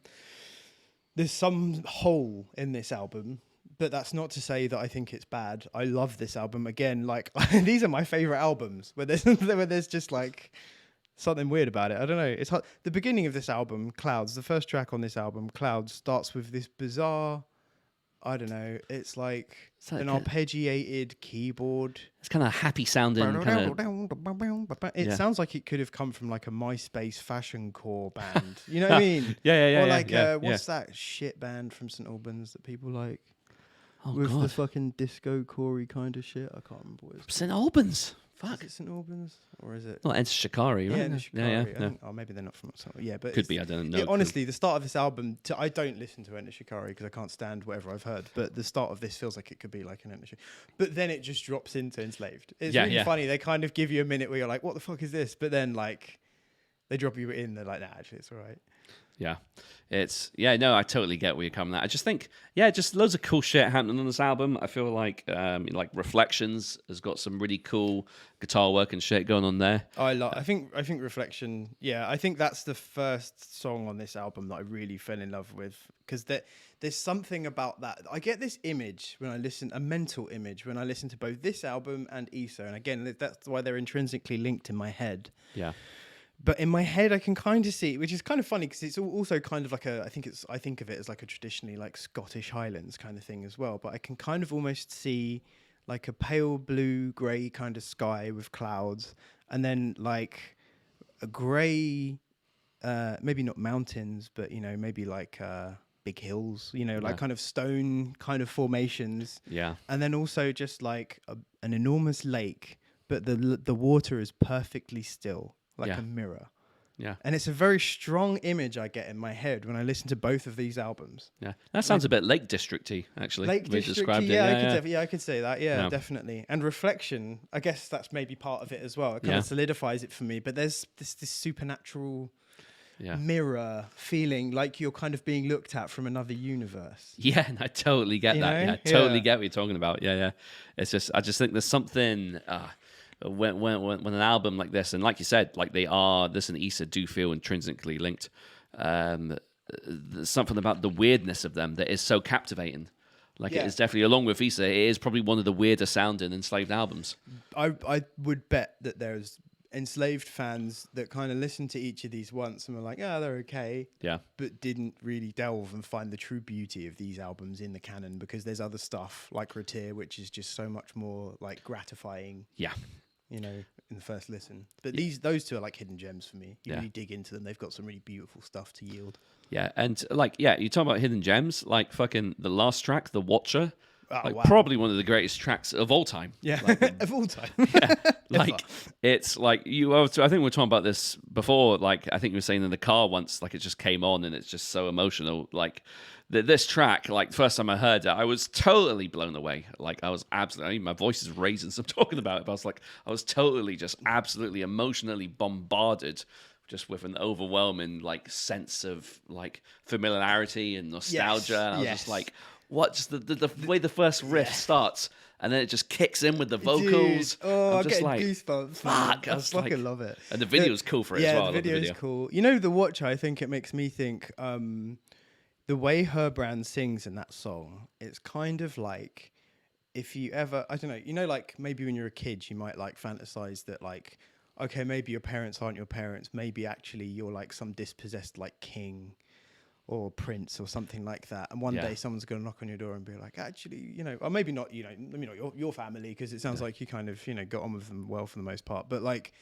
hole in this album, but that's not to say that I think it's bad. I love this album. Again, like, these are my favorite albums where there's just like something weird about it. I don't know, it's hard. The beginning of this album, Clouds, the first track on this album, Clouds, starts with this bizarre, I don't know, it's like an arpeggiated keyboard. It's kind of happy sounding. It sounds like it could have come from like a MySpace fashion core band. You know what I mean? Yeah. Or like, what's that shit band from St Albans that people like? With the fucking disco core kind of shit. I can't remember what it's St Albans. Fuck. Is it St Albans or is it? Well, it's Shikari, right? Yeah, Shikari. Yeah. Oh, maybe they're not from St Albans. Yeah, but could be. I don't know. Honestly, the start of this album, I don't listen to Enter Shikari because I can't stand whatever I've heard. But the start of this feels like it could be like an Enter Shikari. But then it just drops into Enslaved. It's really funny. They kind of give you a minute where you're like, "What the fuck is this?" But then like they drop you in. They're like, "Nah, actually, it's all right." Yeah. No, I totally get where you're coming at. I just think, just loads of cool shit happening on this album. I feel like Reflections has got some really cool guitar work and shit going on there. I think Reflection. Yeah, I think that's the first song on this album that I really fell in love with, because there's something about that. I get this image when I listen, a mental image when I listen to both this album and ESO, and again, that's why they're intrinsically linked in my head. Yeah. But in my head, I can kind of see, which is kind of funny because it's also kind of like I think of it as like a traditionally like Scottish Highlands kind of thing as well. But I can kind of almost see like a pale blue, grey kind of sky with clouds, and then like a grey, maybe not mountains, but maybe like big hills, like kind of stone kind of formations. Yeah. And then also just like an enormous lake, but the water is perfectly still. Like a mirror. Yeah. And it's a very strong image I get in my head when I listen to both of these albums. Yeah. That sounds a bit Lake District-y, actually. Lake District, I could say that. Yeah, definitely. And Reflection, I guess that's maybe part of it as well. It kind of solidifies it for me. But there's this supernatural mirror feeling, like you're kind of being looked at from another universe. Yeah, and I totally get that. Yeah, I totally get what you're talking about. Yeah. It's just, I just think there's something... When an album like this, and like you said, like this and Issa do feel intrinsically linked. There's something about the weirdness of them that is so captivating. It is definitely, along with Issa, it is probably one of the weirdest sounding Enslaved albums. I would bet that there's Enslaved fans that kind of listen to each of these once and were like, they're okay. Yeah. But didn't really delve and find the true beauty of these albums in the canon, because there's other stuff like Retir, which is just so much more like gratifying. Yeah. In the first listen. But those two are like hidden gems for me. You really dig into them. They've got some really beautiful stuff to yield. Yeah, and you talk about hidden gems, like fucking the last track, The Watcher. Wow. Probably one of the greatest tracks of all time. Yeah, of all time. Yeah, it's like I think we were talking about this before. Like, I think you were saying in the car once, like it just came on and it's just so emotional. Like this track, like first time I heard it, I was totally blown away. Like I was absolutely, my voice is raising, so I'm talking about it. But I was totally just absolutely emotionally bombarded, just with an overwhelming like sense of like familiarity and nostalgia. Yes. And I was just like, what? Just the way the first riff starts, and then it just kicks in with the vocals. Dude, I'm just getting like, goosebumps. Fuck, I fucking love it. And the video's cool for it as well. The video is cool. The Watcher, I think it makes me think the way Herbrand sings in that song, it's kind of like if you ever, I don't know, like maybe when you're a kid, you might like fantasize that like, okay, maybe your parents aren't your parents. Maybe actually you're like some dispossessed like king or prince or something like that. And one day someone's going to knock on your door and be like, actually, or maybe not, maybe not your family, because it sounds like you kind of, got on with them well for the most part. But like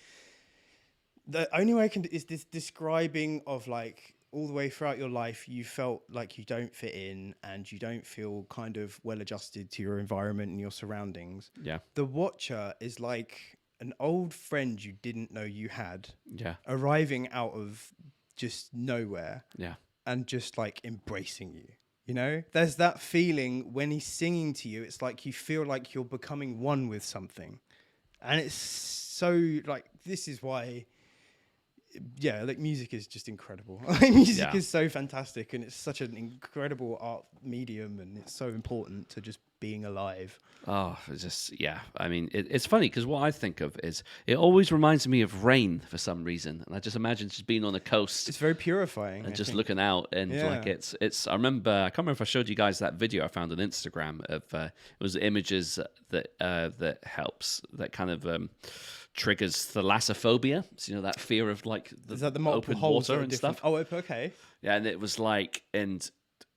the only way I can is this describing of like, all the way throughout your life, you felt like you don't fit in and you don't feel kind of well adjusted to your environment and your surroundings. Yeah. The Watcher is like an old friend you didn't know you had. Yeah. Arriving out of just nowhere. Yeah. And just like embracing you. There's that feeling when he's singing to you. It's like you feel like you're becoming one with something. And it's so like, this is why... Yeah, like music is just incredible. Music is so fantastic, and it's such an incredible art medium, and it's so important to just being alive. Oh, it's just, I mean, it's funny because what I think of is it always reminds me of rain for some reason, and I just imagine just being on a coast. It's very purifying. And just looking out, and like it's. I remember, I can't remember if I showed you guys that video I found on Instagram of it was images that helps, that kind of triggers thalassophobia. So, that fear of like is that the multiple open holes water and stuff. Oh, okay. Yeah, and it was like, and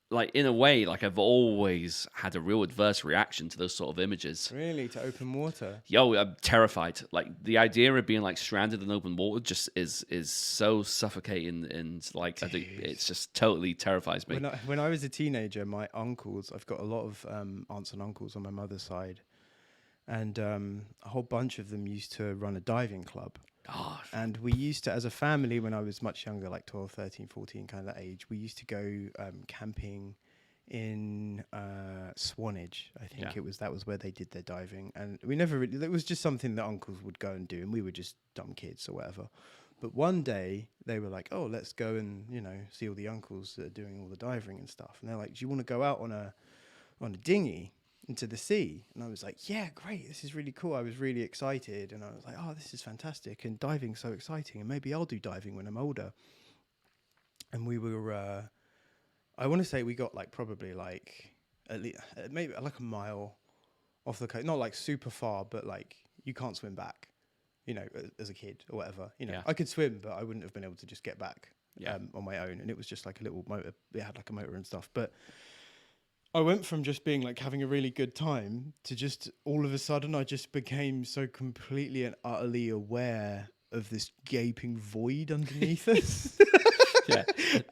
like in a way, like I've always had a real adverse reaction to those sort of images. Really, to open water? Yo, I'm terrified. Like the idea of being like stranded in open water just is so suffocating, and like I think it's just totally terrifies me. When I was a teenager, my uncles, I've got a lot of aunts and uncles on my mother's side. And a whole bunch of them used to run a diving club. Oh, and we used to, as a family, when I was much younger, like 12, 13, 14, kind of that age, we used to go camping in Swanage. I think that was where they did their diving. And we never really, it was just something that uncles would go and do, and we were just dumb kids or whatever. But one day they were like, oh, let's go and, see all the uncles that are doing all the diving and stuff. And they're like, do you want to go out on a dinghy into the sea? And I was like, yeah, great. This is really cool. I was really excited. And I was like, oh, this is fantastic. And diving's so exciting. And maybe I'll do diving when I'm older. And we were, I want to say we got like probably like at least maybe like a mile off the coast. Not like super far, but like you can't swim back. As a kid or whatever, I could swim, but I wouldn't have been able to just get back on my own. And it was just like a little motor. It had like a motor and stuff. But I went from just being like having a really good time to just all of a sudden I just became so completely and utterly aware of this gaping void underneath us. Yeah.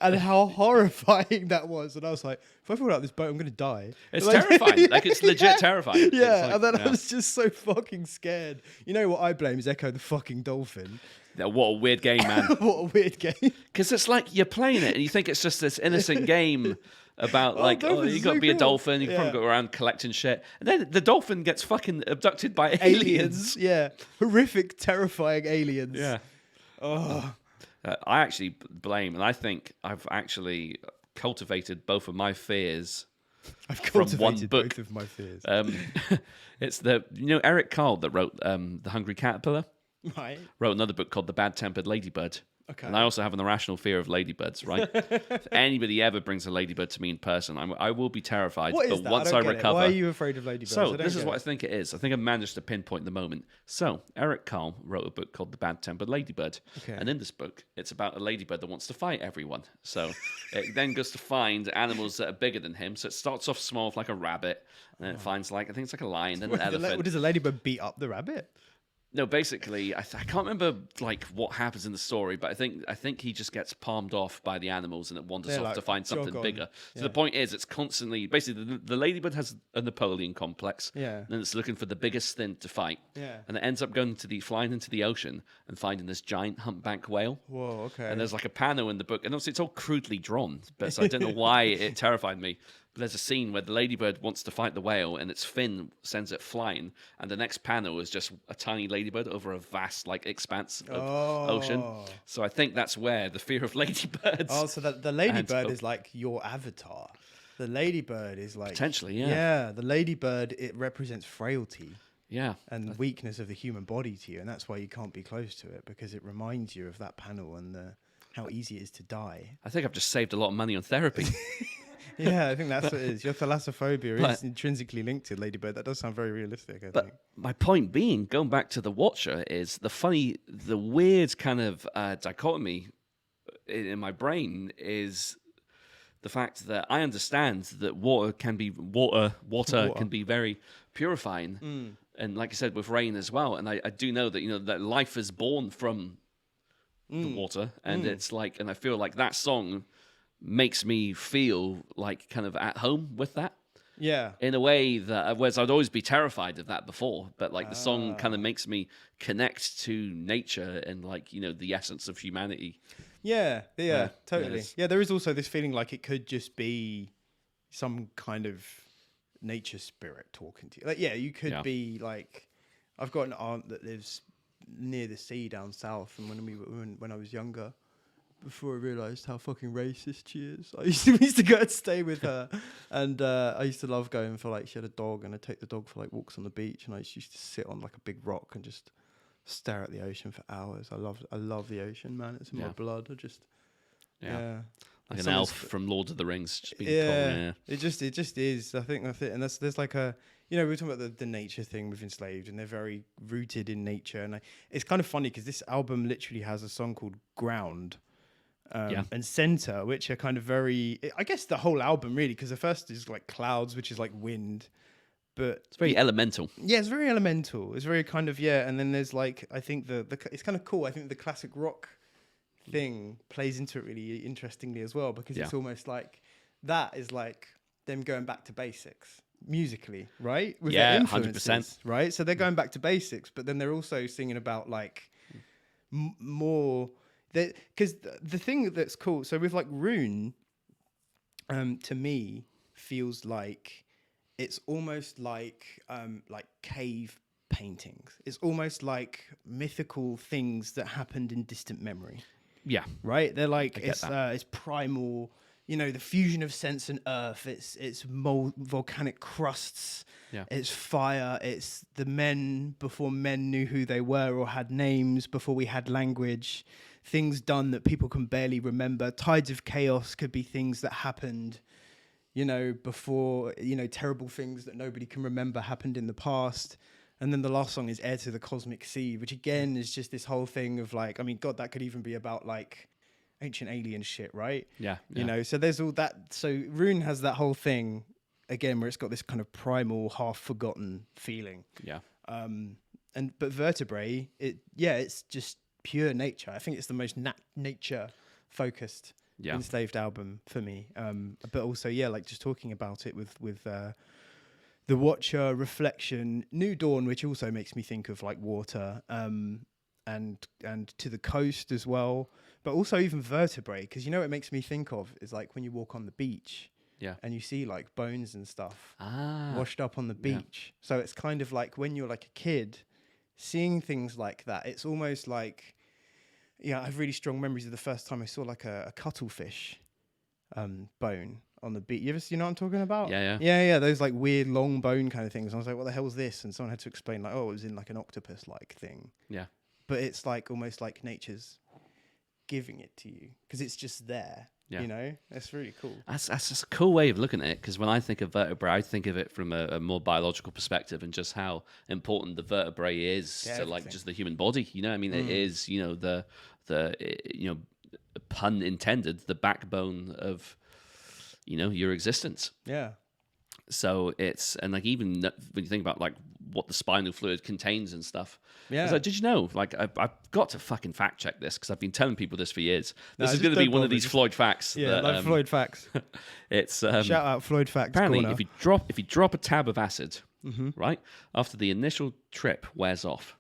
And how horrifying that was. And I was like, if I fall out of this boat, I'm going to die. It's terrifying. Like, it's legit terrifying. Yeah. Like, and then I was just so fucking scared. You know what I blame is Echo the fucking dolphin. Yeah, what a weird game, man. What a weird game. Because it's like you're playing it and you think it's just this innocent game about you got to be a dolphin. You probably go around collecting shit. And then the dolphin gets fucking abducted by aliens. Yeah. Horrific, terrifying aliens. Yeah. Oh. I actually blame, and I think I've actually cultivated both of my fears from one book. Both of my fears. It's Eric Carle that wrote The Hungry Caterpillar. Right. Wrote another book called The Bad Tempered Ladybird. Okay. And I also have an irrational fear of ladybirds, right? If anybody ever brings a ladybird to me in person, I will be terrified. What but is that? once I recover. Why are you afraid of ladybirds? So this is what I think it is. I think I managed to pinpoint the moment. So Eric Carle wrote a book called The Bad Tempered Ladybird. Okay. And in this book, it's about a ladybird that wants to fight everyone. So it then goes to find animals that are bigger than him. So it starts off small, like a rabbit, and then it finds I think it's like a lion, then an elephant. Does a ladybird beat up the rabbit? No, basically, I can't remember like what happens in the story, but I think he just gets palmed off by the animals and it wanders off to find something bigger. So the point is, it's constantly basically the ladybird has a Napoleon complex, and it's looking for the biggest thing to fight, and it ends up flying into the ocean and finding this giant humpback whale. Whoa, okay. And there's like a panel in the book, and obviously it's all crudely drawn, but so I don't know why it terrified me. But there's a scene where the ladybird wants to fight the whale, and its fin sends it flying, and the next panel is just a tiny ladybird over a vast expanse of ocean. So I think that's where the fear of ladybirds. Oh, so the ladybird is like your avatar. The ladybird is like potentially, yeah. Yeah, the ladybird, it represents frailty. Yeah. And weakness of the human body to you, and that's why you can't be close to it, because it reminds you of that panel and how easy it is to die. I think I've just saved a lot of money on therapy. Yeah, I think that's what it is. Your thalassophobia is intrinsically linked to ladybird. That does sound very realistic, I think. My point being, going back to The Watcher, is the weird kind of dichotomy in my brain is the fact that I understand that water can be very purifying, and like I said, with rain as well. And I do know that that life is born from the water, and it's like, and I feel like that song makes me feel like kind of at home with that. Yeah. In a way that, whereas I'd always be terrified of that before, but the song kind of makes me connect to nature and the essence of humanity. Yeah, totally. Yeah, there is also this feeling like it could just be some kind of nature spirit talking to you. You could be like, I've got an aunt that lives near the sea down south, and when I was younger, before I realised how fucking racist she is, we used to go and stay with her, and I used to love going for she had a dog, and I'd take the dog for walks on the beach, and I used to sit on a big rock and just stare at the ocean for hours. I love the ocean, man. It's in my blood. Like an elf from Lord of the Rings, just being cold. It just is. I think that's it. And there's we were talking about the nature thing with Enslaved, and they're very rooted in nature. And it's kind of funny because this album literally has a song called Ground. And Center, which are kind of very, I guess the whole album really, because the first is Clouds, which is wind, but it's very elemental. Yeah, it's very elemental. It's very kind of, and then there's I think it's kind of cool. I think the classic rock thing plays into it really interestingly as well, because it's almost that is them going back to basics musically, right? With their influences, 100%. right? So they're going back to basics, but then they're also singing about more. Because the thing that's cool, so with Roon, to me feels like it's almost like cave paintings. It's almost like mythical things that happened in distant memory. Yeah. Right? They're like, that. it's primal, you know, the fusion of sense and earth. It's volcanic crusts. Yeah. It's fire. It's the men before men knew who they were or had names, before we had language. Things done that people can barely remember. Tides of chaos could be things that happened, you know, before, you know, terrible things that nobody can remember happened in the past. And then the last song is Air to the Cosmic Sea, which again is just this whole thing of like, I mean, God, that could even be about like ancient alien shit, right? Yeah. You know, so there's all that. So Roon has that whole thing again where it's got this kind of primal, half forgotten feeling. Yeah. But Vertebrae, it's just pure nature. I think it's the most nature focused Enslaved album for me. But also, like just talking about it with The Watcher, Reflection, New Dawn, which also makes me think of like water, and To the Coast as well, but also even Vertebrae, because you know what it makes me think of is like when you walk on the beach, and you see like bones and stuff washed up on the beach. So it's kind of like when you're like a kid, seeing things like that. It's almost like, I have really strong memories of the first time I saw like a cuttlefish bone on the beach. You know what I'm talking about? Yeah. Those like weird long bone kind of things. And I was like, what the hell is this? And someone had to explain like, oh, it was in like an octopus like thing. Yeah. But it's like almost like nature's giving it to you because it's just there. Yeah. You know, it's really cool. That's just a cool way of looking at it, because when I think of vertebrae, I think of it from a more biological perspective and just how important the vertebrae is to like just the human body. You know, I mean, it is, you know, the pun intended, the backbone of, you know, your existence. Yeah. So it's, and like even when you think about like what the spinal fluid contains and stuff. Yeah. Like, did you know? Like I've got to fucking fact check this because I've been telling people this for years. This is going to be one of these Floyd facts. Yeah, like Floyd facts. It's shout out Floyd facts. Apparently, corner. if you drop a tab of acid, right after the initial trip wears off,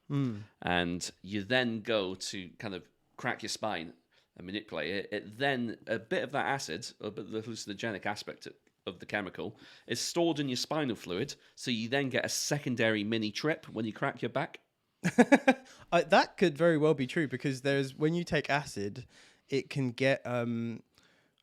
and you then go to kind of crack your spine and manipulate it, then a bit of that acid, a bit of the hallucinogenic aspect of the chemical, is stored in your spinal fluid, so you then get a secondary mini trip when you crack your back. That could very well be true, because when you take acid, it can get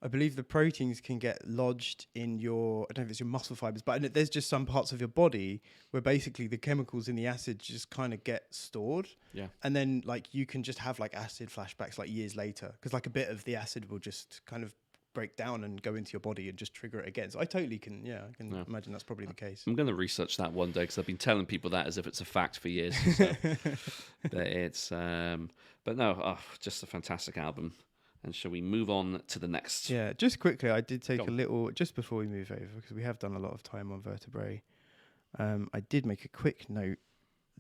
I believe the proteins can get lodged in your, I don't know if it's your muscle fibers, but there's just some parts of your body where basically the chemicals in the acid just kind of get stored. Yeah. And then like you can just have like acid flashbacks like years later, because like a bit of the acid will just kind of break down and go into your body and just trigger it again. So I totally can, I can imagine that's probably the case. I'm going to research that one day, because I've been telling people that as if it's a fact for years. So. But it's, but no, just a fantastic album. And shall we move on to the next? Yeah, just quickly, I did take a little, just before we move over, because we have done a lot of time on Vertebrae, I did make a quick note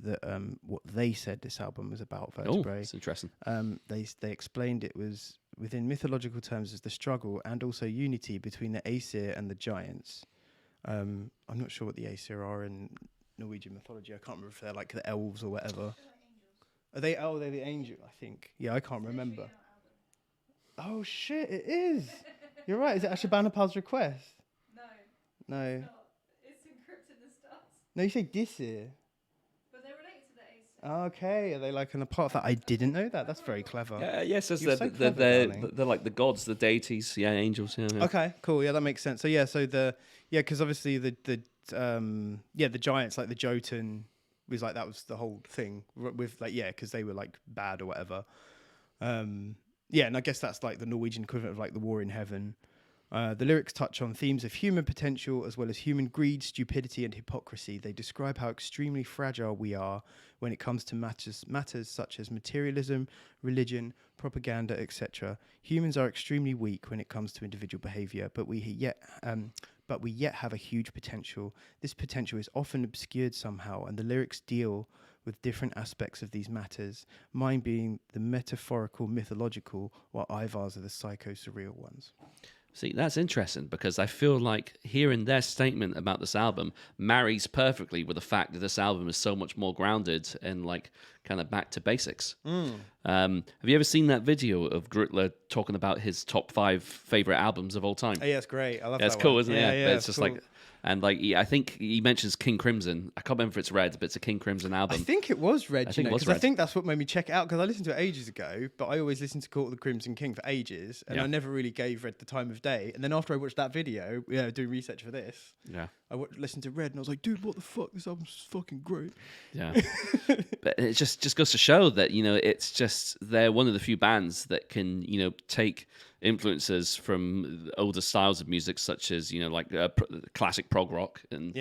that what they said this album was about Vertebrae. Oh, that's interesting. They explained it was, within mythological terms, as the struggle and also unity between the Aesir and the giants. I'm not sure what the Aesir are in Norwegian mythology. I can't remember if they're like the elves or whatever. Are they? Oh, they're the angel, I think. Yeah, I can't remember. Oh shit! It is. You're right. Is it Ashurbanipal's request? No. It's in Crypt in the stars. No, you say Disir. But they're related to the Aesir. Okay, are they like an apart that? I didn't know that. That's very clever. Yes, they're like the gods, the deities, angels. Yeah. Okay, cool. Yeah, that makes sense. So because obviously the giants, like the Jotun, was like, that was the whole thing with like, because they were like bad or whatever. And I guess that's like the Norwegian equivalent of like the war in heaven. The lyrics touch on themes of human potential as well as human greed, stupidity, and hypocrisy. They describe how extremely fragile we are when it comes to matters such as materialism, religion, propaganda, etc. Humans are extremely weak when it comes to individual behavior, but we yet have a huge potential. This potential is often obscured somehow, and the lyrics deal with different aspects of these matters, mine being the metaphorical, mythological, while Ivar's are the psycho-surreal ones. See, that's interesting, because I feel like hearing their statement about this album marries perfectly with the fact that this album is so much more grounded and like kind of back to basics. Have you ever seen that video of Grutler talking about his top 5 favorite albums of all time? Oh, yeah, it's great. I love that. It's cool, isn't it? Yeah, but it's just cool. like, And like, I think he mentions King Crimson. I can't remember if it's Red, but it's a King Crimson album. I think it was Red, I think it was because I Red. think that's what made me check it out, because I listened to it ages ago, but I always listened to Court of the Crimson King for ages, and Yeah. I never really gave Red the time of day. And then after I watched that video, doing research for this, Yeah. I listened to Red, and I was like, dude, what the fuck? This album's fucking great. Yeah. But it just goes to show that, it's just they're one of the few bands that can, take influences from older styles of music, such as, classic prog rock and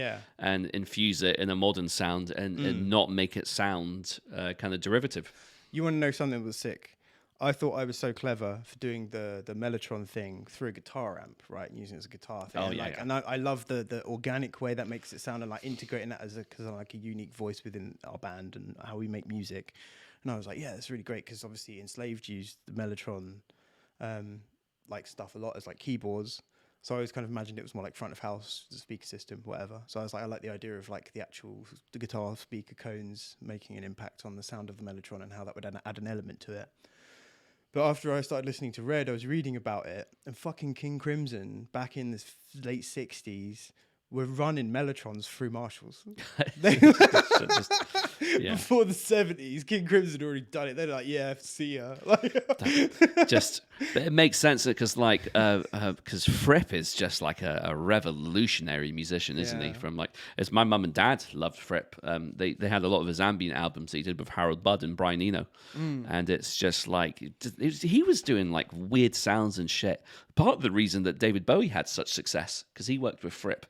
infuse it in a modern sound and not make it sound kind of derivative. You want to know something that was sick? I thought I was so clever for doing the Mellotron thing through a guitar amp, right, and using it as a guitar thing. Oh, and yeah, like, yeah. And I love the organic way that makes it sound, and like integrating that as a unique voice within our band and how we make music. And I was like, yeah, that's really great, because obviously Enslaved used the Mellotron like stuff a lot as like keyboards. So I always kind of imagined it was more like front of house, the speaker system, whatever. So I was like, I like the idea of like the guitar speaker cones making an impact on the sound of the Mellotron and how that would add an element to it. But after I started listening to Red, I was reading about it, and fucking King Crimson back in the late 60s were running Mellotrons through Marshalls. Yeah. Before the 70s, King Crimson had already done it. They're like, yeah, see ya. But it makes sense because Fripp is just like a revolutionary musician, isn't he? Yeah. From like, it's my mum and dad loved Fripp. They had a lot of his ambient albums that he did with Harold Budd and Brian Eno, and it's just like he was doing like weird sounds and shit. Part of the reason that David Bowie had such success because he worked with Fripp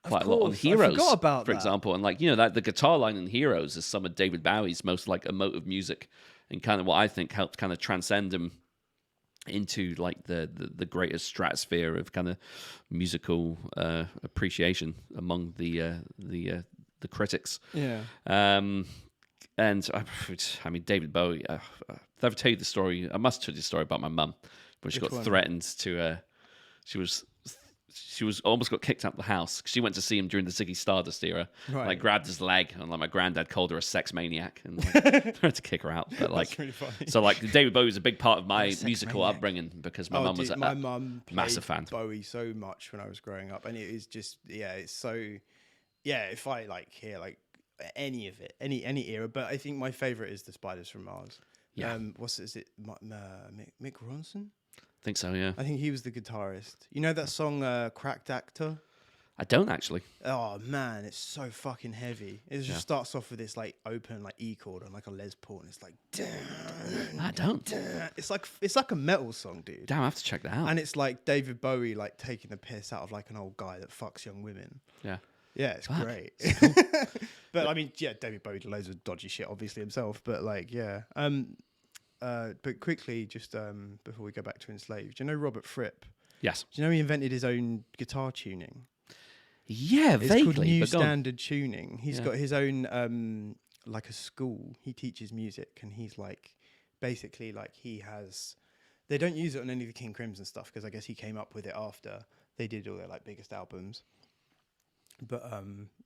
quite a lot on course, I Heroes, forgot about for that. example, and like that the guitar line in Heroes is some of David Bowie's most like emotive music, and kind of what I think helped kind of transcend him into like the greatest stratosphere of kind of musical appreciation among the critics. Yeah. And I mean David Bowie. Did I ever tell you the story? I must tell you the story about my mum when she Which got one? threatened to. She was almost got kicked out of the house. She went to see him during the Ziggy Stardust era. Right. Like grabbed his leg, and like my granddad called her a sex maniac, and like, tried to kick her out. But like, That's really funny. so like David Bowie was a big part of my sex musical maniac. upbringing because my mum was a my mum played massive fan. Bowie so much when I was growing up, and it is just it's so if I like hear like any of it, any era, but I think my favorite is the Spiders from Mars. Yeah. Is it Mick Ronson? I think so, yeah. I think he was the guitarist. You know that song Cracked Actor? I don't actually. Oh man, it's so fucking heavy. It just starts off with this like open like E chord on like a Les Paul, and it's like I don't. it's like a metal song, dude. Damn, I have to check that out. And it's like David Bowie like taking the piss out of like an old guy that fucks young women. Yeah. Yeah, it's Fuck. great. But I mean, yeah, David Bowie did loads of dodgy shit, obviously himself. But like, yeah. But quickly, just before we go back to Enslaved, do you know Robert Fripp? Yes. Do you know he invented his own guitar tuning? Yeah, It's vaguely. called New but go on. Standard Tuning. He's got his own like a school. He teaches music, and he's like basically like he has. They don't use it on any of the King Crimson stuff because I guess he came up with it after they did all their like biggest albums. But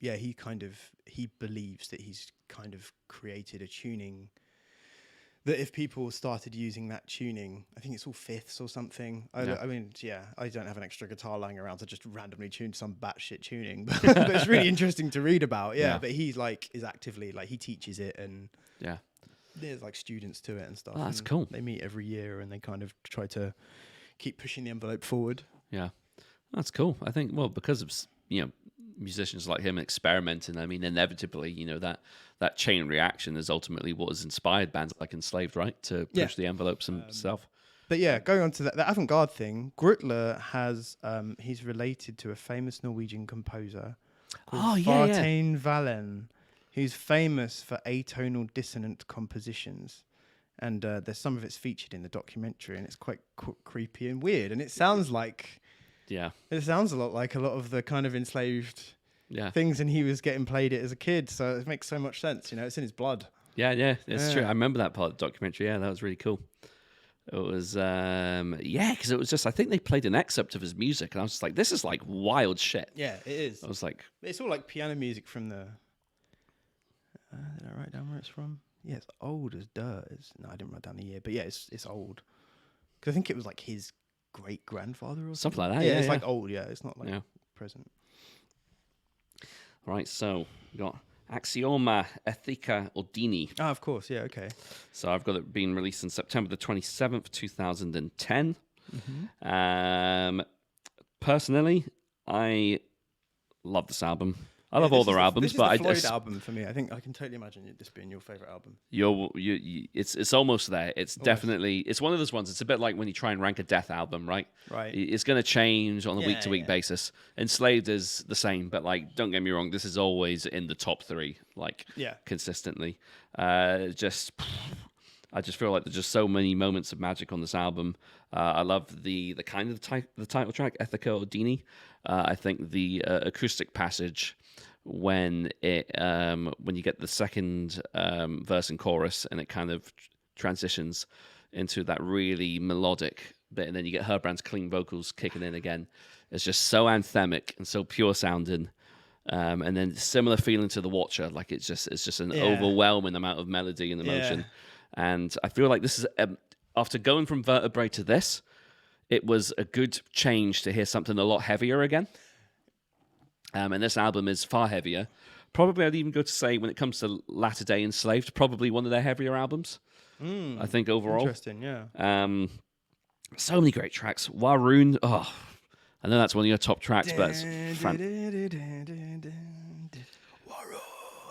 he believes that he's kind of created a tuning that if people started using that tuning, I think it's all fifths or something. I don't have an extra guitar lying around to just randomly tune some batshit tuning, but it's really interesting to read about. Yeah, but he's like is actively like he teaches it, and there's like students to it and stuff. Oh, that's and cool. They meet every year and they kind of try to keep pushing the envelope forward. Yeah, that's cool. I think because of musicians like him experimenting. I mean, inevitably, that chain reaction is ultimately what has inspired bands like Enslaved, right, to push the envelopes himself. But yeah, going on to that avant-garde thing, Grutler has he's related to a famous Norwegian composer called Fartein Valen, who's famous for atonal dissonant compositions. And there's some of it's featured in the documentary, and it's quite creepy and weird. And it sounds like it sounds a lot like a lot of the kind of Enslaved things, and he was getting played it as a kid, so it makes so much sense. It's in his blood. Yeah, it's true. I remember that part of the documentary. Yeah, that was really cool. It was, because it was just, I think they played an excerpt of his music, and I was just like, this is like wild shit. Yeah, it is. I was like, it's all like piano music from the. Did I write down where it's from? Yeah, it's old as dirt. No, I didn't write down the year, but yeah, it's old. Because I think it was like his great grandfather or something like that. Yeah, it's like old. Yeah, it's not like present. Right, so we got Axioma Ethica Ordini. Ah, of course. Yeah. Okay. So I've got it being released on September the 27th, 2010. Personally, I love this album. I love all their albums, but this is the Floyd album for me. I think I can totally imagine this being your favorite album. It's almost there. It's definitely it's one of those ones. It's a bit like when you try and rank a death album, right? Right. It's going to change on a week to week basis. Enslaved is the same, but like, don't get me wrong, this is always in the top 3, like consistently. I just feel like there's just so many moments of magic on this album. I love the kind of the title track, Ethica Ordini. I think the acoustic passage when you get the second verse and chorus, and it kind of transitions into that really melodic bit, and then you get Herbrand's clean vocals kicking in again. It's just so anthemic and so pure sounding. And then similar feeling to The Watcher, like it's just an overwhelming amount of melody and emotion. And I feel like this is after going from Vertebrae to this, it was a good change to hear something a lot heavier again. And this album is far heavier. Probably I'd even go to say, when it comes to Latter Day Enslaved, probably one of their heavier albums. I think overall. Interesting, yeah. So many great tracks. Roon, I know that's one of your top tracks, but it's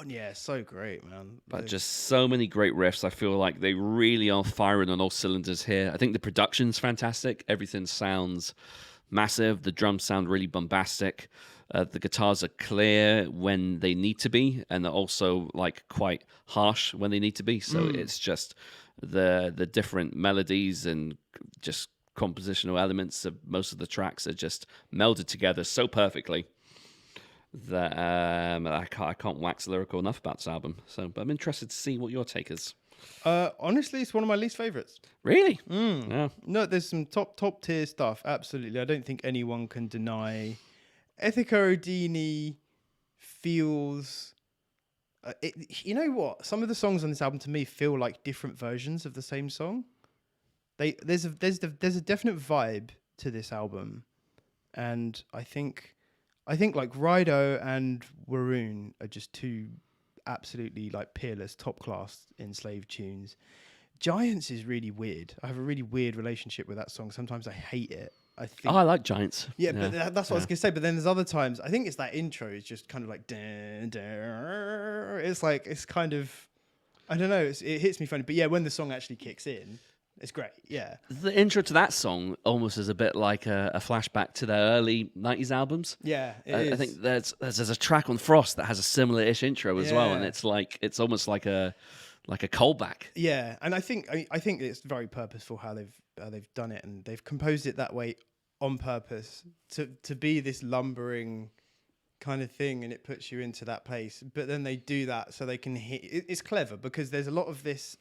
yeah, so great, man. But just so many great riffs. I feel like they really are firing on all cylinders here. I think the production's fantastic. Everything sounds massive. The drums sound really bombastic. The guitars are clear when they need to be, and they're also like quite harsh when they need to be. So it's just the different melodies and just compositional elements of most of the tracks are just melded together so perfectly that I can't wax lyrical enough about this album. So, but I'm interested to see what your take is. Honestly, it's one of my least favorites. Really? Yeah. No, there's some top tier stuff. Absolutely, I don't think anyone can deny. Ethica Ordini feels. You know what? Some of the songs on this album to me feel like different versions of the same song. There's a definite vibe to this album, and I think like Rido and Roon are just two absolutely like peerless, top class Enslaved tunes. Giants is really weird. I have a really weird relationship with that song. Sometimes I hate it. I like Giants. Yeah, but that's what I was gonna say. But then there's other times. I think it's that intro is just kind of like, dun, dun. It's like it's kind of, I don't know. It hits me funny. But yeah, when the song actually kicks in, it's great. Yeah, the intro to that song almost is a bit like a flashback to their early '90s albums. Yeah, I think there's a track on Frost that has a similar-ish intro as well, and it's almost like a callback. Yeah, and I think it's very purposeful how they've done it, and they've composed it that way on purpose to be this lumbering kind of thing, and it puts you into that place. But then they do that so they can hit. It's clever because there's a lot of this.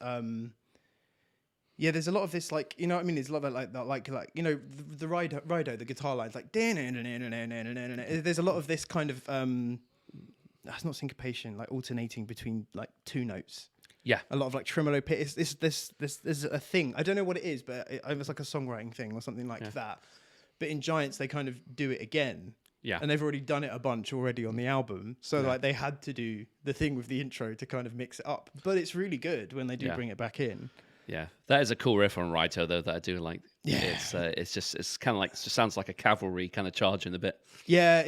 There's a lot of this, like, you know what I mean? It's a lot of like you know, the Rido, the guitar lines, like, there's a lot of this kind of, that's not syncopation, like alternating between like two notes. Yeah. A lot of like tremolo pit. This is a thing. I don't know what it is, but it was like a songwriting thing or something like that. But in Giants, they kind of do it again. Yeah. And they've already done it a bunch already on the album. So like they had to do the thing with the intro to kind of mix it up. But it's really good when they do bring it back in. Yeah, that is a cool riff on Raito though that I do like. Yeah, it's kind of like, it just sounds like a cavalry kind of charging a bit. Yeah,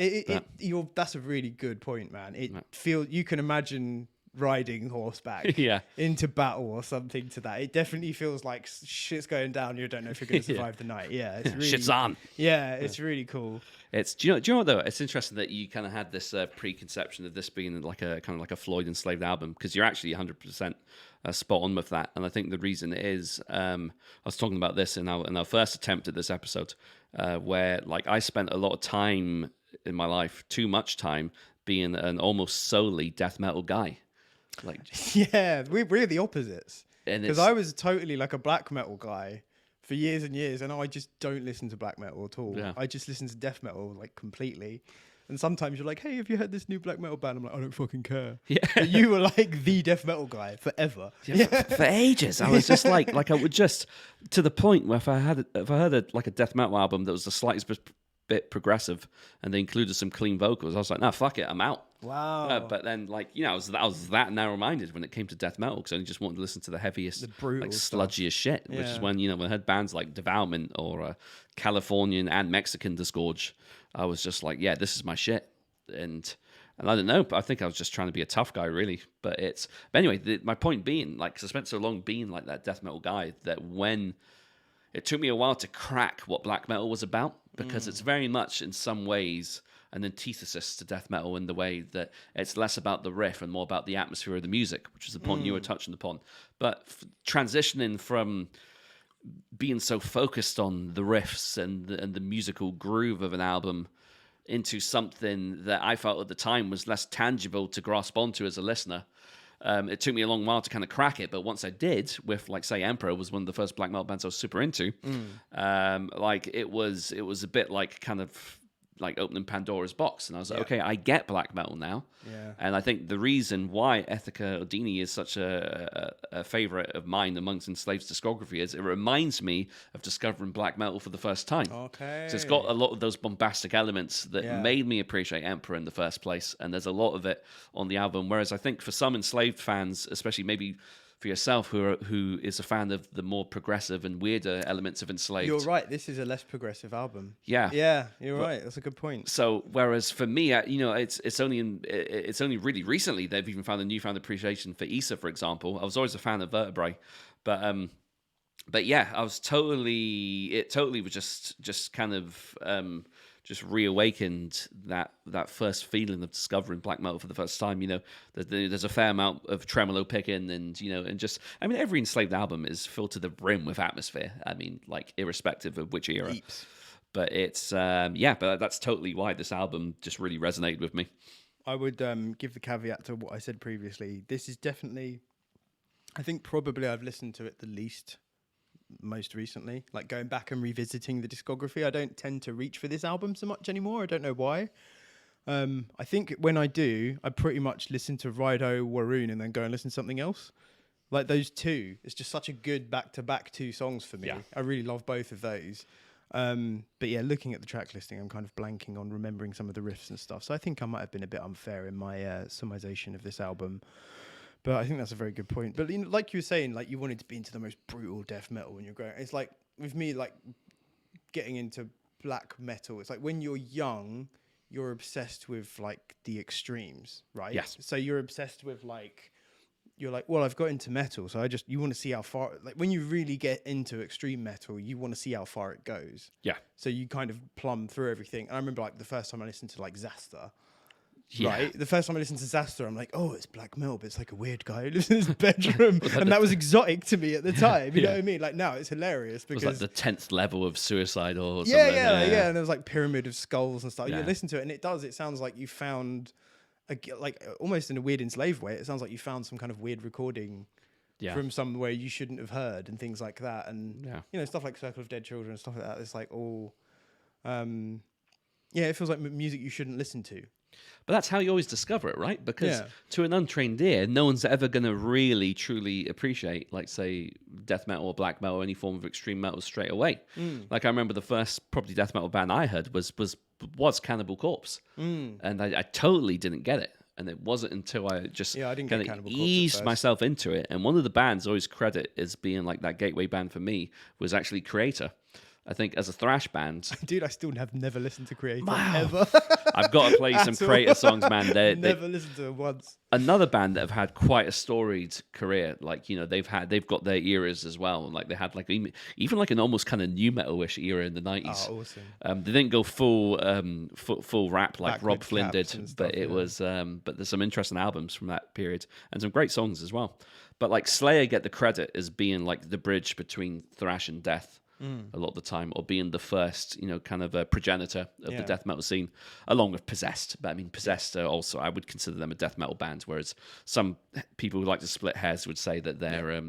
that's a really good point, man. You can imagine riding horseback into battle or something to that. It definitely feels like shit's going down. You don't know if you're going to survive the night. Yeah, it's really, shit's on. Yeah, it's really cool. Do you know what though? It's interesting that you kind of had this preconception of this being like a kind of like a Floyd Enslaved album, because you're actually 100% spot on with that. And I think the reason is, I was talking about this in our first attempt at this episode, where like I spent a lot of time in my life, too much time, being an almost solely death metal guy. Like, yeah, we're the opposites. Because I was totally like a black metal guy for years and years, and I just don't listen to black metal at all. Yeah. I just listen to death metal like completely. And sometimes you're like, hey, have you heard this new black metal band? I'm like, I don't fucking care. Yeah. But you were like the death metal guy forever. Yeah. For ages. I was just like I would just, to the point where if I heard a death metal album that was the slightest bit progressive, and they included some clean vocals. I was like, no, fuck it, I'm out. Wow. But then, like, I was that narrow-minded when it came to death metal, because I just wanted to listen to the heaviest, The brutal like, stuff. sludgiest shit, which is Yeah. when, when I had bands like Devourment or Californian and Mexican Disgorge, I was just like, yeah, this is my shit. And I don't know, but I think I was just trying to be a tough guy, really. But anyway, my point being, like, 'cause I spent so long being like that death metal guy, that when it took me a while to crack what black metal was about, because it's very much, in some ways, an antithesis to death metal in the way that it's less about the riff and more about the atmosphere of the music, which is the point you were touching upon. But transitioning from being so focused on the riffs and the musical groove of an album into something that I felt at the time was less tangible to grasp onto as a listener. It took me a long while to kind of crack it, but once I did, with, like, say, Emperor was one of the first black metal bands I was super into. Like, it was a bit like kind of like opening Pandora's box, and I was like, okay, I get black metal now. Yeah. And I think the reason why Ethica Odini is such a favorite of mine amongst Enslaved's discography is it reminds me of discovering black metal for the first time. Okay. So it's got a lot of those bombastic elements that Yeah. made me appreciate Emperor in the first place, and there's a lot of it on the album. Whereas I think for some Enslaved fans, especially maybe for yourself, who is a fan of the more progressive and weirder elements of Enslaved. You're right. This is a less progressive album. Yeah. Yeah, you're right. That's a good point. So whereas for me, it's only really recently they've even found a newfound appreciation for Issa, for example. I was always a fan of Vertebrae, but yeah, it totally was just kind of just reawakened that first feeling of discovering black metal for the first time. There's a fair amount of tremolo picking, and every Enslaved album is filled to the brim with atmosphere. I mean, like, irrespective of which era. Heaps. But it's but that's totally why this album just really resonated with me. I would give the caveat to what I said previously. This is definitely, I think probably I've listened to it the least most recently. Like, going back and revisiting the discography, I don't tend to reach for this album so much anymore. I don't know why. I think when I do, I pretty much listen to Rido, Roon, and then go and listen to something else. Like, those two, it's just such a good back-to-back 2 songs for me. Yeah. I really love both of those. But yeah, looking at the track listing, I'm kind of blanking on remembering some of the riffs and stuff. So I think I might have been a bit unfair in my summarization of this album. But I think that's a very good point. But like you were saying, like, you wanted to be into the most brutal death metal when you're growing. It's like, with me, like, getting into black metal, it's like when you're young, you're obsessed with, like, the extremes, right? Yes. So you're obsessed with, like, you're like, well, I've got into metal, so you want to see how far, like, when you really get into extreme metal, you want to see how far it goes. Yeah. So you kind of plumb through everything. And I remember, like, the first time I listened to, like, Zasta, Yeah. right? The first time I listened to Zasta, I'm like, oh, it's black metal, but it's like a weird guy who lives in his bedroom. And that was exotic to me at the time. You know what I mean? Like, now it's hilarious It was because... like the 10th level of suicide or something. Yeah. And there was like pyramid of skulls and stuff. Yeah. You listen to it and it sounds like you found, like, almost in a weird enslaved way, it sounds like you found some kind of weird recording from somewhere you shouldn't have heard and things like that. And, stuff like Circle of Dead Children and stuff like that. It's like all... it feels like music you shouldn't listen to. But that's how you always discover it, right? Because to an untrained ear, no one's ever going to really, truly appreciate, like, say, death metal or black metal or any form of extreme metal straight away. Like, I remember the first probably death metal band I heard was Cannibal Corpse. And I totally didn't get it. And it wasn't until I just I didn't kind get of Cannibal Corpse at eased first. myself into it. And one of the bands I always credit as being like that gateway band for me was actually Creator. I think as a thrash band. Dude, I still have never listened to Creator Wow. ever. I've got to play some At all. Creator songs, man. Never listened to it once. Another band that have had quite a storied career. Like, they've got their eras as well. Like, they had like even like an almost kind of new metal-ish era in the 90s. Oh, awesome. They didn't go full rap like Backward Rob Flynn did, caps and but stuff, it yeah. was but there's some interesting albums from that period and some great songs as well. But like Slayer get the credit as being like the bridge between thrash and death. A lot of the time, or being the first, kind of a progenitor of the death metal scene, along with Possessed. But I mean, Possessed are also, I would consider them a death metal band, whereas some people who like to split hairs would say that they're,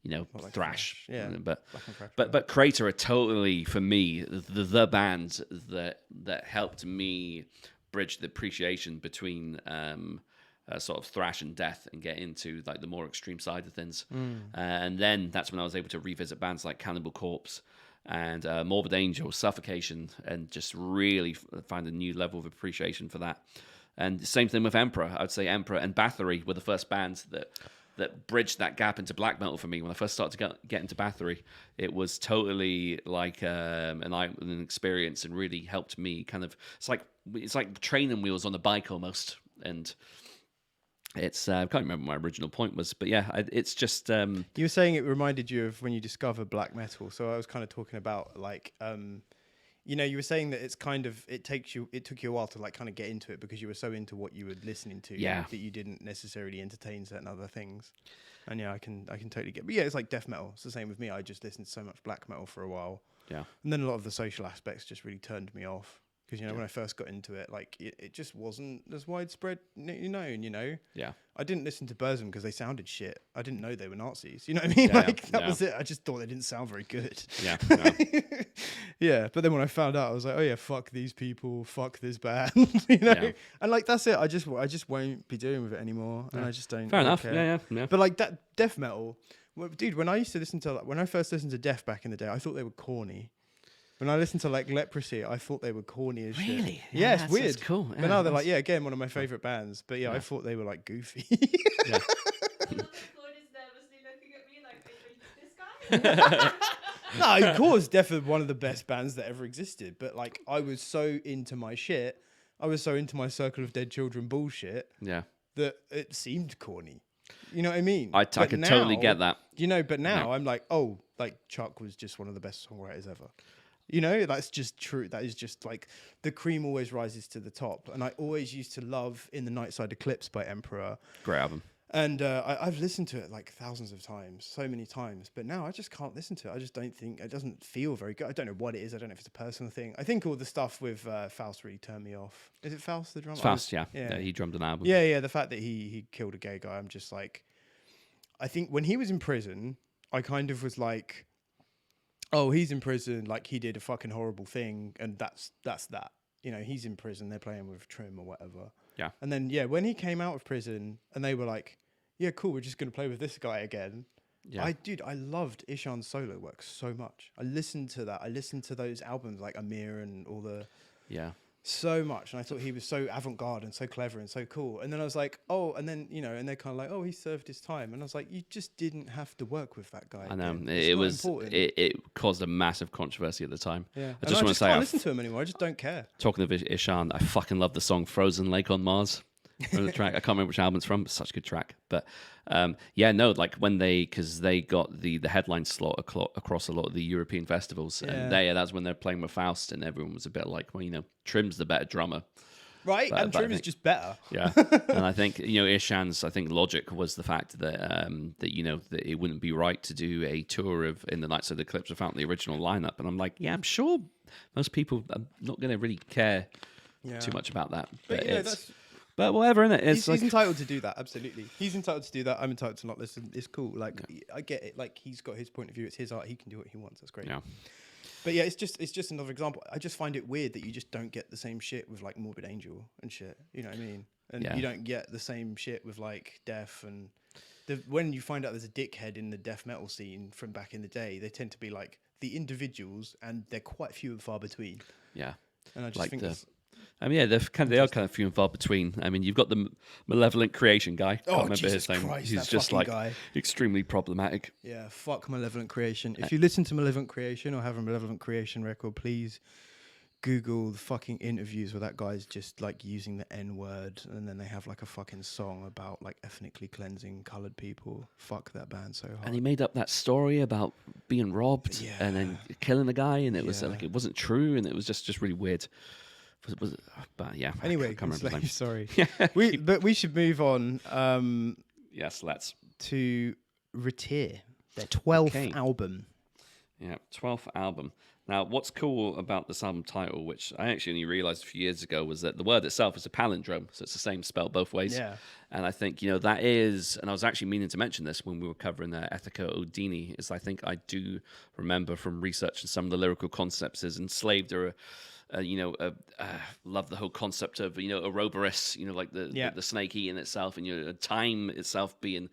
like thrash. Yeah. But Crater are totally, for me, the band that helped me bridge the appreciation between sort of thrash and death and get into like the more extreme side of things. And then that's when I was able to revisit bands like Cannibal Corpse and Morbid Angel, Suffocation, and just really find a new level of appreciation for that. And the same thing with Emperor. I would say Emperor and Bathory were the first bands that bridged that gap into black metal for me. When I first started to get into Bathory, it was totally like an experience, and really helped me kind of. It's like training wheels on a bike almost, and it's I can't remember what my original point was, but yeah, it's just. You were saying it reminded you of when you discovered black metal. So I was kind of talking about like. You were saying that it's kind of it took you a while to like kind of get into it because you were so into what you were listening to that you didn't necessarily entertain certain other things. And yeah, I can totally get. But yeah, it's like death metal. It's the same with me. I just listened to so much black metal for a while. Yeah. And then a lot of the social aspects just really turned me off because when I first got into it, like it just wasn't as widespread known. Yeah. I didn't listen to Bergen because they sounded shit. I didn't know they were Nazis. You know what I mean? That was it. I just thought they didn't sound very good. Yeah. Yeah. But then when I found out, I was like, oh yeah, fuck these people, fuck this band. And like that's it. I just won't be doing with it anymore. And I just don't. Fair enough. Care. Yeah. But like that death metal, dude. When I first listened to Death back in the day, I thought they were corny. When I listened to like Leprosy, I thought they were corny as shit. Really? Yeah, it's weird. That's cool. But now they're like, again, one of my favorite bands. But I thought they were like goofy. Yeah. Floyd is nervously looking at me like, this guy? No, of course, definitely one of the best bands that ever existed. But like, I was so into my shit. I was so into my Circle of Dead Children bullshit. Yeah. That it seemed corny. You know what I mean? I can totally get that. But now I'm like, oh, like Chuck was just one of the best songwriters ever. That's just true. That is just like the cream always rises to the top. And I always used to love In the Nightside Eclipse by Emperor. Great album. And I've listened to it like thousands of times, so many times. But now I just can't listen to it. I just don't think it doesn't feel very good. I don't know what it is. I don't know if it's a personal thing. I think all the stuff with Faust really turned me off. Is it Faust the drummer? It's Faust, yeah. He drummed an album. Yeah. The fact that he killed a gay guy, I'm just like, I think when he was in prison, I kind of was like, oh, he's in prison, like he did a fucking horrible thing, and that's that. He's in prison, they're playing with trim or whatever. Yeah. And then when he came out of prison and they were like, yeah, cool, we're just gonna play with this guy again. Yeah. I loved Ishan's solo work so much. I listened to that. I listened to those albums like Amir and all the so much, and I thought he was so avant-garde and so clever and so cool. And then I was like, oh, and then and they're kind of like, oh, he served his time, and I was like, you just didn't have to work with that guy. I know it caused a massive controversy at the time. Yeah, I just want to say, can't listen to him anymore. I just don't care. Talking of Ishan, I fucking love the song "Frozen Lake on Mars." From the track, I can't remember which album it's from. It's such a good track, but like when because they got the headline slot across a lot of the European festivals, and that's when they're playing with Faust, and everyone was a bit like, well, Trim's the better drummer, right? And Trim is just better. Yeah, and I think Ishan's logic was the fact that that it wouldn't be right to do a tour of In the Nights of the Eclipse without the original lineup, and I'm like, yeah, I'm sure most people are not going to really care too much about that, but whatever, innit? He's entitled to do that, absolutely. He's entitled to do that. I'm entitled to not listen. It's cool. Like, I get it. Like, he's got his point of view. It's his art. He can do what he wants. That's great. Yeah. But yeah, it's just another example. I just find it weird that you just don't get the same shit with like Morbid Angel and shit. You know what I mean? And you don't get the same shit with like Death and when you find out there's a dickhead in the death metal scene from back in the day, they tend to be like the individuals, and they're quite few and far between. Yeah. And I just think they are kind of few and far between. I mean, you've got the Malevolent Creation guy. Can't remember Jesus his name. Christ, he's just like guy. Extremely problematic. Yeah, fuck Malevolent Creation. If you listen to Malevolent Creation or have a Malevolent Creation record, please Google the fucking interviews where that guy's just like using the N-word, and then they have like a fucking song about like ethnically cleansing coloured people. Fuck that band so hard. And he made up that story about being robbed and then killing the guy, and it was like it wasn't true, and it was just really weird. But yeah. Anyway, sorry. Yeah. But we should move on. Yes, let's. To Retire, their 12th album. Yeah, 12th album. Now, what's cool about this album title, which I actually only realized a few years ago, was that the word itself is a palindrome, so it's the same spelled both ways. Yeah. And I think, that is, and I was actually meaning to mention this when we were covering Ethica Odini, is I think I do remember from researching some of the lyrical concepts is Enslaved or love the whole concept of Ouroboros, like the snake eating itself, and time itself being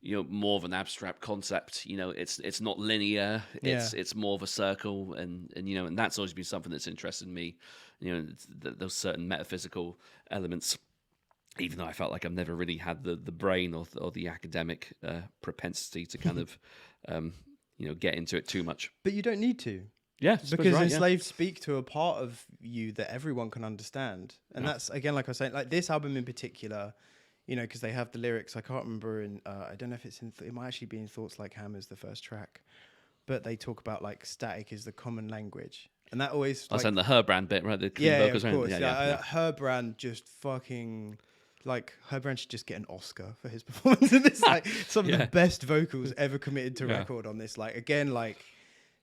more of an abstract concept. It's not linear. It's more of a circle, and that's always been something that's interested me. Those certain metaphysical elements. Even though I felt like I've never really had the brain or the academic propensity to kind of get into it too much. But you don't need to. Yeah, because Enslaved speak to a part of you that everyone can understand, and that's again, like I was saying, like this album in particular, because they have the lyrics. I can't remember I don't know if it's it might actually be in Thoughts Like Hammers, the first track, but they talk about like static is the common language, and that always. I was saying the Herbrand bit, right? The clean vocals, of course. yeah. Herbrand just fucking. Like, Herbrand should just get an Oscar for his performance in this. Like, some of the best vocals ever committed to record on this. Like, again, like.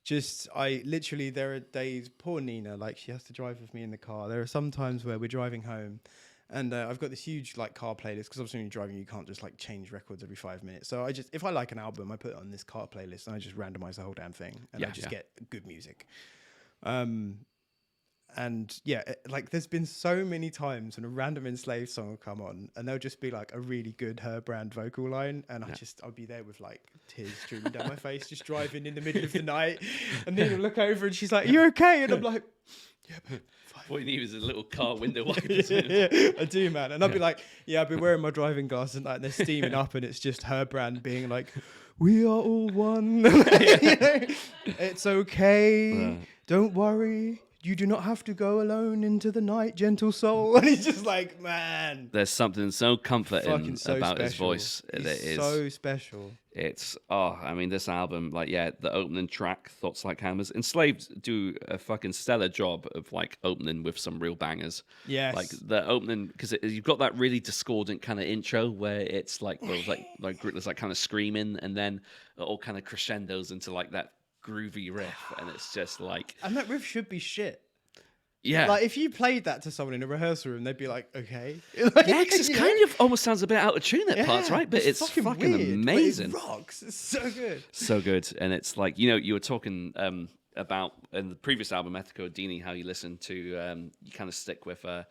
There are days, poor Nina, like she has to drive with me in the car. There are some times where we're driving home and I've got this huge like car playlist because obviously when you're driving, you can't just like change records every 5 minutes. So if I like an album, I put it on this car playlist and I just randomize the whole damn thing and I just get good music. Like there's been so many times when a random Enslaved song will come on and there'll just be like a really good Herbrand vocal line and I'll be there with like tears streaming down my face, just driving in the middle of the night, and then I'll look over and she's like, "You're okay?" And I'm like, "Yeah, but what you need is a little car window wiper. I do, man." And I'll be like, "Yeah, I've been wearing my driving glasses and they're steaming up and it's just Herbrand being like, we are all one. It's okay. Don't worry. You do not have to go alone into the night, gentle soul." And he's just like, man. There's something so comforting about special. his voice. He's so special. It's, this album, the opening track, Thoughts Like Hammers. Enslaved do a fucking stellar job of, like, opening with some real bangers. Yes. Like, the opening, because you've got that really discordant kind of intro where it's, like, there's like kind of screaming, and then it all kind of crescendos into, like, that groovy riff, and it's just like, and that riff should be shit. Yeah, like if you played that to someone in a rehearsal room, they'd be like, "Okay." Like, yeah, because it kind of almost sounds a bit out of tune at parts, right? But it's fucking weird, amazing. But it rocks. It's so good. So good, and it's like you were talking about in the previous album, Ethico Dini, how you listen to you kind of stick with kind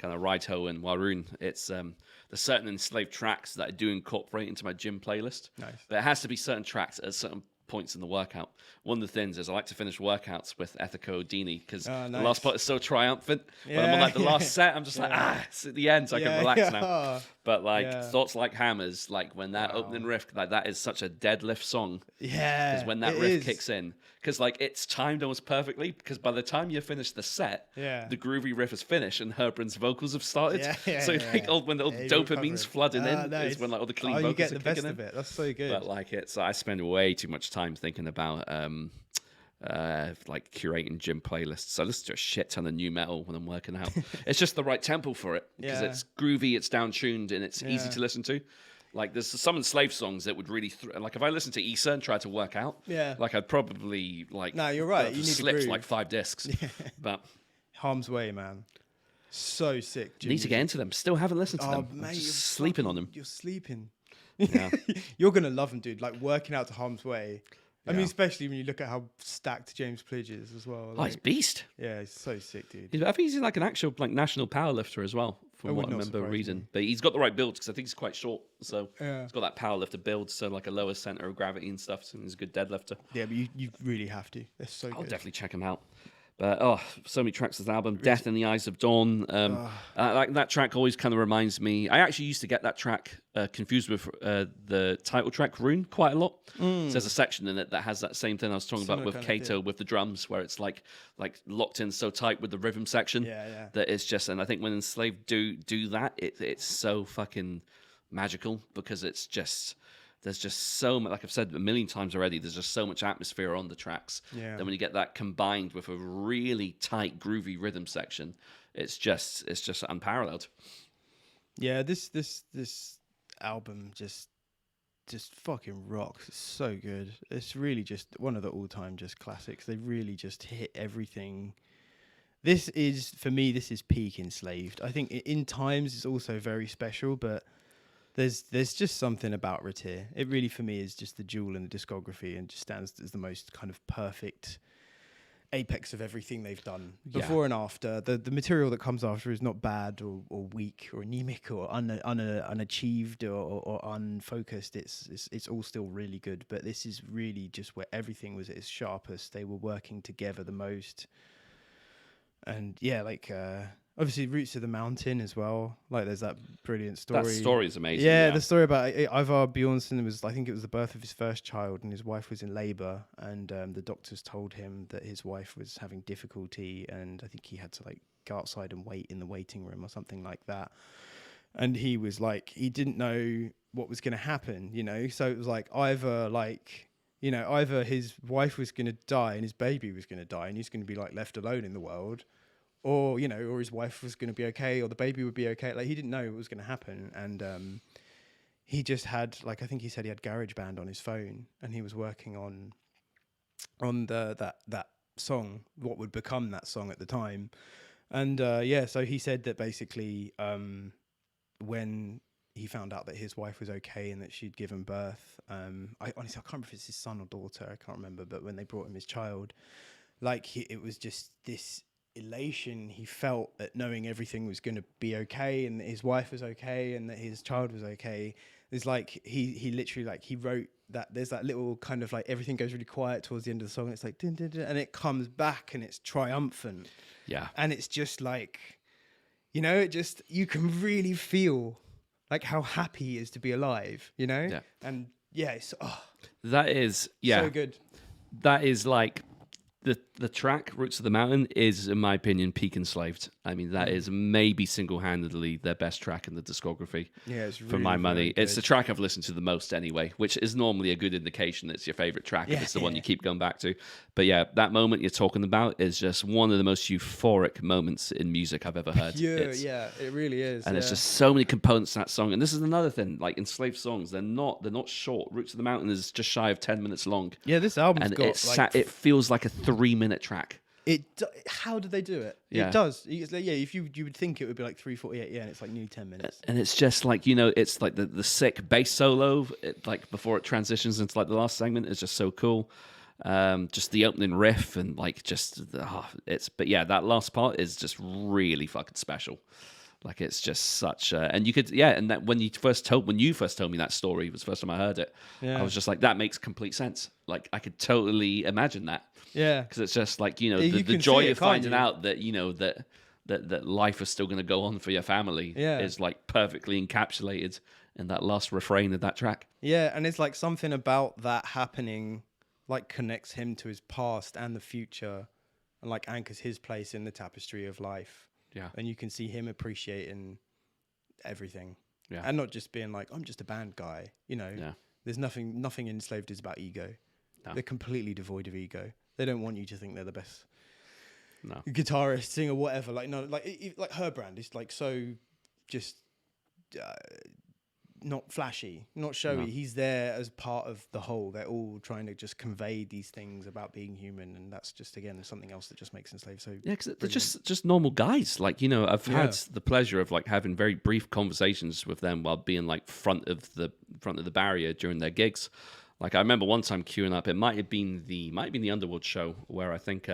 of Raito and Roon. It's there's certain Enslaved tracks that I do incorporate into my gym playlist. Nice, but it has to be certain tracks at certain points in the workout. One of the things is I like to finish workouts with Ethico Dini because the last part is so triumphant. When I'm on like the last set, I'm just like, it's at the end, so I can relax now. But like Thoughts Like Hammers, like when that opening riff, like that is such a deadlift song. Yeah, because when that riff kicks in, because like it's timed almost perfectly. Because by the time you finish the set, the groovy riff is finished and Herbrand's vocals have started. When the dopamine's flooding in, is when like all the clean vocals you get are the best kicking of in. it. That's so good. But like I spend way too much time thinking about like curating gym playlists. I listen to a shit ton of new metal when I'm working out. It's just the right tempo for it because it's groovy, it's down tuned, and it's easy to listen to. Like there's some Enslaved songs that would really like if I listened to Issa and tried to work out, like I'd probably like you're right. You need slips like 5 discs. But Harm's Way, man, so sick. Need to get into them. Still haven't listened to them. Mate, I'm just sleeping on them. You're sleeping. Yeah. You're gonna love them, dude. Like working out to Harm's Way. I mean, especially when you look at how stacked James Pledge is as well. Like, he's beast. Yeah, he's so sick, dude. I think he's like an actual like national powerlifter as well, from what I remember reading. But he's got the right build because I think he's quite short, so he's got that powerlifter build, so like a lower center of gravity and stuff. So he's a good deadlifter. Yeah, but you really have to. They're so good. I'll definitely check him out. But so many tracks of this album. Death in the Eyes of Dawn. Like that track always kind of reminds me. I actually used to get that track confused with the title track Roon quite a lot. So there's a section in it that has that same thing I was talking about with Kato with the drums, where it's like locked in so tight with the rhythm section that it's just. And I think when Enslaved do that, it's so fucking magical because it's just. There's just so much, like I've said a million times already, there's just so much atmosphere on the tracks. Yeah. Then when you get that combined with a really tight, groovy rhythm section, it's just unparalleled. Yeah, this album just fucking rocks. It's so good. It's really just one of the all-time just classics. They really just hit everything. This is, for me, this is peak Enslaved. I think in times it's also very special, but There's just something about Retir. It really, for me, is just the jewel in the discography and just stands as the most kind of perfect apex of everything they've done Yeah. before and after. The material that comes after is not bad or weak or anemic or unachieved or unfocused. It's all still really good, but this is really just where everything was at its sharpest. They were working together the most, and yeah, like obviously Roots of the Mountain as well. Like there's that brilliant story. That story is amazing. Yeah, the story about Ivar Bjornsson was, I think it was the birth of his first child, and his wife was in labour, and the doctors told him that his wife was having difficulty, and I think he had to like go outside and wait in the waiting room or something like that. And he was like, he didn't know what was going to happen, you know. So it was like either his wife was going to die and his baby was going to die, and he's going to be like left alone in the world. Or, you know, or his wife was going to be okay, or the baby would be okay. Like, he didn't know what was going to happen. And he just had, like, I think he said he had GarageBand on his phone, and he was working on that song, what would become that song at the time. And, so he said that basically when he found out that his wife was okay and that she'd given birth, I can't remember if it's his son or daughter, I can't remember, but when they brought him his child, like, it was just this elation he felt at knowing everything was going to be okay, and that his wife was okay, and that his child was okay. It's like he literally, like, he wrote that there's that little kind of like everything goes really quiet towards the end of the song, and it's like dun, dun, dun, and it comes back and it's triumphant. Yeah. And it's just like, you know, it just, you can really feel like how happy he is to be alive, you know? Yeah. And yeah, it's That is, yeah. so good. That is like the track Roots of the Mountain is, in my opinion, peak Enslaved. I mean, that is maybe single-handedly their best track in the discography. Yeah, it's really, for my money. very It's the good. track I've listened to the most anyway, which is normally a good indication it's your favorite track if it's the one you keep going back to. But yeah, that moment you're talking about is just one of the most euphoric moments in music I've ever heard. Yeah, it really is. And it's just so many components to that song. And this is another thing, like Enslaved songs, they're not short. Roots of the Mountain is just shy of 10 minutes long. yeah, this album's And got it feels like a 3-minute track. How did they do it? Yeah. It does. If you would think it would be like 3:48, and it's like nearly 10 minutes. And it's just like, you know, it's like the sick bass solo, like before it transitions into like the last segment is just so cool. Just the opening riff and like but yeah, that last part is just really fucking special. Like it's just such and you could, and that when you first told me that story, it was the first time I heard it. Yeah. I was just like, that makes complete sense. Like I could totally imagine that. Yeah. Because it's just like, you know, You the can joy see it, of can't finding you? out that, you know, that life is still going to go on for your family is like perfectly encapsulated in that last refrain of that track. Yeah, and it's like something about that happening like connects him to his past and the future, and like anchors his place in the tapestry of life. Yeah. And you can see him appreciating everything. Yeah. And not just being like, I'm just a band guy, you know. Yeah. There's nothing Enslaved is about ego. No. They're completely devoid of ego. They don't want you to think they're the best No. guitarist, singer, whatever. Like, no, like her brand is like so just not flashy, not showy. No. He's there as part of the whole. They're all trying to just convey these things about being human, and that's just, again, something else that just makes Enslaved so Yeah, because they're brilliant. just normal guys. Like, you know, I've had Yeah. the pleasure of like having very brief conversations with them while being like front of the barrier during their gigs. Like I remember one time queuing up. It might have been the Underwood show where I think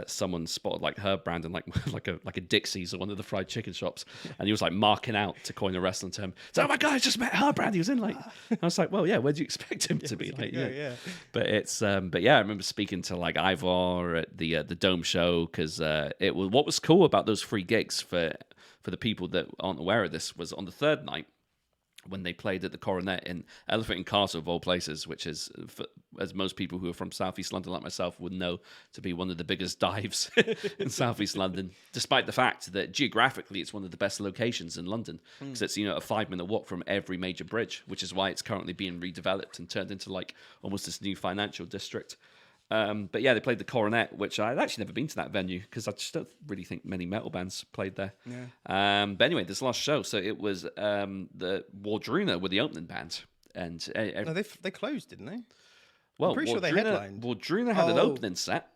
someone spotted like her brand and like like a Dixie's or one of the fried chicken shops, and he was like marking out, to coin a wrestling term. So, oh my god, I just met her brand. He was in like. I was like, well, yeah, where do you expect him to be? Like, yeah. But it's but yeah, I remember speaking to like Ivor at the Dome show, because it was, what was cool about those free gigs for the people that aren't aware of this, was on the third night when they played at the Coronet in Elephant and Castle, of all places, which is, as most people who are from Southeast London like myself would know, to be one of the biggest dives in Southeast London, despite the fact that geographically it's one of the best locations in London, because it's, you know, a 5-minute walk from every major bridge, which is why it's currently being redeveloped and turned into like almost this new financial district. But yeah, they played the Coronet, which I'd actually never been to that venue because I just don't really think many metal bands played there. Yeah. But anyway, this last show, so it was the Wardruna were the opening band, and No, they closed, didn't they? well, pretty sure they headlined. Wardruna had an Oh. opening set.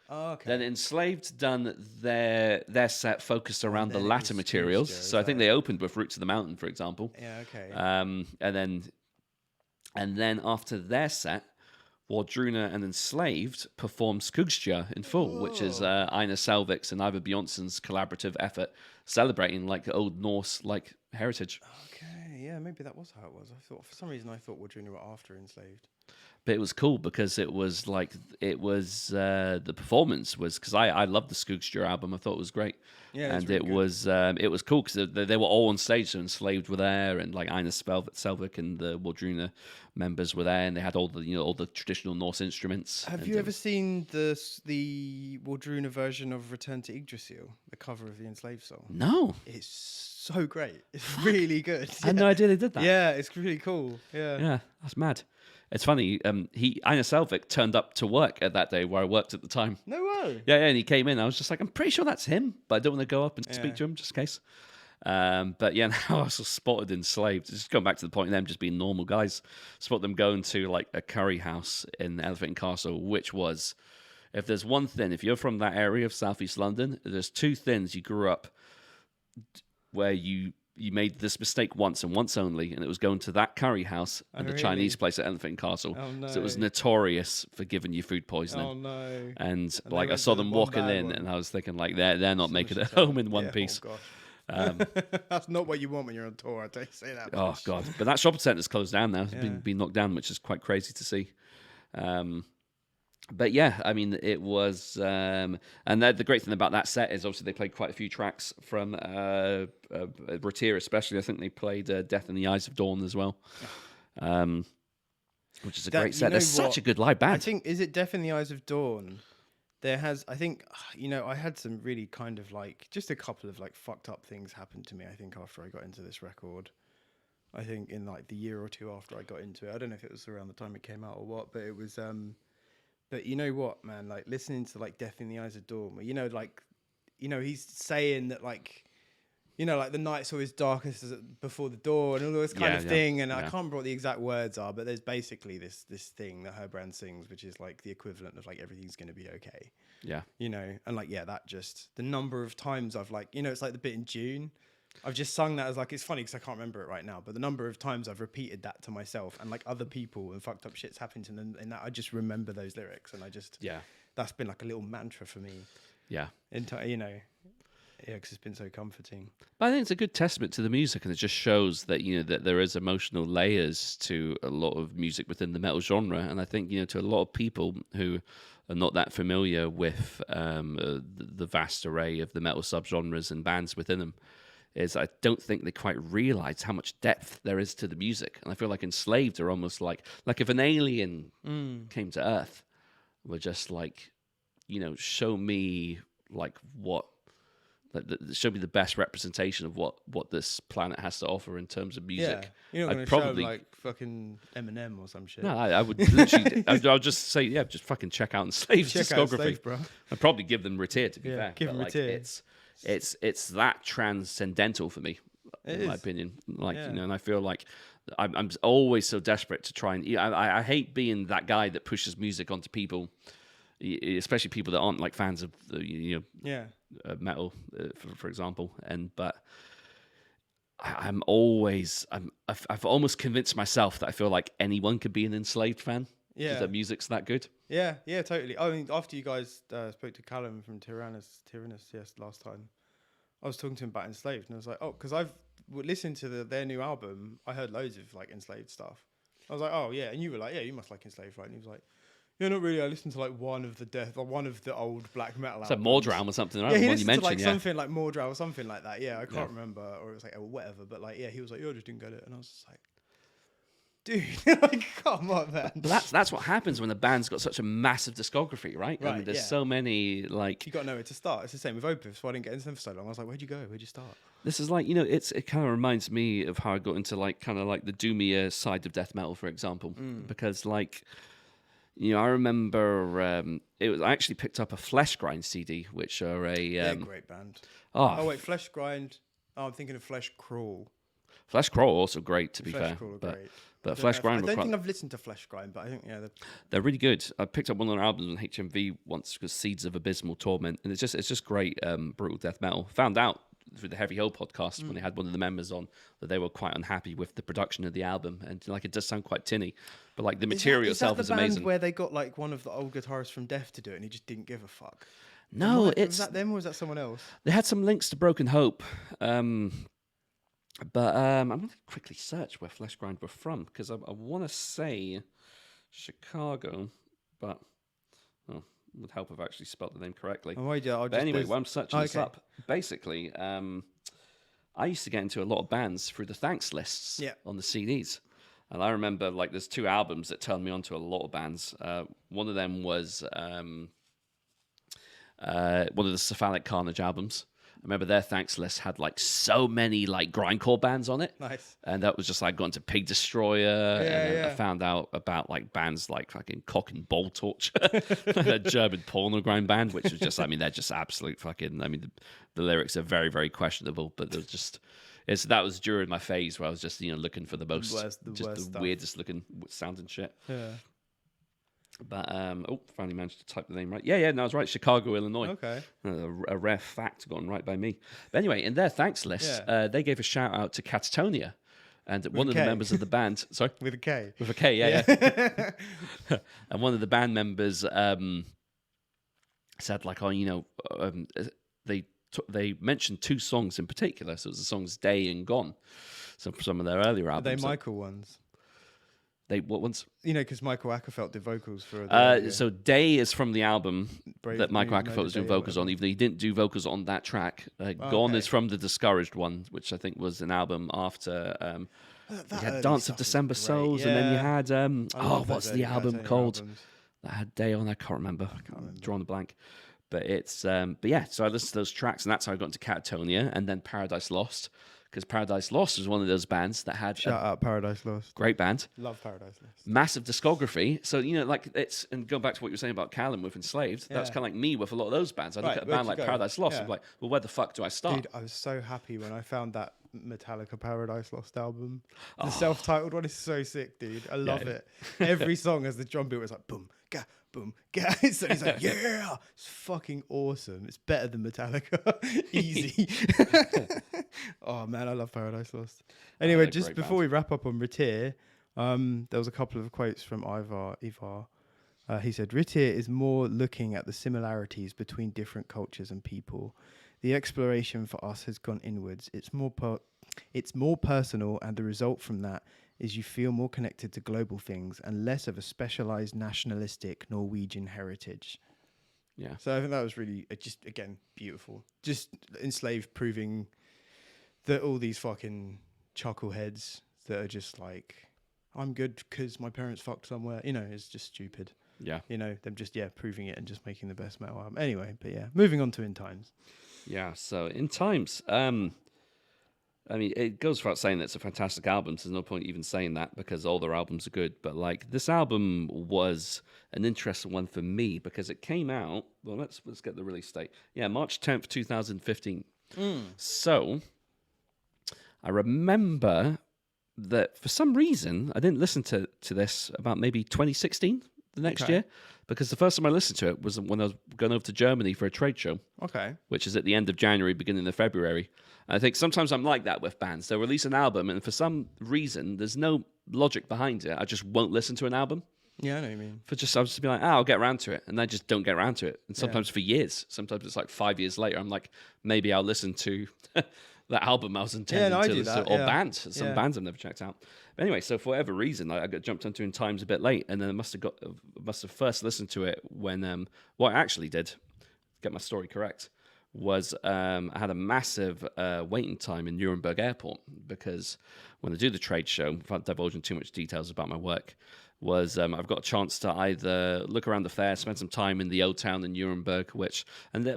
Oh, okay. Then Enslaved done their set focused around the then it latter was materials. Tuesday, So I think they opened with Roots of the Mountain, for example. Yeah, okay. And then after their set, Wardruna and Enslaved performed Skugstja in full, which is Einar Selvik's and Ivar Bjornsson's collaborative effort celebrating like old Norse like heritage. Okay, yeah, maybe that was how it was. I thought for some reason I thought Wardruna were after Enslaved. But it was cool because it was the performance was because I loved the Skugstja album. I thought it was great. Yeah, and really it was cool because they were all on stage. So Enslaved were there, and like Einar Selvik and the Wardruna members were there, and they had all the traditional Norse instruments. Have you ever seen the Wardruna version of Return to Yggdrasil, the cover of the Enslaved song? No, It's so great. It's really good. I had no idea they did that. Yeah, it's really cool. Yeah, that's mad. It's funny. Einar Selvik turned up to work at that day where I worked at the time. No way. Yeah, and he came in. I was just like, I'm pretty sure that's him, but I don't want to go up and speak to him just in case. But yeah, now I was spotted Enslaved. Just going back to the point of them just being normal guys. Spot them going to like a curry house in Elephant and Castle, which was, if there's one thing, if you're from that area of Southeast London, there's two things you grew up where you made this mistake once and once only, and it was going to that curry house and the Chinese place at Elephant and Castle. Oh, no. So it was notorious for giving you food poisoning. Oh no. And they like I went saw to the them one walking bad in, one. and I was thinking like they're not making it home in one piece. Oh gosh. That's not what you want when you're on tour. I don't say that. Oh much. god! But that shopping centre's closed down now. It's been knocked down, which is quite crazy to see. But yeah, I mean, it was, and the great thing about that set is obviously they played quite a few tracks from Bratier, especially. I think they played Death in the Eyes of Dawn as well, which is a great set. There's such a good live band. I think, is it Death in the Eyes of Dawn? There has, I think, I had some really kind of like, just a couple of like fucked up things happened to me, I think, after I got into this record. I think in like the year or two after I got into it. I don't know if it was around the time it came out or what, but it was, but you know what, man, like listening to like Death in the Eyes of Dawn, where, he's saying that like, like the night's always darkest before the dawn and all this kind of thing. And I can't remember what the exact words are, but there's basically this thing that Herbrand sings, which is like the equivalent of like, everything's going to be okay. Yeah. And like, that just, the number of times I've like, it's like the bit in June. I've just sung that as like, it's funny because I can't remember it right now, but the number of times I've repeated that to myself and like other people and fucked up shit's happened to them and that I just remember those lyrics and I just, that's been like a little mantra for me. Yeah. Because it's been so comforting. But I think it's a good testament to the music, and it just shows that that there is emotional layers to a lot of music within the metal genre. And I think to a lot of people who are not that familiar with the vast array of the metal subgenres and bands within them, is I don't think they quite realize how much depth there is to the music. And I feel like Enslaved are almost like if an alien came to Earth, were just like, show me like what. Show me the best representation of what this planet has to offer in terms of music. Yeah, you're not going to show like fucking Eminem or some shit. No, I would literally. I'll just say, just fucking check out Enslaved's discography. Enslaved, bro. I'd probably give them Retir, to be fair. Give them Retir. It's that transcendental for me, in my opinion. Like and I feel like I'm always so desperate to try and. I hate being that guy that pushes music onto people, especially people that aren't like fans of metal, for example. But I've almost convinced myself that I feel like anyone could be an Enslaved fan. Yeah, because their music's that good. Yeah, totally. I mean, after you guys spoke to Callum from Tyrannus, last time, I was talking to him about Enslaved, and I was like, oh, because I've listened to their new album. I heard loads of like Enslaved stuff. I was like, oh yeah, and you were like, yeah, you must like Enslaved, right? And he was like, yeah, not really. I listened to like one of the old black metal albums. It's like Mordram or something, right? Yeah, he one listened you to like mentioned, something like Mordram or something like that. Yeah, I can't remember, or it was like whatever. But like, he was like, I just didn't get it, and I was just like, dude, like, come on, man. But that's what happens when the band's got such a massive discography, right? I mean, there's so many like. You got to know where to start. It's the same with Opus. So I didn't get into them for so long. I was like, where'd you go? Where'd you start? This is like it kind of reminds me of how I got into like kind of like the doomier side of death metal, for example, because like. I remember I actually picked up a Flesh Grind CD, which are a great band. Oh wait, Flesh Grind. Oh, I'm thinking of Flesh Crawl. Flesh Crawl also great, to be fair. Crawl are great. But Flesh Grind. I don't think I've listened to Flesh Grind, but I think they're really good. I picked up one of their albums on HMV once, because Seeds of Abysmal Torment, and it's just great brutal death metal. Found out through the Heavy Hill podcast when they had one of the members on that they were quite unhappy with the production of the album, and like it does sound quite tinny, but like the material itself is amazing. Where they got like one of the old guitarists from Death to do it, and he just didn't give a fuck. No, was that them or was that someone else? They had some links to Broken Hope, but I'm going to quickly search where Fleshgrind were from because I want to say Chicago, but it would help if I actually spelled the name correctly. Oh, yeah, but anyway, while I'm searching this up, basically, I used to get into a lot of bands through the thanks lists on the CDs. And I remember, like, there's 2 albums that turned me on to a lot of bands. One of them was one of the Cephalic Carnage albums. I remember their thanks list had like so many like grindcore bands on it. Nice. And that was just like going to Pig Destroyer. I found out about like bands like fucking Cock and Ball Torture, a German porno grind band, which was just, I mean, they're just absolute fucking, I mean, the lyrics are very, very questionable, but there's just, that was during my phase where I was just, looking for the weirdest looking sounding shit. Yeah. But finally managed to type the name right. Yeah, no, I was right. Chicago, Illinois. Okay. A rare fact gone right by me. But anyway, in their thanks list, they gave a shout out to Catatonia, and one of the members of the band. Sorry, with a K. With a K, yeah. And one of the band members said, like, they mentioned 2 songs in particular. So it was the songs "Day" and "Gone." So some of their earlier albums. Are they Michael ones? What ones? Because Michael Ackerfeld did vocals for. So "Day" is from the album that Michael Ackerfeld was doing vocals on, even though he didn't do vocals on that track. "Gone" is from the Discouraged one, which I think was an album after. You had "Dance of December Souls," and then you had what's the album called? That had "Day" on. I can't remember. Drawing a blank. But it's but yeah. So I listened to those tracks, and that's how I got into Catatonia, and then Paradise Lost. Because Paradise Lost was one of those bands that had shout out Paradise Lost, great band, love Paradise Lost, massive discography. So like and going back to what you were saying about Callum with Enslaved, that's kind of like me with a lot of those bands. I look at a band like Paradise Lost, I'm like, well, where the fuck do I start? Dude, I was so happy when I found that Metallica Paradise Lost album. The self-titled one is so sick, dude. I love it. Every song has the drum beat. It's like boom, ga, boom, ga. So he's like, yeah, it's fucking awesome. It's better than Metallica. Easy. Oh man, I love Paradise Lost. Anyway, just before we wrap up on Ritir, there was a couple of quotes from Ivar. He said, "Ritir is more looking at the similarities between different cultures and people. The exploration for us has gone inwards. It's more personal, and the result from that is you feel more connected to global things and less of a specialized nationalistic Norwegian heritage." Yeah. So I think that was really just, again, beautiful. Just Enslaved proving that all these fucking chuckleheads that are just like, I'm good because my parents fucked somewhere, it's just stupid. Yeah. Them just, proving it and just making the best metal album. Anyway, but yeah, moving on to In Times. Yeah, so In Times, I mean, it goes without saying that it's a fantastic album. So there's no point even saying that because all their albums are good. But like this album was an interesting one for me because it came out. Well, let's get the release date. Yeah, March 10th, 2015. So I remember that for some reason I didn't listen to this about maybe 2016, the next year, because the first time I listened to it was when I was going over to Germany for a trade show. Okay. Which is at the end of January, beginning of February. And I think sometimes I'm like that with bands. They'll release an album, and for some reason, there's no logic behind it. I just won't listen to an album. Yeah, I know what you mean. I'll just be like, I'll get around to it. And I just don't get around to it. And sometimes for years. Sometimes it's like 5 years later. I'm like, maybe I'll listen to that album I was intending to listen to. Or bands. Some bands I've never checked out. But anyway, so for whatever reason, I got jumped onto In Times a bit late. And then I must have first listened to it when, what I actually did, get my story correct, was I had a massive waiting time in Nuremberg Airport because when I do the trade show, without divulging too much details about my work, I've got a chance to either look around the fair, spend some time in the old town in Nuremberg,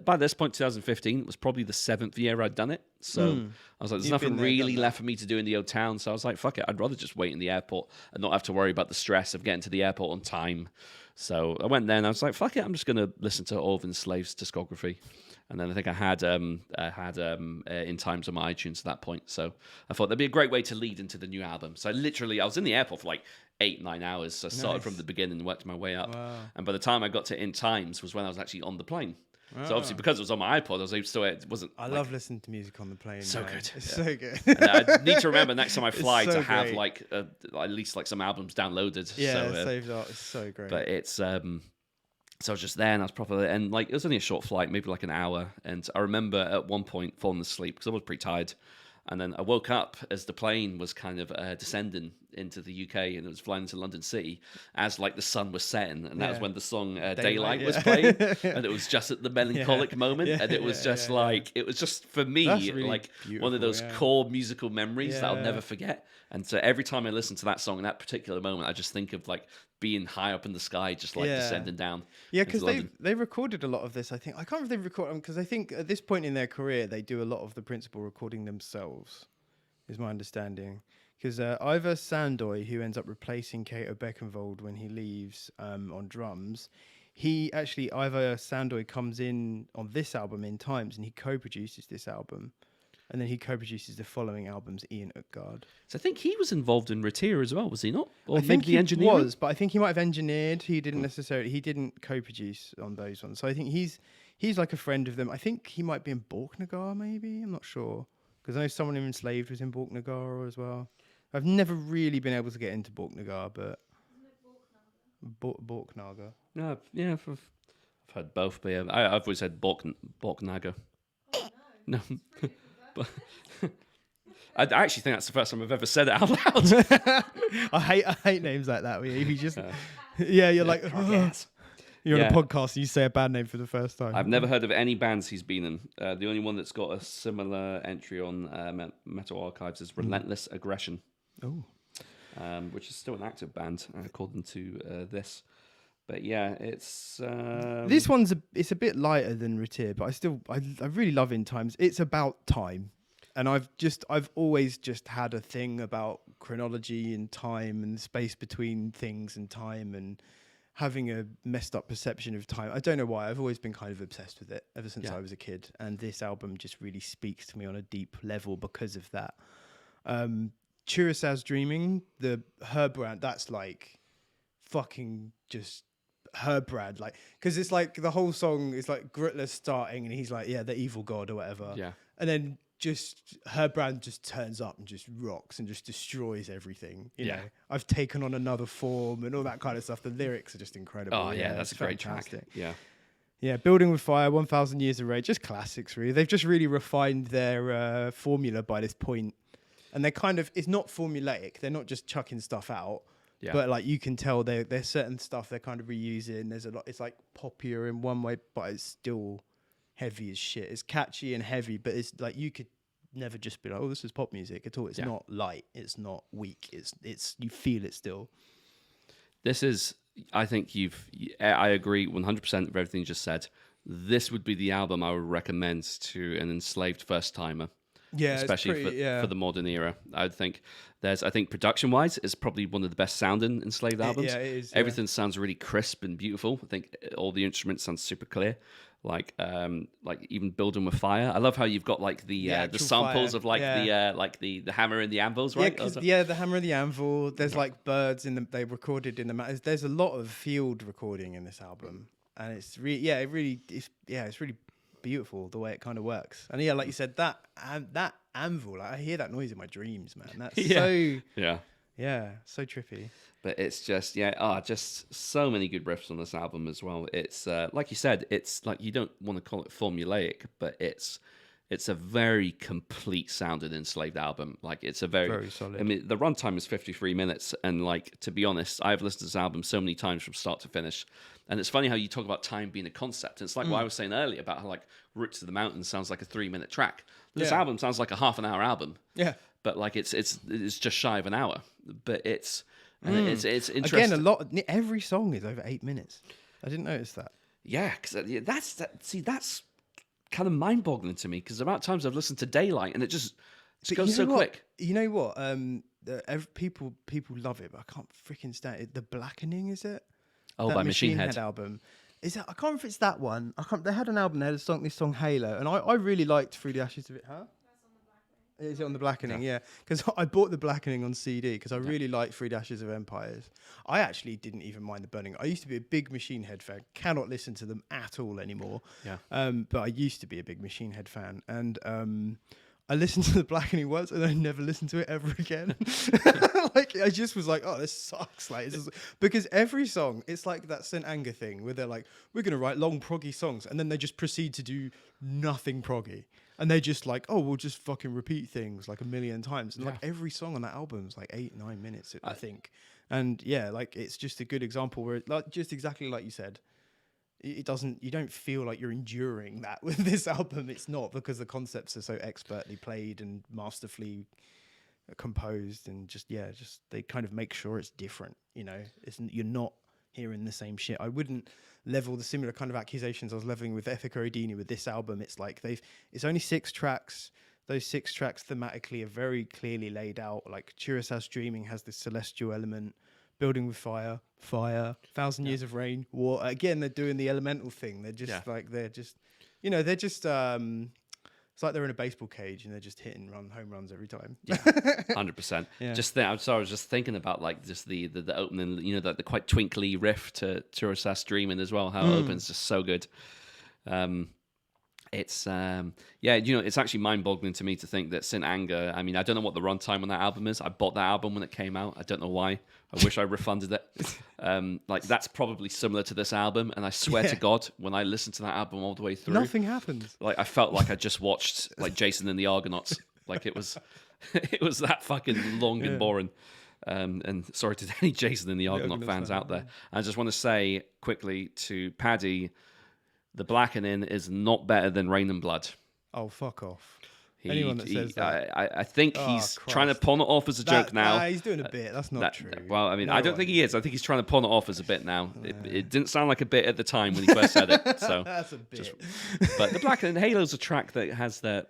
by this point, 2015, was probably the 7th year I'd done it. So I was like, there's nothing really left for me to do in the old town. So I was like, fuck it, I'd rather just wait in the airport and not have to worry about the stress of getting to the airport on time. So I went there and I was like, fuck it, I'm just going to listen to all of Enslaved's discography. And then I think I had In Times on my iTunes at that point. So I thought that'd be a great way to lead into the new album. So I was in the airport for like 8-9 hours. So I started from the beginning and worked my way up. Wow. And by the time I got to In Times was when I was actually on the plane. So obviously, because it was on my iPod, I was able to. It wasn't. I love listening to music on the plane. So man. good. It's so good. And I need to remember next time I fly so to have great. like at least like some albums downloaded. Yeah, So, saved art. It's so great. but it's so I was just there and I was properly, and like it was only a short flight, maybe like an hour. And I remember at one point falling asleep because I was pretty tired. And then I woke up as the plane was kind of descending into the UK and it was flying into London City as like the sun was setting. And that was when the song Daylight was playing. And it was just at the melancholic moment. And it was just like, it was just for me, really like one of those core musical memories that I'll never forget. And so every time I listen to that song in that particular moment, I just think of like being high up in the sky, just like descending down. Yeah, because they recorded a lot of this. I think I can't remember if they recorded because I think at this point in their career they do a lot of the principal recording themselves, is my understanding. Because Ivar Sandoy, who ends up replacing Kato Beckenvold when he leaves on drums, Ivar Sandoy comes in on this album in times and he co-produces this album. And then he co-produces the following albums, Ian Utgard. So I think he was involved in Ratir as well, was he not? Or I think maybe engineering? He was, but I think he might have engineered. He didn't co-produce on those ones. So I think he's like a friend of them. I think he might be in Borknagar, maybe. I'm not sure. Because I know someone in Enslaved was in Borknagar as well. I've never really been able to get into Borknagar, but... Borknagar. No, yeah, I've heard both, but yeah, I've always said Borknagar. Oh, No. But I actually think that's the first time I've ever said it out loud. I hate names like that. Where you just, you're like, you're on a podcast and you say a bad name for the first time. I've never heard of any bands he's been in. The only one that's got a similar entry on Metal Archives is Relentless Aggression. Oh, which is still an active band according to this. But yeah, it's this one's it's a bit lighter than Ratir, but I really love In Times. It's about time, and I've always just had a thing about chronology and time and the space between things and time and having a messed up perception of time. I don't know why. I've always been kind of obsessed with it ever since I was a kid, and this album just really speaks to me on a deep level because of that. Churasaw's Dreaming, the her brand, that's like fucking just her brand, like, because it's like the whole song is like Gritler starting and he's like, yeah, the evil god or whatever, and then just her brand just turns up and just rocks and just destroys everything, you know. I've taken on another form and all that kind of stuff. The lyrics are just incredible. Oh yeah, that's a great fantastic track. Yeah, Building with Fire, 1000 Years of Rage, just classics really. They've just really refined their formula by this point, and they're kind of, it's not formulaic, they're not just chucking stuff out. But like you can tell there's certain stuff they're kind of reusing. There's a lot. It's like poppier in one way, but it's still heavy as shit. It's catchy and heavy, but it's like you could never just be like, oh, this is pop music at all. It's not light. It's not weak. It's you feel it still. This is, I think I agree 100% with everything you just said. This would be the album I would recommend to an enslaved first timer. Yeah, especially for the modern era. I would think I think production wise is probably one of the best sounding enslaved albums. It is. Everything sounds really crisp and beautiful. I think all the instruments sound super clear. Like even Building with Fire. I love how you've got like the samples of like the hammer and the anvils, right? The hammer and the anvil. There's like birds they recorded in the mountains. There's a lot of field recording in this album, and it's really it's really beautiful the way it kind of works. And like you said, that anvil, like I hear that noise in my dreams, man. That's so trippy. But it's just just so many good riffs on this album as well. It's like you said, it's like, you don't want to call it formulaic, but it's a very complete sounded Enslaved album. Like it's a very solid. I mean, the runtime is 53 minutes, and like, to be honest, I've listened to this album so many times from start to finish. And it's funny how you talk about time being a concept. It's like what I was saying earlier about how like Roots to the Mountains sounds like a 3-minute track. This album sounds like a half-an-hour album. Yeah, but like it's just shy of an hour. But it's interesting. Again, every song is over 8 minutes. I didn't notice that. Yeah, because that's kind of mind-boggling to me, because the amount of times I've listened to Daylight and it just goes so quick. You know what? People love it, but I can't freaking stand it. The Blackening, is it? Oh, that by Machine Head album. Is that? I can't remember if it's that one. They had an album. They had this song Halo, and I really liked Through the Ashes of It. Huh? Is it on the Blackening? Yeah, because I bought the Blackening on CD because I really like Three Dashes of Empires. I actually didn't even mind the Burning. I used to be a big Machine Head fan. Cannot listen to them at all anymore. Yeah. But I used to be a big Machine Head fan, and I listened to the Blackening once, and I never listened to it ever again. Like I just was like, oh, this sucks. Like, because every song, it's like that St. Anger thing where they're like, we're gonna write long proggy songs, and then they just proceed to do nothing proggy. And they just like, oh, we'll just fucking repeat things like a million times. And like every song on that album is like 8-9 minutes, I think. And yeah, like it's just a good example where, like, just exactly like you said, it doesn't. You don't feel like you're enduring that with this album. It's not, because the concepts are so expertly played and masterfully composed, and just they kind of make sure it's different. You know, you're not hearing the same shit. I wouldn't level the similar kind of accusations I was leveling with Ethica Odini with this album. It's like it's only 6 tracks. Those 6 tracks thematically are very clearly laid out. Like Chirasas Dreaming has this celestial element, Building with Fire, Thousand Years of Rain, War. Again, they're doing the elemental thing. They're just it's like they're in a baseball cage and they're just hitting home runs every time. Yeah, 100%. Yeah. I'm sorry, I was just thinking about like just the opening, you know, the quite twinkly riff to Chirasas Dreaming as well. How it opens just so good. It's it's actually mind-boggling to me to think that St. Anger, I mean, I don't know what the runtime on that album is. I bought that album when it came out. I don't know why. I wish I refunded it. Like, that's probably similar to this album, and I swear to God, when I listened to that album all the way through, nothing happens. Like, I felt like I just watched like Jason and the Argonauts. Like, it was that fucking long and boring. And sorry to any Jason and the Argonaut fans out there. I just want to say quickly to Paddy, The Blackening is not better than Rain and Blood. Oh, fuck off. Anyone that says that. I think he's trying to pawn it off as a joke now. He's doing a bit. That's not true. Well, I mean, I don't think he is. I think he's trying to pawn it off as a bit now. It didn't sound like a bit at the time when he first said it. So that's a bit. But The Blackening, Halo's a track that has that.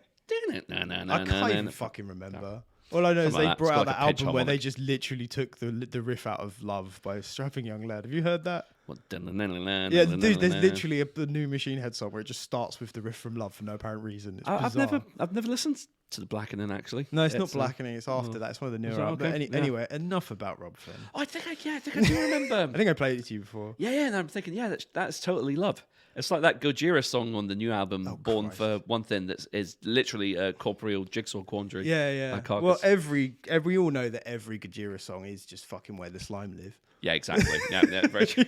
I can't even fucking remember. All I know is they brought out that album where they just literally took the riff out of Love by a Strapping Young Lad. Have you heard that? Yeah, dude, there's literally a new Machine Head song where it just starts with the riff from Love for no apparent reason. It's bizarre. I've never listened to The Blackening, actually. No, it's not Blackening. It's after that. It's one of the newer albums. But anyway, enough about Rob Flynn. Oh, I think I do remember. I think I played it to you before. Yeah, and I'm thinking, that's totally Love. It's like that Gojira song on the new album, Born Christ. for One Thing, that is literally a corporeal jigsaw quandary. Yeah. Well, we all know that every Gojira song is just fucking Where the Slime Live. Yeah, exactly. Yeah, very true.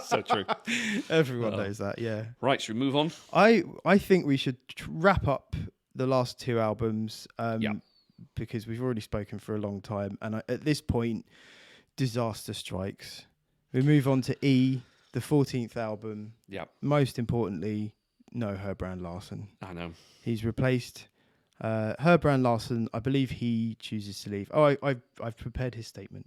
So true. Everyone knows that, yeah. Right, should we move on? I think we should wrap up the last 2 albums because we've already spoken for a long time. And at this point, disaster strikes. We move on to E, the 14th album. Yeah. Most importantly, no Herbrand Larson. I know. He's replaced Herbrand Larson. I believe he chooses to leave. Oh, I've prepared his statement.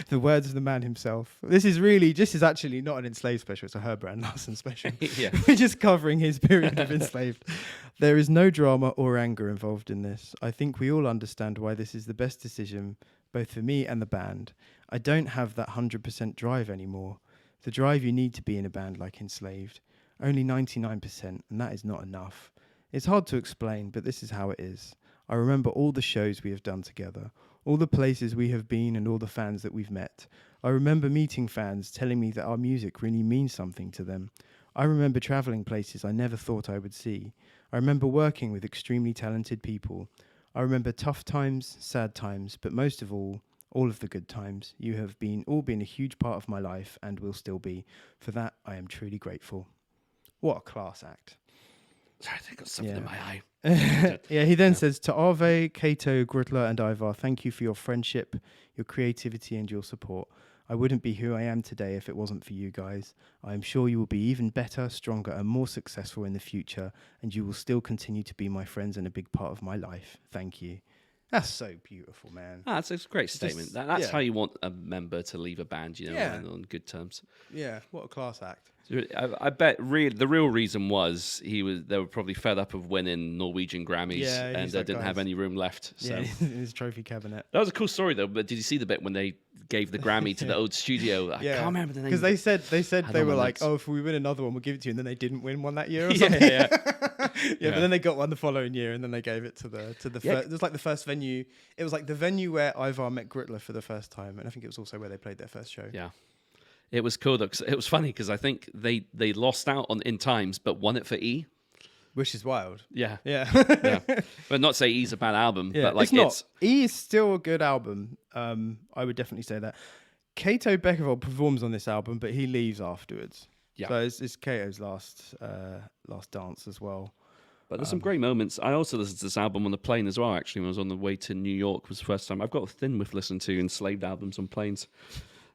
The words of the man himself. This is actually not an Enslaved special. It's a Herbrand Larson special. Yeah. We're just covering his period of Enslaved. There is no drama or anger involved in this. I think we all understand why this is the best decision, both for me and the band. I don't have that 100% drive anymore. The drive you need to be in a band like Enslaved. Only 99%, and that is not enough. It's hard to explain, but this is how it is. I remember all the shows we have done together, all the places we have been and all the fans that we've met. I remember meeting fans telling me that our music really means something to them. I remember travelling places I never thought I would see. I remember working with extremely talented people. I remember tough times, sad times, but most of all of the good times. You have all been a huge part of my life and will still be. For that, I am truly grateful. What a class act. Sorry, I think I got something in my eye. Yeah, he then says, to Arve, Kato, Grutler and Ivar, thank you for your friendship, your creativity and your support. I wouldn't be who I am today if it wasn't for you guys. I am sure you will be even better, stronger and more successful in the future, and you will still continue to be my friends and a big part of my life. Thank you. That's so beautiful, man. That's a great statement. That's how you want a member to leave a band, and on good terms. Yeah, what a class act. I bet the real reason was they were probably fed up of winning Norwegian Grammys and they didn't have any room left. So. Yeah, in his trophy cabinet. That was a cool story though. But did you see the bit when they gave the Grammy to the old studio? I can't remember the name. Because they said they were like, oh, if we win another one, we'll give it to you, and then they didn't win one that year. Or something. Yeah. But then they got one the following year, and then they gave it to the it was like the first venue. It was like the venue where Ivar met Gritler for the first time, and I think it was also where they played their first show. Yeah. It was cool though, 'cause it was funny because I think they lost out on In Times, but won it for E. Which is wild. Yeah. Yeah. But not say E's a bad album, but like it's not. E is still a good album. I would definitely say that. Kato Beckervold performs on this album, but he leaves afterwards. Yeah. So it's Kato's last dance as well. But there's some great moments. I also listened to this album on the plane as well, actually, when I was on the way to New York. Was the first time. I've got a thing with listening to Enslaved albums on planes.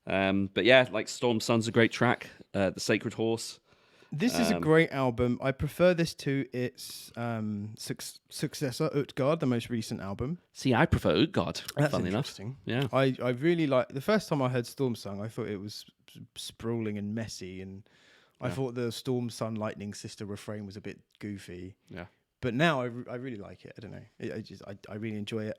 But yeah, like Storm Sun's a great track. The Sacred Horse. This is a great album. I prefer this to its successor, Utgard, the most recent album. See, I prefer Utgard, That's funny enough. interesting. Yeah. I really like... The first time I heard Storm Song, I thought it was sprawling and messy, and I thought the Storm Sun Lightning Sister refrain was a bit goofy. Yeah. But now I really like it. I don't know. I really enjoy it.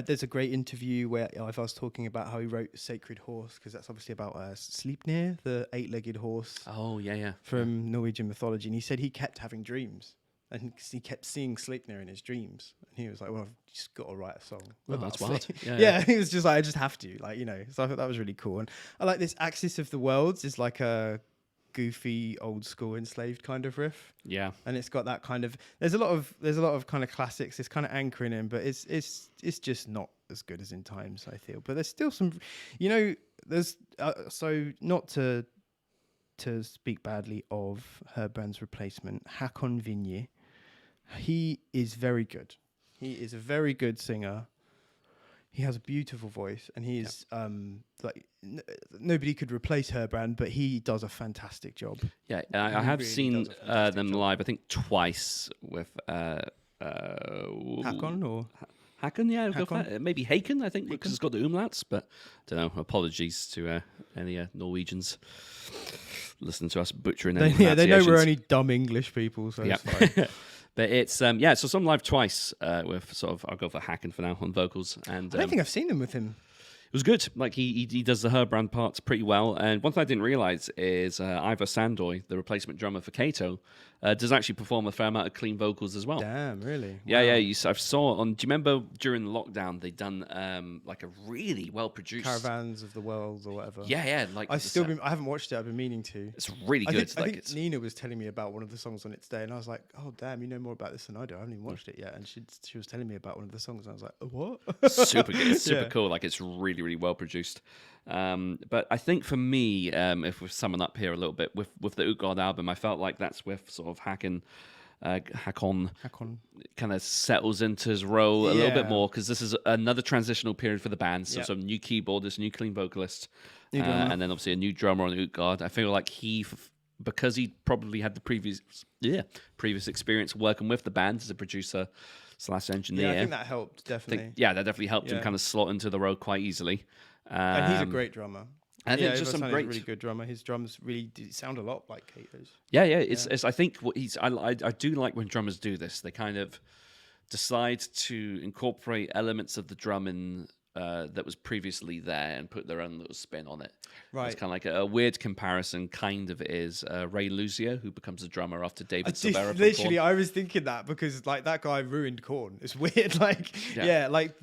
There's a great interview where Ivar's talking about how he wrote Sacred Horse, because that's obviously about Sleipnir, the 8-legged horse. Oh, yeah. From Norwegian mythology. And he said he kept having dreams. And he kept seeing Sleipnir in his dreams. And he was like, well, I've just got to write a song. Oh, that's wild. Yeah, he was just like, I just have to. Like, you know. So I thought that was really cool. And I like this Axis of the Worlds is like a goofy old school Enslaved kind of riff. Yeah. And it's got that kind of there's a lot of kind of classics. It's kind of anchoring in, but it's just not as good as In Times, I feel. But there's still some, you know, there's so not to speak badly of Herbrand's replacement, Hakon Vinje. He is very good. He is a very good singer. He has a beautiful voice, and he's like nobody could replace Herbrand, but he does a fantastic job. Yeah, I have really seen does a fantastic them job. live, I think twice with Hakon or Hakon, yeah, go for Hakon? that. Maybe Haken, I think, because it's got the umlauts, but don't know. Apologies to any Norwegians listening to us butchering their they know we're pronunciations. only dumb English people, so it's fine. But it's so some live twice with sort of, I'll go for Haken for now on vocals, and I don't think I've seen them with him. it was good. Like he does the Herbrand parts pretty well. And one thing I didn't realize is Ivar Sandoy, the replacement drummer for Kato, does actually perform a fair amount of clean vocals as well. Damn, really? Yeah, Wow. yeah. I saw on. Do you remember during the lockdown they done like a really well produced Caravans of the World or whatever. Yeah. Like I haven't watched it. I've been meaning to. it's really good. I like think it's Nina was telling me about one of the songs on it today, and I was like, "Oh, damn, you know more about this than I do. I haven't even watched it yet." And she was telling me about one of the songs, and I was like, "What?" super good. It's super Yeah. cool. Like it's really, really well produced. But I think for me, if we're summing up here a little bit with the Utgard album, I felt like that's with sort of Hakon kind of settles into his role a little bit Yeah. more, because this is another transitional period for the band. So Yep. some new keyboardist, new clean vocalist, New drummer. and then obviously a new drummer on Utgard. I feel like because he probably had the previous experience working with the band as a producer / engineer. Yeah, I think that helped definitely. that definitely helped him Yeah. kind of slot into the role quite easily. And he's a great drummer. I think yeah, just some Ivar Sandoy's great. a really good drummer. His drums really sound a lot like Kato's. Yeah. It's I think what I do like when drummers do this. They kind of decide to incorporate elements of the drumming that was previously there and put their own little spin on it. Right. It's kind of like a weird comparison. Kind of is Ray Luzier, who becomes a drummer after David Silvera. from Literally, Korn. I was thinking that because like that guy ruined Korn. It's weird. Like Yeah. like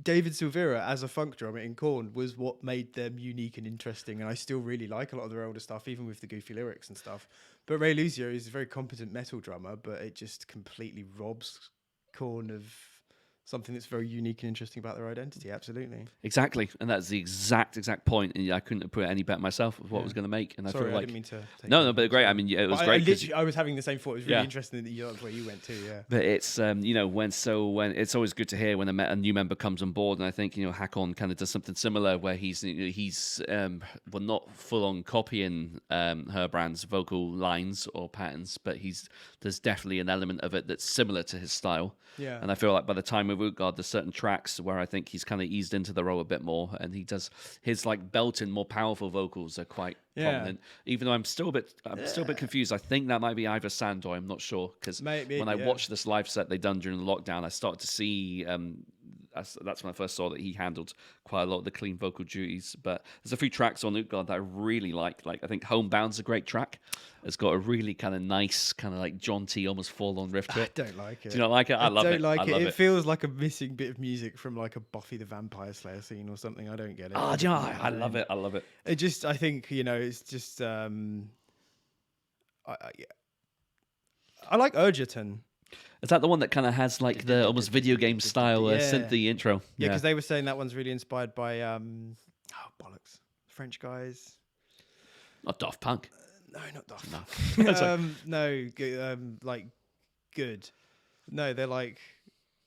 David Silvera as a funk drummer in Korn was what made them unique and interesting. And I still really like a lot of their older stuff, even with the goofy lyrics and stuff. But Ray Luzier is a very competent metal drummer, but it just completely robs Korn of something that's very unique and interesting about their identity. Absolutely. Exactly, and that's the exact point. And I couldn't have put it any better myself of what I was going to make. And Sorry, I feel like didn't mean to. Take no, but great. I mean, it was great. 'Cause I was having the same thought. It was really Yeah. interesting that that's where you went too. Yeah. But it's when it's always good to hear when a new member comes on board, and I think Hakon kind of does something similar where he's not full on copying Herbrand's vocal lines or patterns, but there's definitely an element of it that's similar to his style. Yeah. And I feel like by the time with Utgard, there's certain tracks where I think he's kind of eased into the role a bit more, and he does his like belting, more powerful vocals are quite prominent. Even though I'm still a bit confused. I think that might be Ivar Sandoy. I'm not sure, because Maybe, when I yeah. watched this live set they done during the lockdown, I started to see that's when I first saw that he handled quite a lot of the clean vocal duties. But there's a few tracks on Utgard that I really like. Like I think Homebound's a great track. It's got a really kind of nice, kind of like jaunty, almost full-on riff to it. I don't like it. Do you not like it? I love it. I don't like I it. love It feels like a missing bit of music from like a Buffy the Vampire Slayer scene or something. I don't get it. Oh, do you know, I love it. I love it. It just, I think, it's just, I like Urgerton. Is that the one that kind of has like the almost video game style synthy intro? Yeah, because they were saying that one's really inspired by, bollocks, French guys. Not Daft Punk. No, not Daft No. Punk. No, like good. No, they're like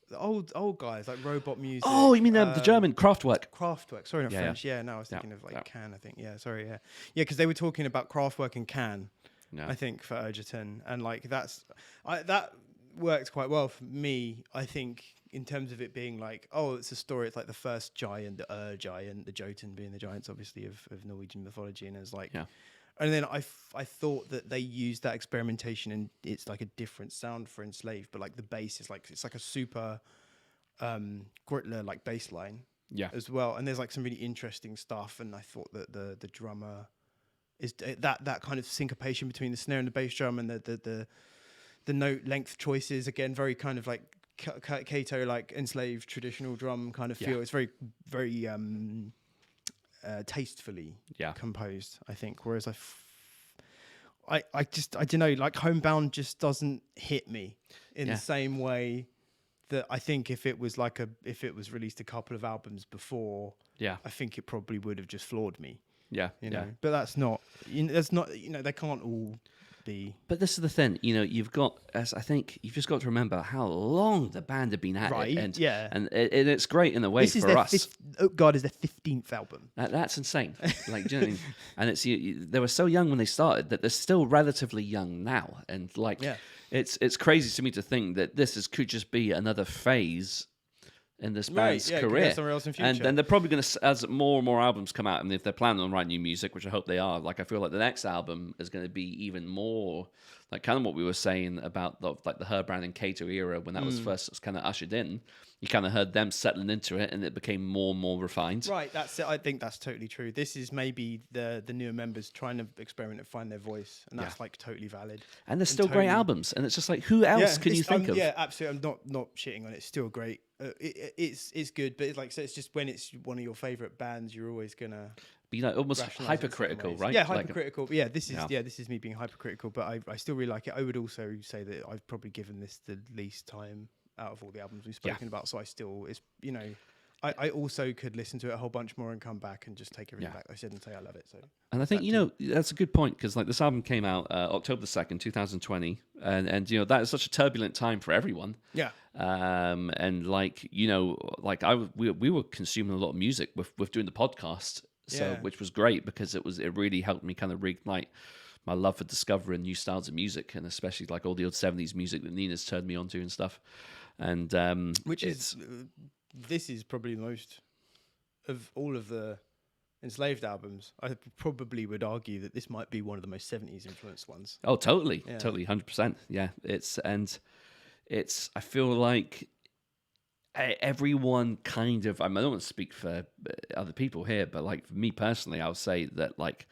the old guys, like robot music. Oh, you mean the German Kraftwerk? Kraftwerk. Sorry, not French. Yeah, no, I was thinking of like Can, I think. Yeah, sorry, yeah. Yeah, because they were talking about Kraftwerk and Can, I think, for Urgerton. And like that worked quite well for me, I think, in terms of it being like, oh, it's a story. It's like the first giant, the giant, the Jotun being the giants, obviously, of Norwegian mythology. And it's like... Yeah. And then I thought that they used that experimentation, and it's like a different sound for Enslaved, but like the bass is like, it's like a super Grittler like bass line as well. And there's like some really interesting stuff. And I thought that the drummer is that kind of syncopation between the snare and the bass drum, and the note length choices, again, very kind of like Kato, like Enslaved traditional drum kind of feel. It's very, very tastefully composed, I think. Whereas I don't know, like Homebound just doesn't hit me in the same way that I think if it was released a couple of albums before, I think it probably would have just floored me. You know, but that's not. They can't all be. But this is the thing, you've got, as I think you've just got to remember how long the band have been at it, and it's great in a way for us. God, is their 15th album. That's insane. Like, do you know what I mean? And it's they were so young when they started that they're still relatively young now, and like, it's crazy to me to think that could just be another phase in this band's career. And then they're probably going to, as more and more albums come out, and if they're planning on writing new music, which I hope they are, like I feel like the next album is going to be even more like kind of what we were saying about the Herbrand and Kato era when that was first kind of ushered in. You kind of heard them settling into it, and it became more and more refined. Right, that's it. I think that's totally true. This is maybe the newer members trying to experiment and find their voice, and that's like totally valid. And there's still great albums, and it's just like, who else can you think of? Yeah, absolutely. I'm not shitting on it. It's still great. It's good, but it's like, so it's just when it's one of your favorite bands, you're always gonna be like almost hypercritical, right? Yeah, hypercritical. But this is me being hypercritical, but I still really like it. I would also say that I've probably given this the least time out of all the albums we've spoken about. So I also could listen to it a whole bunch more and come back and just take everything back I said and say I love it. So, and I think that's a good point, because like this album came out October 2nd, 2020, and that is such a turbulent time for everyone. And like we were consuming a lot of music with doing the podcast, which was great, because it really helped me kind of reignite my love for discovering new styles of music, and especially like all the old 70s music that Nina's turned me onto and stuff. And this is probably the most of all of the Enslaved albums. I probably would argue that this might be one of the most 70s influenced ones. Oh, totally, 100%. Yeah, I feel like everyone kind of, I don't want to speak for other people here, but like for me personally, I would say that like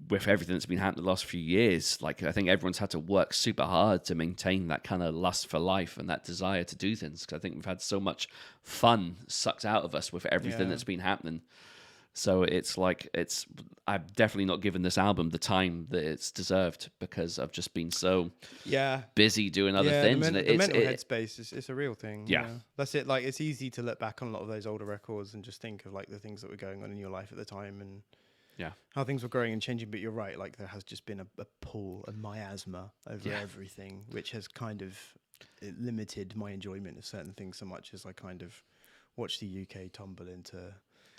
with everything that's been happening the last few years, like I think everyone's had to work super hard to maintain that kind of lust for life and that desire to do things, because I think we've had so much fun sucked out of us with everything that's been happening. So it's like, I've definitely not given this album the time that it's deserved, because I've just been so busy doing other things. The mental headspace is a real thing. Yeah. That's it. Like, it's easy to look back on a lot of those older records and just think of like the things that were going on in your life at the time, and how things were growing and changing. But you're right, like there has just been a pull, a miasma over everything, which has kind of limited my enjoyment of certain things so much as I kind of watch the UK tumble into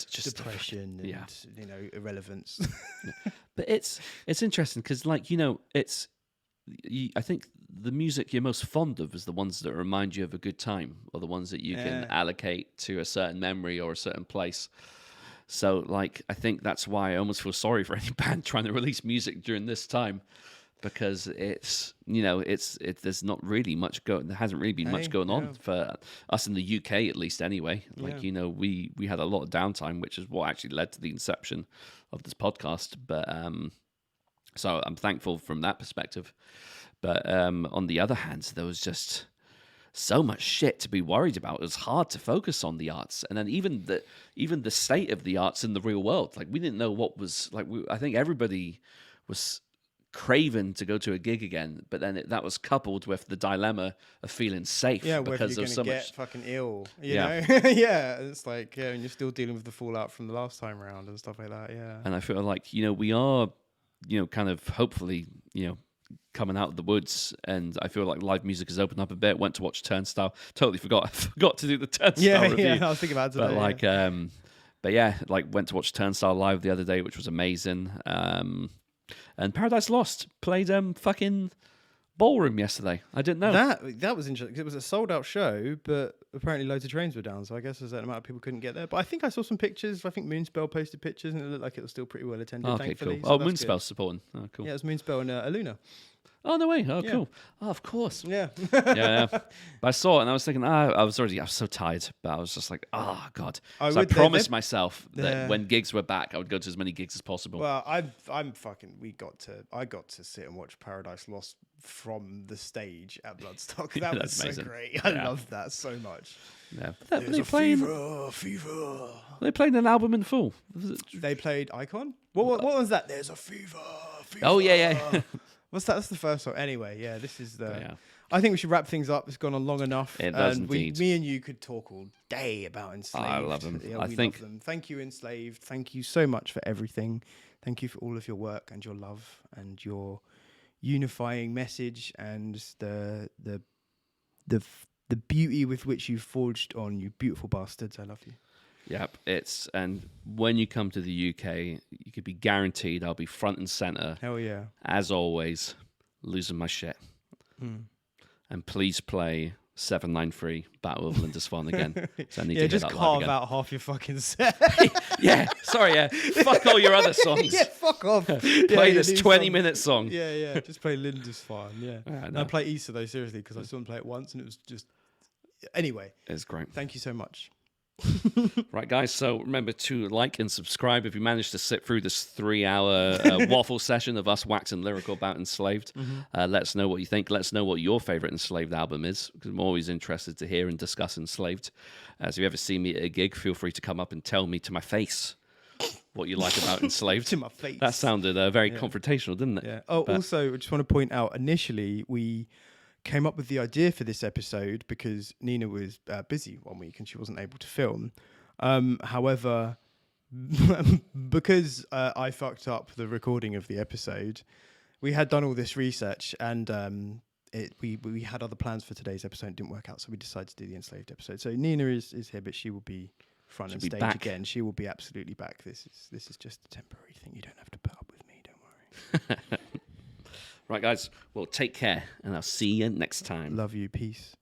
just depression and irrelevance. But it's interesting, because like I think the music you're most fond of is the ones that remind you of a good time, or the ones that you can allocate to a certain memory or a certain place. So like I think that's why I almost feel sorry for any band trying to release music during this time. because it's there's not really much there hasn't really been much going on for us in the UK, at least anyway. Like we had a lot of downtime, which is what actually led to the inception of this podcast. But so I'm thankful from that perspective. But on the other hand, there was just so much shit to be worried about. It was hard to focus on the arts, and then even the state of the arts in the real world. Like we didn't know what was like. I think everybody was craving to go to a gig again, but then that was coupled with the dilemma of feeling safe because of so much. Fucking ill, you know. Yeah, it's like and you're still dealing with the fallout from the last time around and stuff like that. Yeah, and I feel like we are, kind of hopefully coming out of the woods, and I feel like live music has opened up a bit. Went to watch Turnstile. Totally forgot to do the Turnstile review. Yeah, I was thinking about it today. But went to watch Turnstile live the other day, which was amazing. And Paradise Lost played fucking Ballroom yesterday. I didn't know. That was interesting. It was a sold out show, but apparently loads of trains were down, so I guess a certain amount of people couldn't get there. But I think I saw some pictures. I think Moonspell posted pictures, and it looked like it was still pretty well attended. Okay, thankfully. cool. So Moonspell's supporting. Oh, cool. Yeah, it was Moonspell and Aluna. Oh, no way. Oh, cool. Oh, of course. Yeah. yeah. But I saw it and I was thinking, I was so tired. But I was just like, oh, God. I promised myself that when gigs were back, I would go to as many gigs as possible. Well, I got to sit and watch Paradise Lost from the stage at Bloodstock. That was so amazing. great. I loved that so much. Yeah. There's a fever. They played an album in full. They played Icon? What was that? There's a fever. Oh, yeah. What's that? That's the first song. Anyway, yeah, this is the... Yeah. I think we should wrap things up. It's gone on long enough. It does indeed. Me and you could talk all day about Enslaved. I love them. Yeah, love them. Thank you, Enslaved. Thank you so much for everything. Thank you for all of your work and your love and your unifying message and the beauty with which you forged on, you beautiful bastards. I love you. Yep, and when you come to the UK, you could be guaranteed I'll be front and center. Hell yeah. As always, losing my shit. And please play 793 Battle of Lindisfarne again. So I need to just carve out half your fucking set. Sorry, fuck all your other songs. Fuck off. Play this 20-minute song. Yeah, just play Lindisfarne, I play Easter though, seriously, because I saw them play it once and it was just... Anyway. It's great. Thank you so much. Right, guys, so remember to like and subscribe if you managed to sit through this 3-hour waffle session of us waxing lyrical about Enslaved. Let us know what you think. Let us know what your favorite Enslaved album is, because I'm always interested to hear and discuss Enslaved. So if you ever see me at a gig, feel free to come up and tell me to my face what you like about Enslaved. To my face. That sounded very confrontational, didn't it? Yeah. Also, I just want to point out, initially, we came up with the idea for this episode because Nina was busy one week and she wasn't able to film. However, because I fucked up the recording of the episode, we had done all this research and we had other plans for today's episode. It didn't work out, so we decided to do the Enslaved episode. So Nina is here, but she will be front and stage again. She will be absolutely back. This is just a temporary thing. You don't have to put up with me. Don't worry. Right, guys. Well, take care, and I'll see you next time. Love you. Peace.